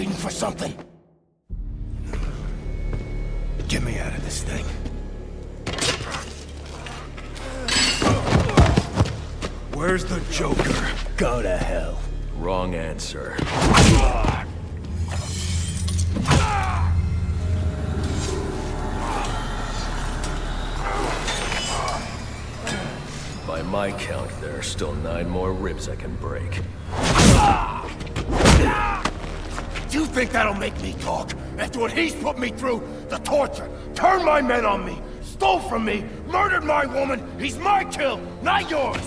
D: bleeding for something? Get me out of this thing. Where's the Joker? Go to hell.
C: Wrong answer. By my count, there are still 9 more ribs I can break.
D: Do you think that'll make me talk? After what he's put me through, the torture, turned my men on me, stole from me, murdered my woman, he's my kill, not yours!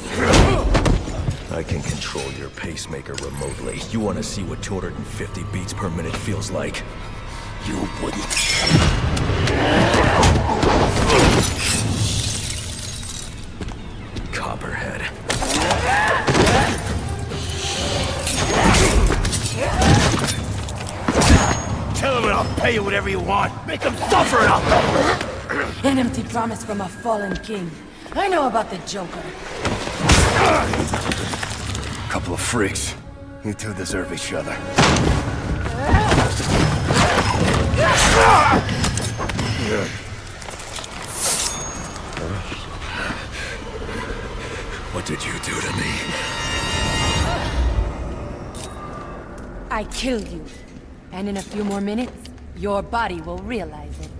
C: I can control your pacemaker remotely. You want to see what 250 beats per minute feels like?
D: You wouldn't.
C: Copperhead.
D: Tell him and I'll pay you whatever you want. Make him suffer and I'll...
P: An empty promise from a fallen king. I know about the Joker.
D: Couple of freaks. You two deserve each other.
C: What did you do to me?
P: I killed you. And in a few more minutes, your body will realize it.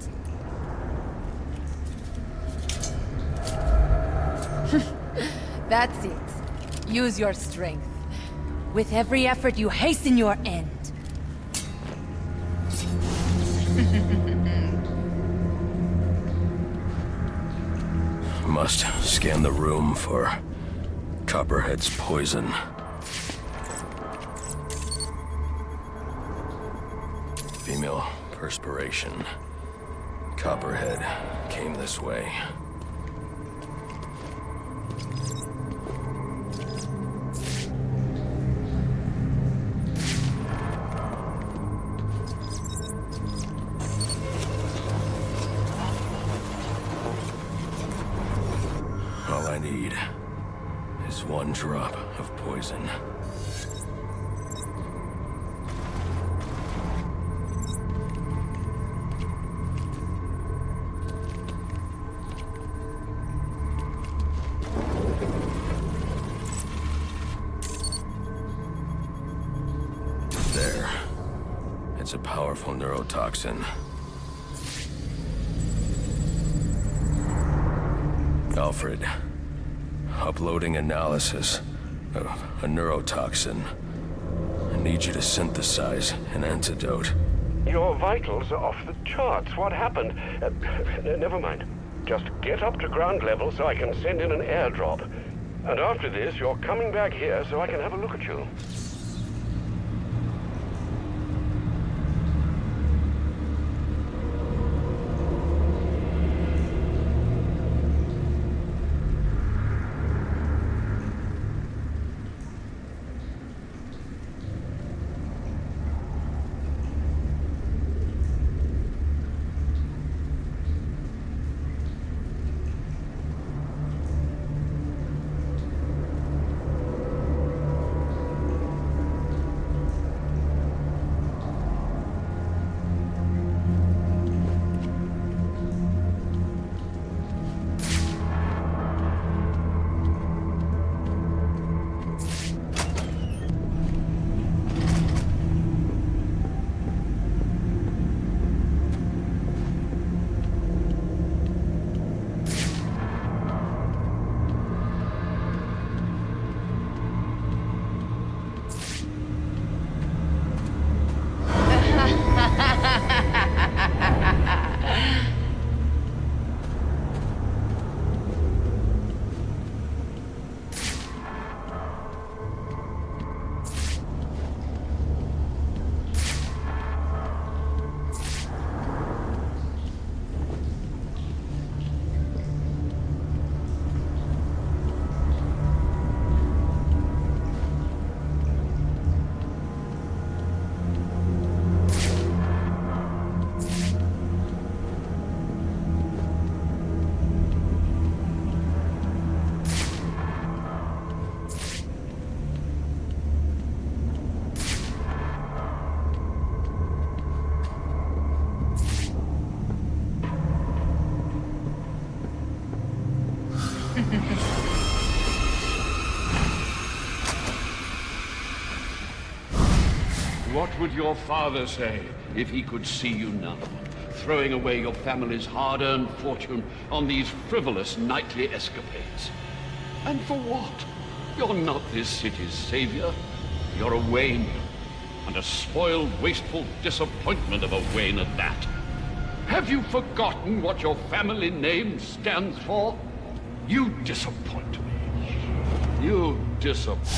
P: That's it. Use your strength. With every effort, you hasten your end.
C: Must scan the room for Copperhead's poison. Female perspiration. Copperhead came this way. All I need is one drop of poison. There. It's a powerful neurotoxin. Alfred, uploading analysis of a neurotoxin. I need you to synthesize an antidote.
F: Your vitals are off the charts. What happened? Never mind. Just get up to ground level so I can send in an airdrop. And after this, you're coming back here so I can have a look at you.
L: What would your father say if he could see you now, throwing away your family's hard-earned fortune on these frivolous nightly escapades? And for what? You're not this city's savior. You're a Wayne. And a spoiled, wasteful disappointment of a Wayne at that. Have you forgotten what your family name stands for? You disappoint me. You disappoint me.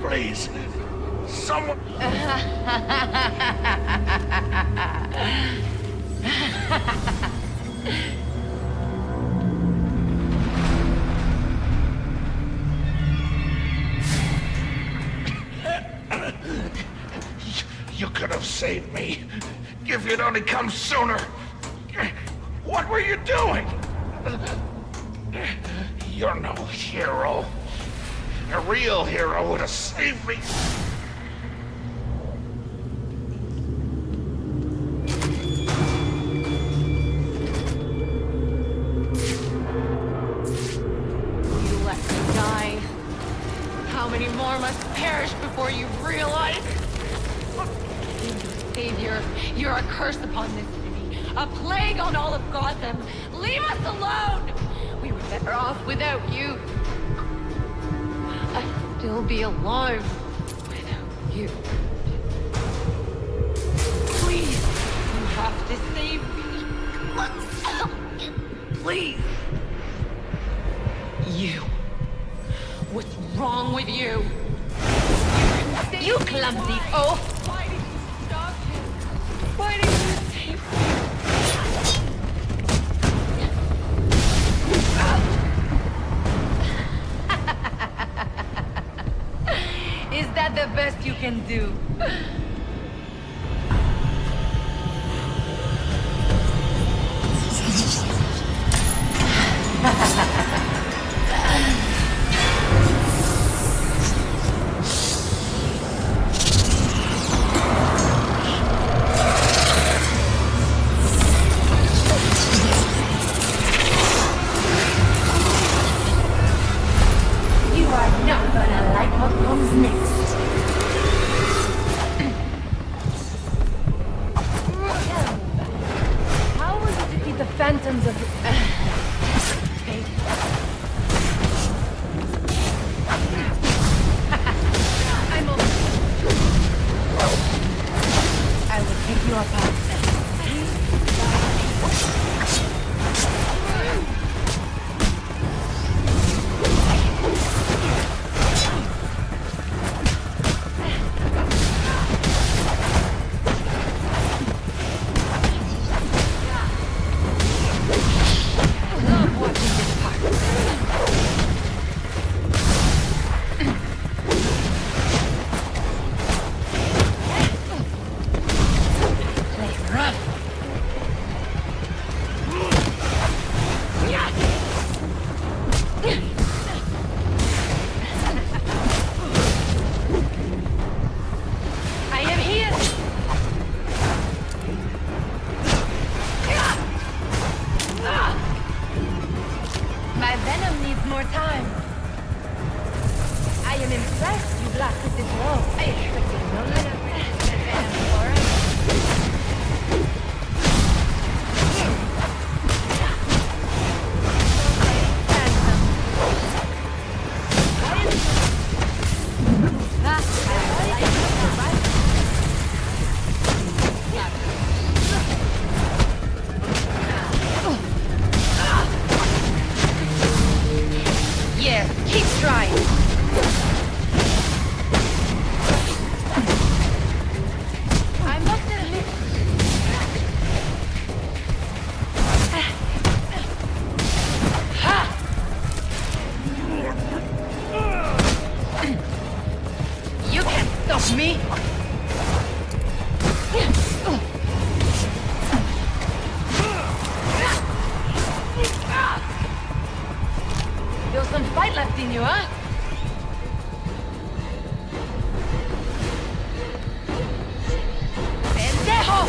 D: Please, someone... You could have saved me. If you'd only come sooner. What were you doing? You're no hero. A real hero would have saved me.
P: You let me die. How many more must perish before you realize? Savior, you're a curse upon this city. A plague on all of Gotham. Leave us alone! We were better off without you. I'd still be alive without you. Please, you have to save me. Please. You. What's wrong with you? You clumsy oaf! Why did you stop him? Why did you save me? Is that the best you can do?
O: You are not gonna like what comes next.
P: How will you defeat the phantoms of fate? I'm over. I will take you apart. Love watching this part. Play rough. I am here. My venom needs more time. I am impressed you blasted this wall. I expected no little venom for it. Yeah, keep trying. I'm not gonna live. You can't stop me. There's some fight left in you, huh? ¡Pendejo!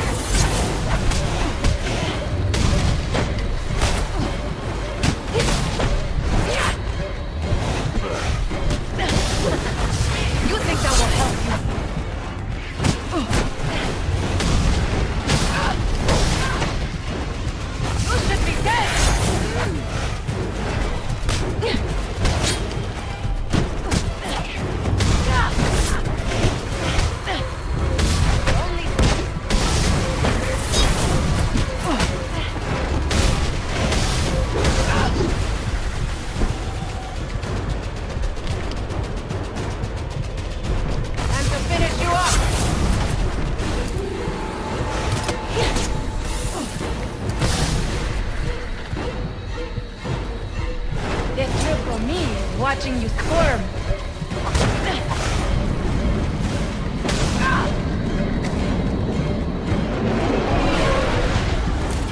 P: watching you squirm.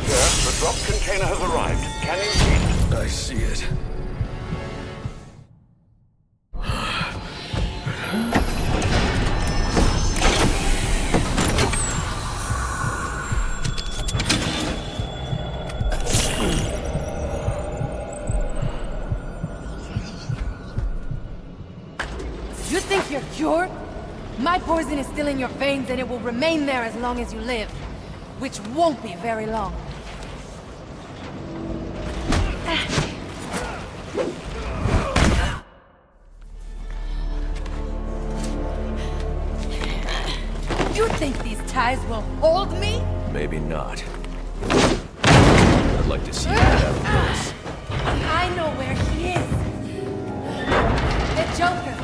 L: Sir, the drop container has arrived. Can you see it?
C: I see it.
P: You think you're cured? My poison is still in your veins and it will remain there as long as you live. Which won't be very long. You think these ties will hold me?
C: Maybe not. I'd like to see you get out of this.
P: I know where he is. The Joker.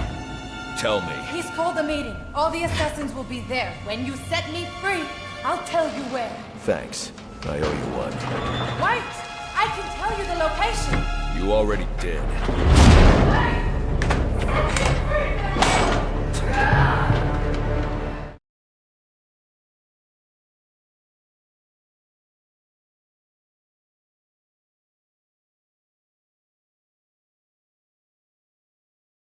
C: Tell me.
P: He's called a meeting. All the assassins will be there. When you set me free, I'll tell you where.
C: Thanks. I owe you one.
P: Wait! I can tell you the location.
C: You already did.
P: Wait!